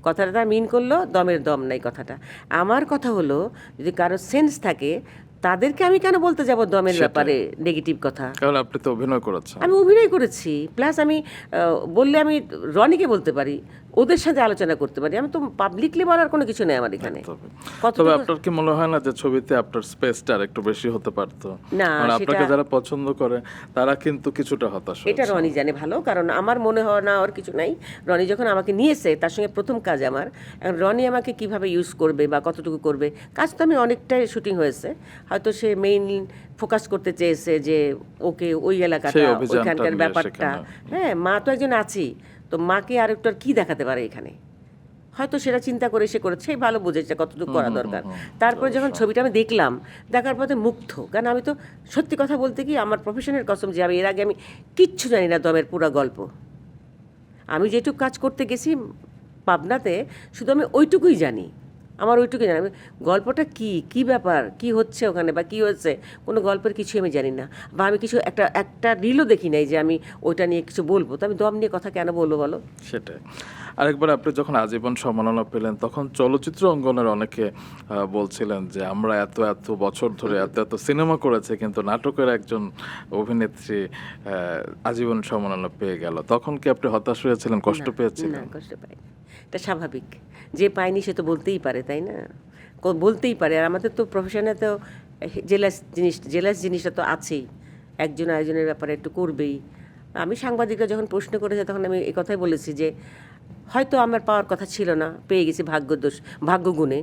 কথাটা মিন করলো দমের দম নাই কথাটা। আমার কথা হলো, যদি কারো সেন্স থাকে তাদেরকে আমি কেন বলতে যাব দমের ব্যাপারে নেগেটিভ কথা? কারণ আপনি তো অভিনয় করেছেন। আমি অভিনয় করেছি, প্লাস আমি বললে আমি রনিকে বলতে পারি, ওদের সাথে আলোচনা করতে পারি, আমি তো পাবলিকলি বলার কোনো কিছু নেই আমার এখানে। তবে আপনার কি মনে হয় না যে ছবিতে আপনার স্পেসটা একটু বেশি হতে পারতো? না, মানে আপনাকে যারা পছন্দ করে তারা কিন্তু কিছুটা হতাশ এটা হয়েছে। রনি জানে ভালো, কারণ আমার মনে হয় না ওর কিছু নাই। রনি যখন আমাকে নিয়েছে, তার সঙ্গে প্রথম কাজ আমার, এখন রনি আমাকে কিভাবে ইউজ করবে বা কতটুকু করবে, কাজ তো আমি অনেকটাই শুটিং হয়েছে, হয়তো সে মেইন ফোকাস করতে চেয়েছে যে ওকে ওই এলাকাটা, ওইখানকার ব্যাপারটা। হ্যাঁ, মা তো একজন আছি, তো মাকে আর একটু আর কী দেখাতে পারে এখানে, হয়তো সেটা চিন্তা করে সে করেছে, সেই ভালো বুঝেছে কতটুকু করা দরকার। তারপরে যখন ছবিটা আমি দেখলাম, দেখার পথে মুগ্ধ, কারণ আমি তো সত্যি কথা বলতে কি, আমার প্রফেশনের কসম, যে আমি এর আগে আমি কিচ্ছু জানি না দমের পুরো গল্প। আমি যেটুকু কাজ করতে গেছি পাবনাতে, শুধু আমি ওইটুকুই জানি, আমার ওইটুকুই জানি, আমি গল্পটা কী ব্যাপার, কী হচ্ছে ওখানে বা কী হয়েছে, কোনো গল্পের কিছুই আমি জানি না, বা আমি কিছু একটা রিলও দেখি নাই যে আমি ওইটা নিয়ে কিছু বলবো, তো আমি দম নিয়ে কথা কেন বলবো বলো? সেটাই। আরেকবার আপনি যখন আজীবন সম্মাননা পেলেন, তখন চলচ্চিত্র অঙ্গনের অনেকে বলছিলেন যে আমরা এত বছর ধরে এত সিনেমা করেছে, কিন্তু নাটকের একজন অভিনেত্রী আজীবন সম্মাননা পেয়ে গেল, তখন কি আপনি হতাশ হয়েছিলেন, কষ্ট পেয়েছিলেন? না, কষ্ট পাইনি, এটা স্বাভাবিক, যে পায়নি সে তো বলতেই পারে, তাই না? বলতেই পারে। আর আমাদের তো প্রফেশনে তো জেলাস জিনিসটা তো আছেই, একজন আরেকজনের ব্যাপারে একটু করবেই। আমি সাংবাদিকরা যখন প্রশ্ন করেছে তখন আমি এই কথাই বলেছি যে হয়তো আমার পাওয়ার কথা ছিল না, পেয়ে গেছি ভাগ্যগুণে।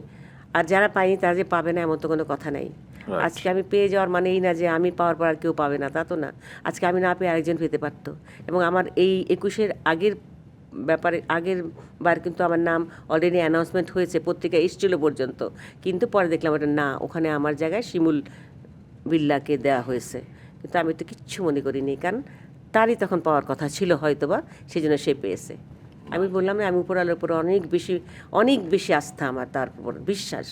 আর যারা পায়নি তারা যে পাবে না এমন তো কোনো কথা নাই। Right. আজকে আমি পেয়ে যাওয়ার মানে এই না যে আমি পাওয়ার পর আর কেউ পাবে না, তা তো না। আজকে আমি না পেয়ে আরেকজন পেতে পারতো। এবং আমার এই 21-এর আগের বার কিন্তু আমার নাম অলরেডি অ্যানাউন্সমেন্ট হয়েছে, পত্রিকা এসেছিল পর্যন্ত, কিন্তু পরে দেখলাম ওটা না, ওখানে আমার জায়গায় শিমুল বিল্লাহকে দেওয়া হয়েছে। কিন্তু আমি তো কিচ্ছু মনে করিনি, কারণ তারই তখন পাওয়ার কথা ছিল হয়তো বা, সেই জন্য সে পেয়েছে। আমি বললাম না, আমি উপরওয়ালার উপর অনেক বেশি আস্থা আমার, তার উপর বিশ্বাস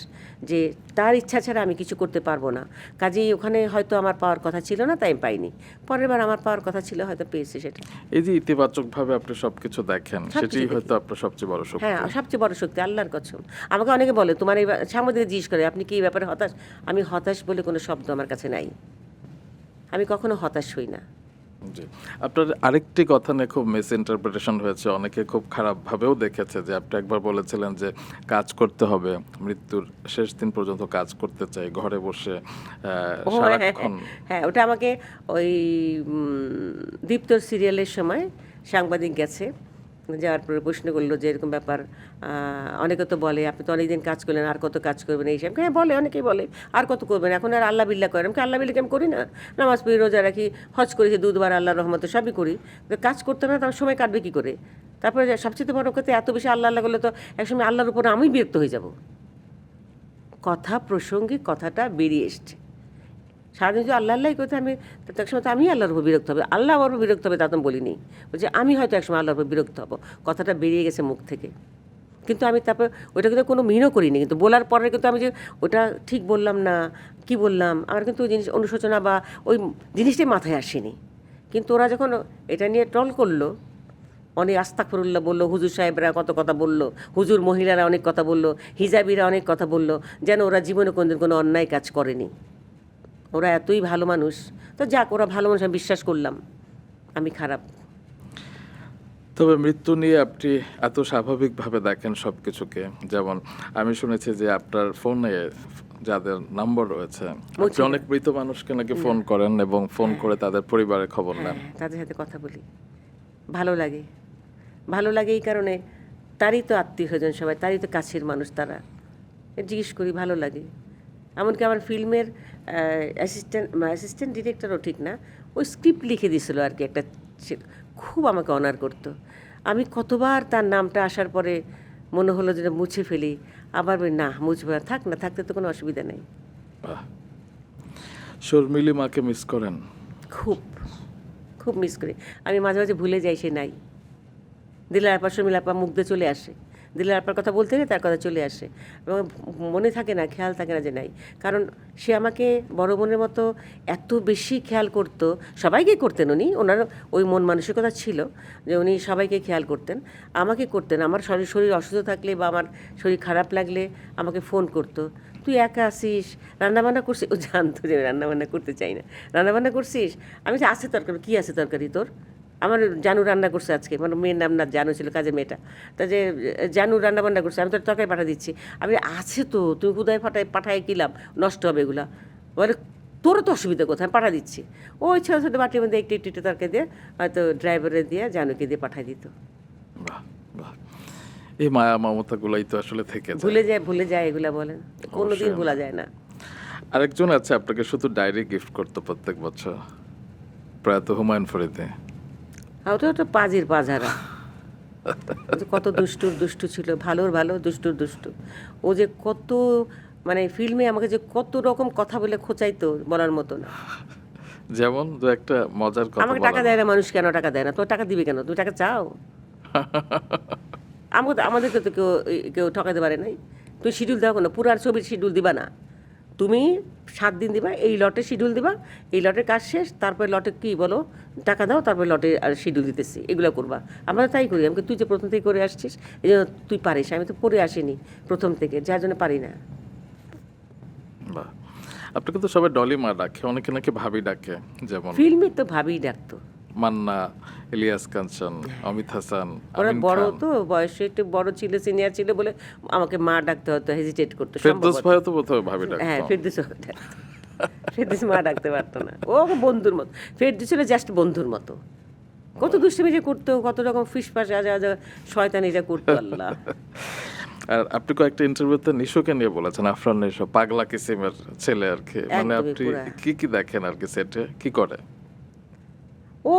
যে তার ইচ্ছা ছাড়া আমি কিছু করতে পারবো না। কাজেই ওখানে হয়তো আমার পাওয়ার কথা ছিল না, তাই আমি পাইনি। পরের বার আমার পাওয়ার কথা ছিল, হয়তো পেয়েছি সেটা। এই যে ইতিবাচকভাবে আপনি সবকিছু দেখেন, সবকিছু সেটাই দেখি। হয়তো আপনার সবচেয়ে বড় শক্তি। হ্যাঁ, সবচেয়ে বড় শক্তি আল্লাহর কসম। আমাকে অনেকে বলে তোমার এই সাংবাদিক জিজ্ঞেস করে আপনি কি এই ব্যাপারে হতাশ। আমি হতাশ বলে কোনো শব্দ আমার কাছে নাই। আমি কখনো হতাশ হই না। জি, আপনার আরেকটি কথা নিয়ে খুব মিস ইন্টারপ্রিটেশন হয়েছে, অনেকে খুব খারাপভাবেও দেখেছে যে আপনি একবার বলেছিলেন যে কাজ করতে হবে, মৃত্যুর শেষ দিন পর্যন্ত কাজ করতে চাই, ঘরে বসে ও হ্যাঁ, হ্যাঁ, সারাক্ষণ। হ্যাঁ, ওটা আমাকে ওই দীপ্তর সিরিয়ালের সময় সাংবাদিক গেছে, যাওয়ার পরে প্রশ্ন করলো যে এরকম ব্যাপার, অনেকে তো বলে আপনি তো অনেকদিন কাজ করলেন, আর কত কাজ করবেন এই সব। হ্যাঁ বলে, অনেকেই বলে আর কত করবেন, এখন আর আল্লাহ বিল্লাহ করেন। আল্লাহ বিল্লাহ আমি করি না, নামাজ পড়ি, রোজা রাখি, হজ করেছি 2 বার, আল্লাহর রহমতে সবই করি। কাজ করতে হবে না, তার সময় কাটবে কী করে? তারপরে সবচেয়ে বড় কথা, এত বেশি আল্লাহ আল্লাহ করলে তো একসময় আল্লাহর উপরে আমি বিরক্ত হয়ে যাব। কথা প্রসঙ্গে কথাটা বেরিয়ে এসছে। সারাদিন যদি আল্লাহ আল্লাহ করতে আমি, তো একসময় তো আমি আল্লাহর উপর বিরক্ত হবে, আল্লাহ আমার উপর বিরক্ত হবে তা তো বলিনি। বলছে আমি হয়তো একসময় আল্লাহর উপর বিরক্ত হব। কথাটা বেরিয়ে গেছে মুখ থেকে, কিন্তু আমি তারপর ওইটা কিন্তু কোনো মিনও করিনি। কিন্তু বলার পরে কিন্তু আমি যে ওটা ঠিক বললাম না, কি বললাম, আমার কিন্তু ওই জিনিস অনুশোচনা বা ওই জিনিসটাই মাথায় আসেনি। কিন্তু ওরা যখন এটা নিয়ে ট্রল করলো, অনেক আস্তাগফিরুল্লাহ বললো, হুজুর সাহেবরা কত কথা বললো, হুজুর মহিলারা অনেক কথা বললো, হিজাবিরা অনেক কথা বললো, যেন ওরা জীবনে কোনোদিন কোনো অন্যায় কাজ করেনি। ওরা এতই ভালো মানুষ, তো যাক, ওরা ভালো মানুষ, আমি বিশ্বাস করলাম। আমি খারাপ। তবে মৃত্যু নিয়ে আপনি এত স্বাভাবিকভাবে দেখেন সব কিছুকে, যেমন আমি শুনেছি যে আপনার ফোনে যাদের নম্বর রয়েছে, আপনি অনেক মৃত মানুষকে নাকি ফোন করেন এবং ফোন করে তাদের পরিবারের খবর নেন। হ্যাঁ, তাদের সাথে কথা বলি, ভালো লাগে। ভালো লাগে এই কারণে, তারই তো আত্মীয় স্বজন সবাই, তারই তো কাছের মানুষ তারা। জিজ্ঞেস করি, ভালো লাগে। এমনকি আমার ফিল্মের অ্যাসিস্ট্যান্ট ডিরেক্টরও ঠিক না, ওই স্ক্রিপ্ট লিখে দিয়েছিল আর কি একটা, খুব আমাকে অনার করতো। আমি কতবার তার নামটা আসার পরে মনে হলো যে মুছে ফেলি, আবার বলি না মুছবে না, থাক না, থাকতে তো কোনো অসুবিধা নেই। শর্মিলী মাকে মিস করেন? খুব খুব মিস করি। আমি মাঝে মাঝে ভুলে যাই সে নাই। দিলার আপা, শর্মিলা আপা মুখ দিয়ে চলে আসে, দিলার আপার কথা বলতে গেলে তার কথা চলে আসে, এবং মনে থাকে না, খেয়াল থাকে না যে নাই। কারণ সে আমাকে বড় বোনের মতো এত বেশি খেয়াল করতো। সবাইকে করতেন উনি, ওনার ওই মন মানসিকতা ছিল যে উনি সবাইকে খেয়াল করতেন, আমাকে করতেন। আমার শরীর অসুস্থ থাকলে বা আমার শরীর খারাপ লাগলে আমাকে ফোন করতো, তুই একা আসিস, রান্নাবান্না করছিস। ও জানতো যে রান্নাবান্না করতে চাই না। রান্নাবান্না করছিস? আমি যে আছে তরকারি, কী আছে তরকারি তোর? আমার জানু রান্না করছে আজকে, মানে মেয়ের নাম না জানু ছিল, কাজের মেয়েটা। তা যে জানু রান্না বান্না করছে, আমি তোর তরকারি পাঠা দিচ্ছি। আমি আছে তো, তুই কোথায় পাঠায় কিলাম, নষ্ট হবে এগুলা। বলে তোরও তো অসুবিধা কোথায়, আমি পাঠা দিচ্ছি। ওই ছোটো ছোটো বাটির মধ্যে একটু একটু তরকারি দিয়ে হয়তো ড্রাইভারে দিয়ে জানুকে দিয়ে পাঠাই দিত। বাহ বাহ, এই মায়া মমতাগুলোই তো আসলে থেকে যায়। ভুলে যায় এগুলা, বলেন কোনোদিন ভোলা যায় না। আরেকজন আছে আপনাকে শুধু ডায়েরি গিফট করতো প্রত্যেক বছর, প্রয়াত হুমায়ুন ফরিদে। ওটা তো পাজির পাঝারা, কত দুষ্টু ছিল, ভালোর ভালো, দুষ্টু। ও যে কত, মানে ফিল্মে আমাকে যে কত রকম কথা বলে খোঁচাইতো বলার মতো না। যেমন দু একটা মজার কথা আমাকে টাকা দেয় না মানুষ, কেন টাকা দেয় না? তো টাকা দিবে কেন? তুমি টাকা চাও? আমাদেরকে তো কেউ ঠকাতে পারে নাই। তুমি শিডিউল দাও কেন? পুরো আর ছবির শিডিউল দিবা না, তুমি 7 দিন দিবা, এই লটে শিডিউল দিবা, এই লটের কাজ শেষ, তারপরে লটে কী বলো, টাকা দাও, তারপরে লটে আর শিডিউল দিতেছি, এগুলো করবা। আমরা তাই করি। আমাকে তুই যে প্রথম থেকে করে আসছিস, এই জন্য তুই পারিস। আমি তো পড়ে আসিনি প্রথম থেকে, যার জন্য পারি না। বাহ, আপনাকে তো সবাই ডলি মা ডাকে, অনেকে নাকি ভাবি ডাকে, যেমন ফিল্মে তো ভাবিই ডাকতো। মান্না, ইলিয়াস কাঞ্চন, অমিত হাসান, ওরা আমিন বড় খান। তো, বয়সে একটু বড় ছিল, সিনিয়র ছিল বলে আমাকে মা ডাকতে হতো, হেজিটেট করতো। ফেরদৌস ভাইও তো বোধহয় ভাবি হ্যাঁ, ডাকতো। ফেরদৌস মা ডাকতে পারতো না, ও বন্ধুর মতো। ফেরদৌস ছিল জাস্ট বন্ধুর মতো। কত দুষ্টুমি যে করতো, কত রকম ফিসফাস শয়তানিটা করতো আল্লাহ। আর আপনি কয়েকটা ইন্টারভিউতে নিশোকে নিয়ে বলেছেন, আফরান নিশো পাগলা কিসিমের ছেলে আর কি, মানে একদমই আপনি পুরা। কি কি দেখেন আর কি সেটে, কি করে? ও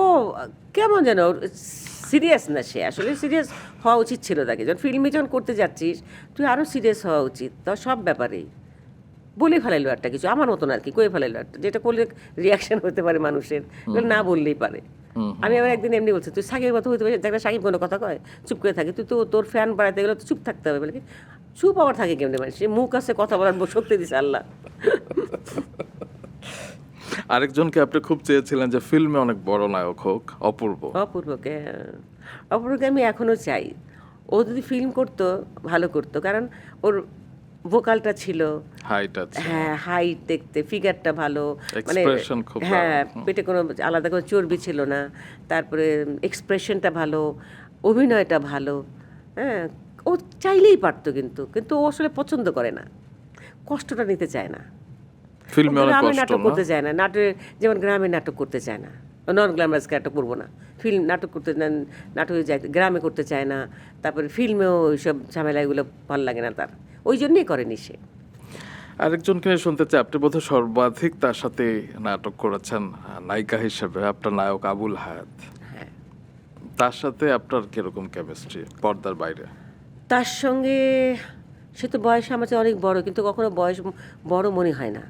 কেমন যেন সিরিয়াস না, সে আসলে সিরিয়াস হওয়া উচিত ছিল তাকে। যখন ফিল্মে যখন করতে যাচ্ছিস তুই আরও সিরিয়াস হওয়া উচিত, তা সব ব্যাপারেই বলে ফেলাইলো একটা কিছু, আমার মতন আর কি, কয়ে ফেলাইলো একটা, যেটা করলে রিয়াকশন হতে পারে মানুষের, এগুলো না বললেই পারে। আমি আবার একদিন এমনি বলছি, তুই সাকিবের মতো হতে পারে, একটা সাকিব কোনো কথা কয় চুপ করে থাকে, তুই তো তোর ফ্যান বাড়াতে গেলে তো চুপ থাকতে হবে। বলে কি চুপ আবার থাকে কেমনি, মানে সে মুখ আছে কথা বলার শক্তি দিছে আল্লাহ। আরেকজনকে আপনি খুব চেয়েছিলেন যে ফিল্মে অনেক বড় নায়ক হোক, অপূর্ব। অপূর্বকে, অপূর্বকে আমি এখনও চাই। ও যদি ফিল্ম করতো ভালো করতো, কারণ ওর ভোকালটা ছিল, হাইট আছে, হ্যাঁ হাইট দেখতে, ফিগারটা ভালো, মানে Expression খুব হ্যাঁ ভালো। পেটে কোনো আলাদা করে চর্বি ছিল না, তারপরে এক্সপ্রেশনটা ভালো, অভিনয়টা ভালো, হ্যাঁ ও চাইলেই পারতো, কিন্তু কিন্তু ও আসলে পছন্দ করে না, কষ্টটা নিতে চায় না। ফিল্মে অনেক গ্রামে কষ্ট নাটক না? করতে চায় না, নাটকে যেমন গ্রামে নাটক করতে চায় না, নন গ্ল্যামারাস ক্যারেক্টার করবো না, ফিল্ম নাটক করতে নাটকে যায়, গ্রামে করতে চায় না, তারপরে ফিল্মেও ওইসব ঝামেলা এগুলো ভালো লাগে না তার, ওই জন্যই করেনি সে। আরেকজনকে নিয়ে শুনতে চাই, আপনি বোধহয় সর্বাধিক তার সাথে নাটক করেছেন নায়িকা হিসেবে, আপনার নায়ক আবুল হায়াত। হ্যাঁ, তার সাথে আপনার কিরকম কেমিস্ট্রি পর্দার বাইরে? তার সঙ্গে, সে তো বয়স আমার চেয়ে অনেক বড়, কিন্তু কখনো বয়স বড় মনে হয় না।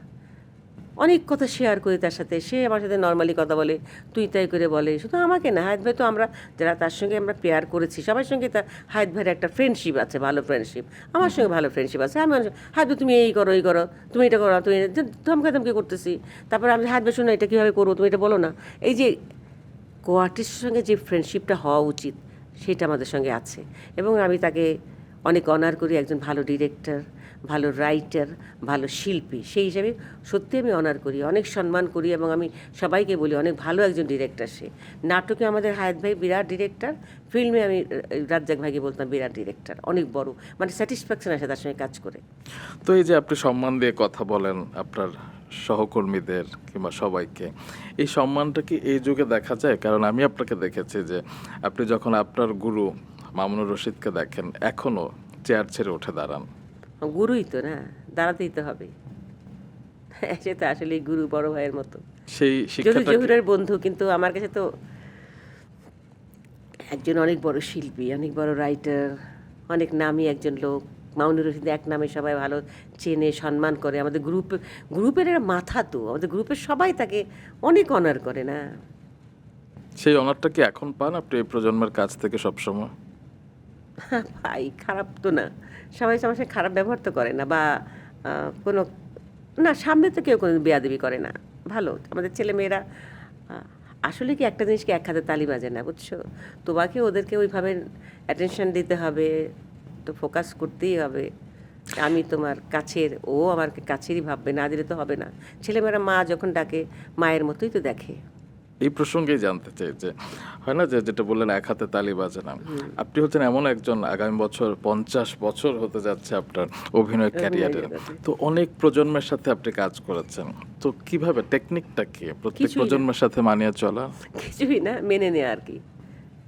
অনেক কথা শেয়ার করি তার সাথে, সে আমার সাথে নর্মালি কথা বলে, তুই তাই করে বলে, শুধু আমাকে না, হায়াত ভাই তো আমরা যারা তার সঙ্গে আমরা পেয়ার করেছি সবার সঙ্গে তার হায়াত ভাইয়ের একটা ফ্রেন্ডশিপ আছে, ভালো ফ্রেন্ডশিপ, আমার সঙ্গে ভালো ফ্রেন্ডশিপ আছে। আমি হায়াত ভাই তুমি এই করো, এই করো, তুমি এটা করো, তুমি ধমকা ধমকি করতেছি, তারপরে আমি হায়াত ভাই শোনো এটা কীভাবে করবো, তুমি এটা বলো না। এই যে কোয়ার্টিস্টের সঙ্গে যে ফ্রেন্ডশিপটা হওয়া উচিত সেটা আমাদের সঙ্গে আছে, এবং আমি তাকে অনেক অনার করি, একজন ভালো ডিরেক্টর, ভালো রাইটার, ভালো শিল্পী, সেই হিসাবে সত্যি আমি অনার করি, অনেক সম্মান করি, এবং আমি সবাইকে বলি অনেক ভালো একজন ডিরেক্টর সে। নাটকে আমাদের হায়াত ভাই বিরাট ডিরেক্টর, ফিল্মে আমি রাজ্জাক ভাইকে বলতাম বিরাট ডিরেক্টর, অনেক বড়, মানে স্যাটিসফ্যাকশন আসে তার সঙ্গে কাজ করে। তো এই যে আপনি সম্মান দিয়ে কথা বলেন আপনার সহকর্মীদের কিংবা সবাইকে, এই সম্মানটা কি এই যুগে দেখা যায়? কারণ আমি আপনাকে দেখেছি যে আপনি যখন আপনার গুরু মামুনুর রশিদকে দেখেন, এখনো চেয়ার ছেড়ে উঠে দাঁড়ান। গুরুই তো না, দাঁড়াতেই তো হবে। সে তো আসলে গুরু বড় ভাইয়ের মতো। সেই যদিও শিক্ষাটা কি- জহুরের বন্ধু, কিন্তু আমার কাছে তো একজন অনেক বড় শিল্পী, অনেক বড় রাইটার, অনেক নামী একজন লোক। মামুনুর রশিদ এক নামে সবাই ভালো চেনে, সম্মান করে, আমাদের গ্রুপের এরা মাথা, তো আমাদের গ্রুপের সবাই তাকে অনেক অনার করে না। সেই অনারটা কি এখন পান আপনি এই প্রজন্মের কাছ থেকে সবসময়? ভাই খারাপ তো না, সবাই আমার সাথে খারাপ ব্যবহার তো করে না, বা কোনো না, সামনে তো কেউ কোনো বেয়াদবি করে না, ভালো আমাদের ছেলেমেয়েরা। আসলে কি একটা জিনিসকে এক হাতে তালি বাজে না, বুঝছো? তোমাকে ওদেরকে ওইভাবে অ্যাটেনশন দিতে হবে, তো ফোকাস করতেই হবে। আমি তোমার কাছের, ও আমার কাছেরই ভাববে, না দিলে তো হবে না। ছেলেমেয়েরা মা যখন ডাকে মায়ের মতোই তো দেখে। এই প্রসঙ্গেই জানতে চাই যে হয় না যে যেটা বললেন এক হাতে তালি বাজে না, আপনি হচ্ছেন এমন একজন, আগামী বছর 50 বছর হতে যাচ্ছে আপনার অভিনয় ক্যারিয়ারে, জগতে। তো অনেক প্রজন্মের সাথে আপনি কাজ করেছেন, তো কিভাবে টেকনিকটা কি প্রত্যেক কিছুই না। প্রজন্মের সাথে মানিয়ে চলা? কিছুই না, মেনে নেওয়া আর কি,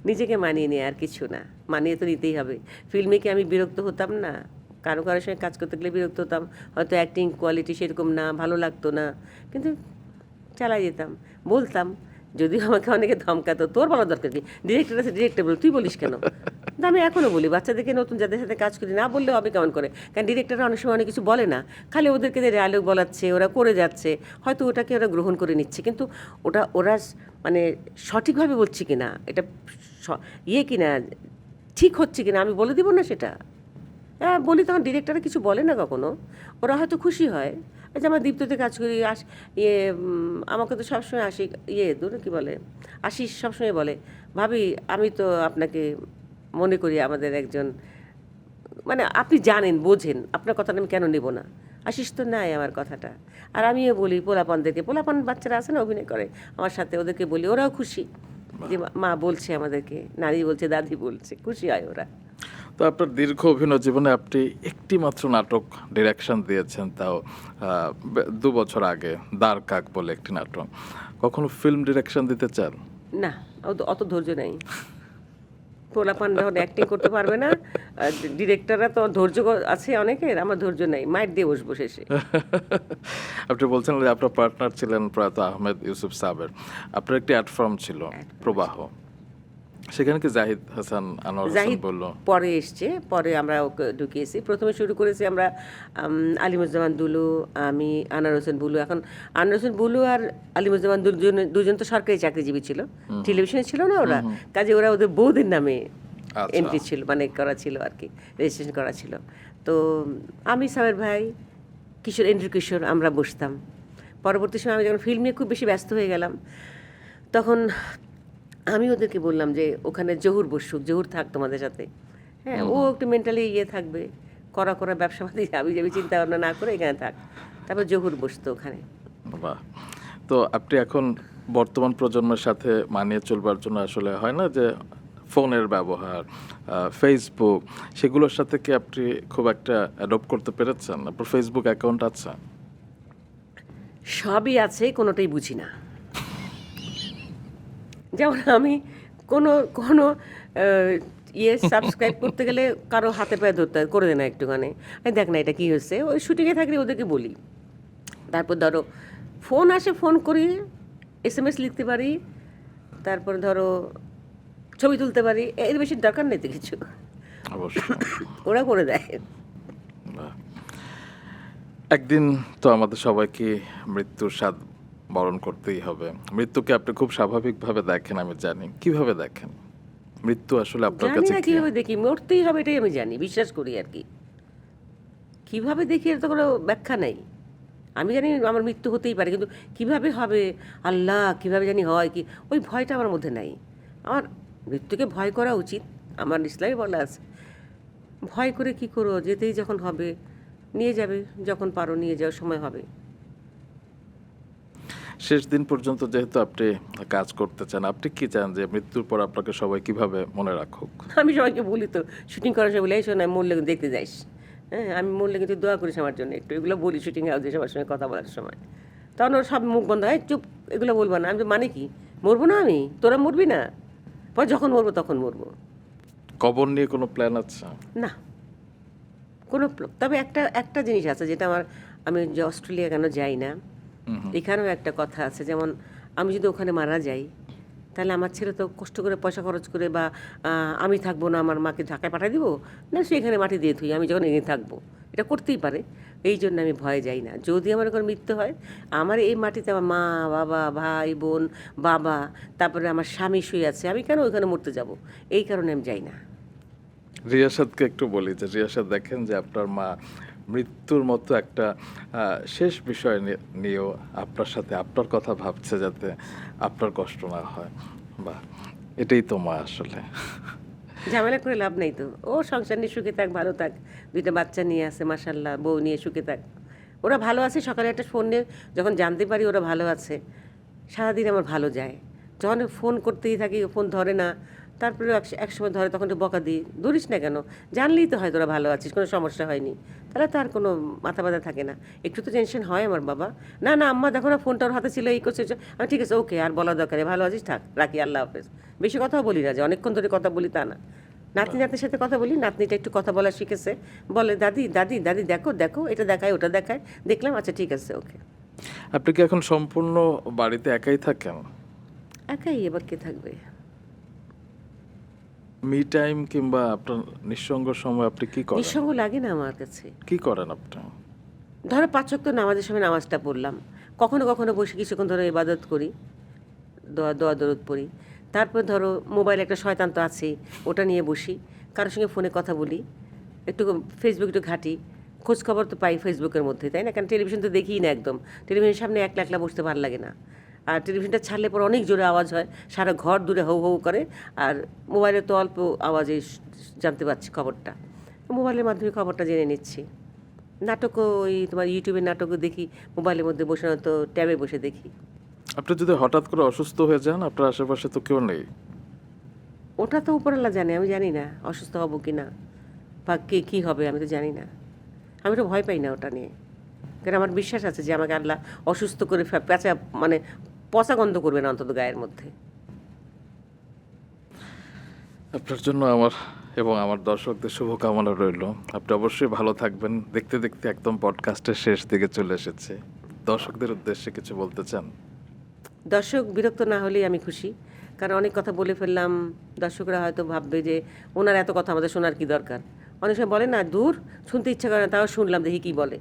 নিজেকে মানিয়ে নেওয়া, আর কিছু না। মানিয়ে তো নিতেই হবে। ফিল্মে কি আমি বিরক্ত হতাম না? কারো কারোর সঙ্গে কাজ করতে গেলে বিরক্ত হতাম, হয়তো অ্যাক্টিং কোয়ালিটি সেরকম না, ভালো লাগতো না, কিন্তু চালাই যেতাম, বলতাম। যদিও আমাকে অনেকে ধমকাতো, তোর বলার দরকার কি, ডিরেক্টর আছে ডিরেক্টর বলে, তুই বলিস কেন? কিন্তু আমি এখনও বলি, বাচ্চাদেরকে নতুন যাদের সাথে কাজ করি না বললেও হবে কেমন করে, কারণ ডিরেক্টররা অনেক সময় অনেক কিছু বলে না, খালি ওদেরকে যে ডায়লগ বলাচ্ছে, ওরা করে যাচ্ছে, হয়তো ওটাকে ওরা গ্রহণ করে নিচ্ছে, কিন্তু ওরা মানে সঠিকভাবে বলছে কি না, এটা কি না, ঠিক হচ্ছে কি না, আমি বলে দিব না সেটা। হ্যাঁ বলি, তখন ডিরেক্টররা কিছু বলে না কখনো, ওরা হয়তো খুশি হয়। এই যে আমার দীপ্ততে কাজ করি, আমাকে তো সবসময় কী বলে, আশিস সবসময় বলে, ভাবি আমি তো আপনাকে মনে করি আমাদের একজন, মানে আপনি জানেন, বোঝেন, আপনার কথাটা আমি কেন নেব না। আশিস তো নাই আমার কথাটা। আর আমিও বলি পোলাপান বাচ্চারা আছে না অভিনয় করে আমার সাথে, ওদেরকে বলি, ওরাও খুশি যে মা বলছে আমাদেরকে, নানি বলছে, দাদি বলছে, খুশি হয় ওরা। তো আপনার দীর্ঘ অভিনয় জীবনে আপনি একটি মাত্র নাটক ডিরেকশন দিয়েছেন, তাও 2 বছর আগে, দ্বার কাক বলে একটি নাটক। কখনো ফিল্ম ডিরেকশন দিতে চান? না, অত ধৈর্য নেই। পোলাপান যখন অ্যাক্টিং করতে পারবে না, ডিরেক্টররা তো ধৈর্য আছে অনেকের, আমার ধৈর্য নেই, মাইর দিয়ে বসবো শেষে। আপনি বলছেন যে আপনার পার্টনার ছিলেন প্রয়াত আহমেদ ইউসুফ সাবের। আপনার একটি অ্যাড ফার্ম ছিল প্রবাহ, সেখানে কি জাহিদ হাসান আনোয়ার হোসেন জাহিদ বলল? পরে এসছে, পরে আমরা ওকে ঢুকিয়েছি। প্রথমে শুরু করেছি আমরা আলিমুজ্জামান দুলু, আমি, আনোয়ার হোসেন বুলু। এখন আনোয়ার হোসেন বুলু আর আলিমুজ্জামান দুলু দুজন তো সরকারি চাকরিজীবী ছিল, টেলিভিশনে ছিল না ওরা, কাজে ওরা ওদের বৌদির নামে আচ্ছা। এন্ট্রি ছিল, মানে করা ছিল আর কি, রেজিস্ট্রেশন করা ছিল। তো আমি, সাবের ভাই, কিশোর, এন্ড্রু কিশোর, আমরা বসতাম। পরবর্তী সময় আমি যখন ফিল্ম নিয়ে খুব বেশি ব্যস্ত হয়ে গেলাম, তখন আমি ওদেরকে বললাম যে ওখানে জহুর বসুক, জহুর থাক তোমাদের সাথে, হ্যাঁ, ও একটু মেন্টালি থাকবে, করা ব্যবসা পাতি যাবি যাবি চিন্তা ভাবনা না করে এখানে থাক। তারপর জহুর বসতো ওখানে। বাহ। তো আপনি এখন বর্তমান প্রজন্মের সাথে মানিয়ে চলবার জন্য আসলে হয় না যে ফোনের ব্যবহার, ফেসবুক, সেগুলোর সাথে কি আপনি খুব একটা অ্যাডপ্ট করতে পেরেছেন? আপনার ফেসবুক অ্যাকাউন্ট আছে? সবই আছে, কোনোটাই বুঝি না। যেমন আমি কোনো কোনো সাবস্ক্রাইব করতে গেলে কারো হাতে পায়ে ধরতে হয়, করে দে না একটুখানি, আমি দেখ না এটা কী হচ্ছে, ওই শুটিংয়ে থাকলে ওদেরকে বলি। তারপর ধরো ফোন আসে, ফোন করি, SMS লিখতে পারি, তারপরে ধরো ছবি তুলতে পারি, এর বেশি দরকার নেই তো কিছু, অবশ্যই। ওরা করে দেয়। বাহ। একদিন তো আমাদের সবাইকে মৃত্যুর স্বাদ বরণ করতেই হবে। মৃত্যুকে আপনি খুব স্বাভাবিকভাবে দেখেন, আমি জানি। কিভাবে দেখেন মৃত্যু আসলে আপনার জানি কাছে না কি? কীভাবে দেখি, মরতেই হবে এটাই আমি জানি, বিশ্বাস করি আর কি। কীভাবে দেখি এর তো কোনো ব্যাখ্যা নেই। আমি জানি আমার মৃত্যু হতেই পারে, কিন্তু কিভাবে হবে, আল্লাহ কিভাবে জানি হয় কি, ওই ভয়টা আমার মধ্যে নাই। আমার মৃত্যুকে ভয় করা উচিত, আমার ইসলামে বলা আছে। ভয় করে কি করো, যেতেই যখন হবে নিয়ে যাবে, যখন পারো নিয়ে যাওয়ার সময় হবে। শেষ দিন পর্যন্ত যেহেতু আপনি কাজ করতে চান, আপনি কি চান যে মৃত্যুর পর আপনাকে সবাই কিভাবে মনে রাখুক? আমি সবাইকে বলি তো, শুটিং করার সময় বলি, এই শোন, আমি মরলে কিন্তু দেখতে যাইস, হ্যাঁ, আমি মরলে কিন্তু দোয়া করিস আমার জন্য একটু, এগুলো বলি শুটিং হাউসে সবার সঙ্গে কথা বলার সময়। তখন ওর সব মুখ বন্ধ হয়, চুপ, এগুলো বলবো না। আমি তো মানে কি, মরবো না আমি, তোরা মরবি না, পর যখন মরবো তখন মরবো। কবর নিয়ে কোনো প্ল্যান আছে? না, তবে একটা একটা জিনিস আছে যেটা আমি যে অস্ট্রেলিয়া কেন যাই না, এখানেও একটা কথা আছে। যেমন আমি যদি ওখানে মারা যাই, তাহলে আমার ছেলে তো কষ্ট করে পয়সা খরচ করে, বা আমি থাকবো না, আমার মাকে ঢাকায় পাঠিয়ে দিব না, সে এখানে মাটি দিয়ে থুই, আমি যখন এখানে থাকবো, এটা করতেই পারে। এই জন্য আমি ভয়ে যাই না। যদি আমার ওখানে মৃত্যু হয়, আমার এই মাটিতে আমার মা, বাবা, ভাই, বোন, বাবা, তারপরে আমার স্বামী শুয়ে আছে, আমি কেন ওইখানে মরতে যাব? এই কারণে আমি যাই না। রিয়াসাদকে একটু বলি যে রিয়াসাদ, দেখেন যে আপনার মা মৃত্যুর মতো একটা শেষ বিষয় নিয়েও আপনার সাথে আপনার কথা ভাবছে, যাতে আপনার কষ্ট না হয়। বা এটাই তো মা আসলে। ঝামেলা করে লাভ নেই তো, ও সংসার নিয়ে সুখে থাক, ভালো থাক, দুইটা বাচ্চা নিয়ে আছে মাশাল্লাহ, বউ নিয়ে সুখে থাক, ওরা ভালো আছে। সকালে একটা ফোন নিয়ে যখন জানতে পারি ওরা ভালো আছে, সারাদিন আমার ভালো যায়। যখন ফোন করতেই থাকি, ফোন ধরে না, তারপরে এক সময় ধরে, তখন একটু বকা দিই, ধরিস না কেন, জানলেই তো হয় তোরা ভালো আছিস, কোনো সমস্যা হয়নি, তাহলে তো আর কোনো মাথা ব্যথা থাকে না। একটু তো টেনশন হয় আমার বাবা, না না আম্মা দেখো না, ফোনটা ওর হাতে ছিল, এই করছে, আমি ঠিক আছে, ওকে, আর বলা দরকার নেই, ভালো আছিস, থাক, রাখি, আল্লাহ হাফেজ। বেশি কথাও বলি না, যে অনেকক্ষণ ধরে কথা বলি তা না। নাতনির সাথে কথা বলি, নাতনিটা একটু কথা বলা শিখেছে, বলে দাদি দাদি দাদি দেখো দেখো, এটা দেখায় ওটা দেখায়, দেখলাম, আচ্ছা ঠিক আছে, ওকে। আপনি কি এখন সম্পূর্ণ বাড়িতে একাই থাকেন? একাই, এবার কে থাকবে? মি টাইম কিংবা আপনার নিঃসঙ্গ সময় আপনি কি করেন? নিঃসঙ্গ লাগে না আমার কাছে। কি করেন আপনি? ধরো 5 ওয়াক্ত নামাজের সময় নামাজটা পড়লাম, কখনো কখনো বসে কিছুক্ষণ ধরে ইবাদত করি, দোয়া দরুদ পড়ি। তারপর ধরো মোবাইলে একটা শয়তান তো আছেই, ওটা নিয়ে বসি, কারোর সঙ্গে ফোনে কথা বলি, একটু ফেসবুক একটু ঘাঁটি, খোঁজ খবর তো পাই ফেসবুকের মধ্যে, তাই না? কারণ টেলিভিশন তো দেখিই না একদম, টেলিভিশনের সামনে একলা একলা বসতে ভালো লাগে না। আর টেলিভিশনটা ছাড়লে পর অনেক জোরে আওয়াজ হয়, সারা ঘর দূরে হৌ হৌ করে, আর মোবাইলে তো অল্প আওয়াজে জানতে পারছি খবরটা, মোবাইলের মাধ্যমে খবরটা জেনে নিচ্ছি। নাটকও ওই তোমার ইউটিউবে নাটকও দেখি, মোবাইলের মধ্যে বসে না তো ট্যাবে বসে দেখি। আপনি যদি হঠাৎ করে অসুস্থ হয়ে যান, আপনার আশেপাশে তো কেউ নেই। ওটা তো উপরওয়ালা জানে, আমি জানি না অসুস্থ হব কি না, বা কে কী হবে, আমি তো জানি না। আমি তো ভয় পাই না ওটা নিয়ে, কারণ আমার বিশ্বাস আছে যে আমাকে আল্লাহ অসুস্থ করে পেঁচা, মানে পচা গন্ধ করবে না অন্তত গায়ের মধ্যে। আপনার জন্য আমার এবং আমার দর্শকদের শুভকামনা রইল। আপনি অবশ্যই ভালো থাকবেন। দেখতে দেখতে একদম পডকাস্টের শেষ দিকে চলে এসেছে। দর্শকদের উদ্দেশ্যে কিছু বলতে চান? দর্শক বিরক্ত না হলেই আমি খুশি, কারণ অনেক কথা বলে ফেললাম। দর্শকরা হয়তো ভাববে যে ওনার এত কথা আমাদের শোনার কি দরকার। অনেক সময় বলে না, দূর, শুনতে ইচ্ছা করে না, তাও শুনলাম, দেখি কি বলে।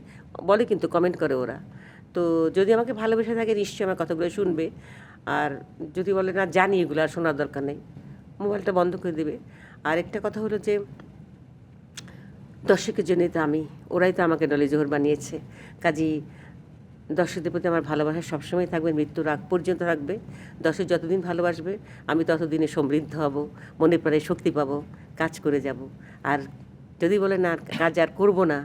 বলে কিন্তু, কমেন্ট করে ওরা। তো যদি আমাকে ভালোবেসে থাকে নিশ্চয়ই আমার কথাগুলো শুনবে। আর যদি বলে না, জানি এগুলো আর শোনার দরকার নেই, মোবাইলটা বন্ধ করে দেবে। আর একটা কথা হলো যে দর্শকের জন্যই তো আমি, ওরাই তো আমাকে ডলি জোহর বানিয়েছে। কাজেই দর্শকদের প্রতি আমার ভালোবাসা সবসময় থাকবে, মৃত্যুর আগ পর্যন্ত থাকবে। দর্শক যতদিন ভালোবাসবে আমি ততদিনে সমৃদ্ধ হব, মনে প্রাণে শক্তি পাবো, কাজ করে যাব। আর যদি বলে না, কাজ আর করব না,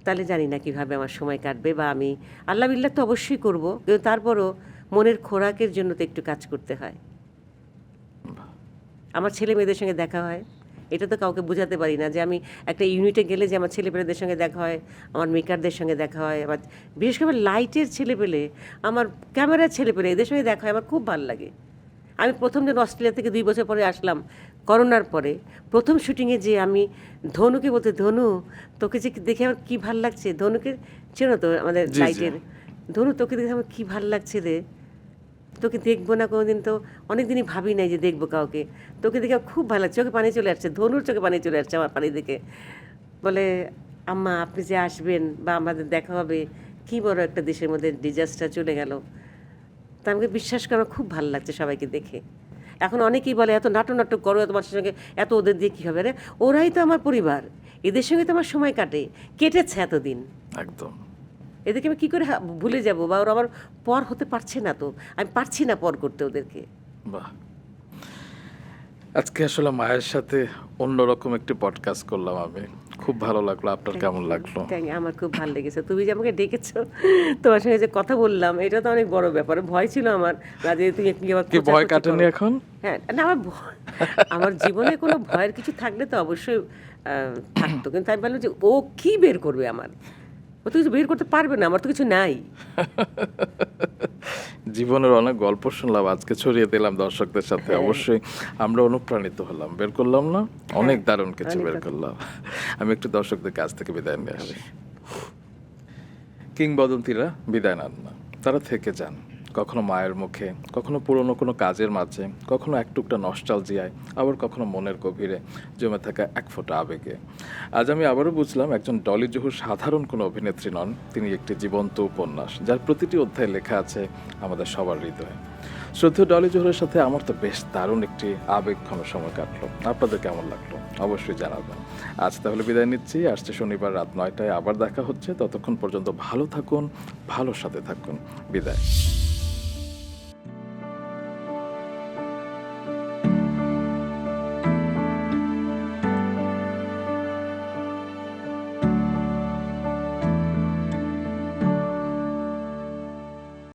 তাহলে জানি না কীভাবে আমার সময় কাটবে। বা আমি আল্লাহ বিল্লাহ তো অবশ্যই করব, কিন্তু তারপরও মনের খোরাকের জন্য তো একটু কাজ করতে হয়। আমার ছেলে মেয়েদের সঙ্গে দেখা হয়, এটা তো কাউকে বোঝাতে পারি না যে আমি একটা ইউনিটে গেলে যে আমার ছেলেপেলেদের সঙ্গে দেখা হয়, আমার মেকারদের সঙ্গে দেখা হয়, আবার বিশেষ করে লাইটের ছেলেপেলে, আমার ক্যামেরার ছেলেপেলে, এদের সঙ্গে দেখা হয়, আমার খুব ভালো লাগে। আমি প্রথম দিন অস্ট্রেলিয়া থেকে 2 বছর পরে আসলাম, করোনার পরে প্রথম শুটিংয়ে যে আমি ধনুকে বলতে, ধনু তোকে যে দেখে আমার কী ভাল লাগছে। ধনুকে চেনো তো, আমাদের জি, জি। লাইটের ধনু, তোকে দেখে আমার কী ভাল লাগছে রে, তোকে দেখবো না কোনোদিন, তো অনেক দিনই ভাবি নাই যে দেখবো কাউকে, তোকে দেখে আমার খুব ভালো লাগছে। চোখে পানি চলে আসছে, ধনুর চোখে পানি চলে আসছে আমার পানি দেখে। বলে, আম্মা আপনি যে আসবেন বা আমাদের দেখা হবে, কী বড় একটা দেশের মধ্যে ডিজাস্টার চলে গেল, তা আমাকে বিশ্বাস করে আমার খুব ভালো লাগছে সবাইকে দেখে। এখন অনেকেই বলে, এত নাটক করো, এত মানুষের সঙ্গে, এত ওদের দিয়ে কী হবে রে, ওরাই তো আমার পরিবার, এদের সঙ্গে তো আমার সময় কেটেছে এতদিন। একদম। এদেরকে আমি কী করে ভুলে যাব, বা ওরা আমার পর হতে পারছে না, তো আমি পারছি না পর করতে ওদেরকে। বাহ! আজকে আসলে মায়ের সাথে অন্যরকম একটি পডকাস্ট করলাম আমি। খুব ভালো লাগলো। আপনার কেমন লাগলো? আমার খুব ভালো লেগেছে, তুমি যে আমাকে ডেকেছো, তোমার সঙ্গে যে কথা বললাম, এটা তো অনেক বড় ব্যাপার। ভয় ছিল আমার, না যে তুমি আবার কি ভয় খোঁচাখুচি কাটেনি করো। এখন? হ্যাঁ, না, আমার জীবনে কোনো ভয়ের কিছু থাকলে তো অবশ্যই থাকতো, কিন্তু আমি বললাম যে ও কি বের করবে আমার, ও তো কিছু বের করতে পারবে না, আমার তো কিছু নাই। জীবনের অনেক গল্প শুনলাম, আজকে ছড়িয়ে দিলাম দর্শকদের সাথে। অবশ্যই আমরা অনুপ্রাণিত হলাম। বের করলাম না? অনেক দারুণ কিছু অনেক বের দারুণ। করলাম। আমি একটু দর্শকদের কাছ থেকে বিদায় নিয়ে আসি। কিংবদন্তিরা বিদায় নেন না, তারা থেকে যান। কখনো মায়ের মুখে, কখনো পুরনো কোনো কাজের মাঝে, কখনো এক টুকটা নস্টালজিয়ায়, আবার কখনো মনের গভীরে জমে থাকা এক ফোঁটা আবেগে। আজ আমি আবারও বুঝলাম, একজন ডলি জোহর সাধারণ কোনো অভিনেত্রী নন, তিনি একটি জীবন্ত উপন্যাস, যার প্রতিটি অধ্যায় লেখা আছে আমাদের সবার হৃদয়ে। শ্রদ্ধেয় ডলি জোহরের সাথে আমার তো বেশ দারুণ একটি আবেগঘন সময় কাটলো। আপনাদের কেমন লাগলো অবশ্যই জানাবেন। আজ তাহলে বিদায় নিচ্ছি। আসছে শনিবার রাত 9টায় আবার দেখা হচ্ছে। ততক্ষণ পর্যন্ত ভালো থাকুন, ভালোর সাথে থাকুন। বিদায়।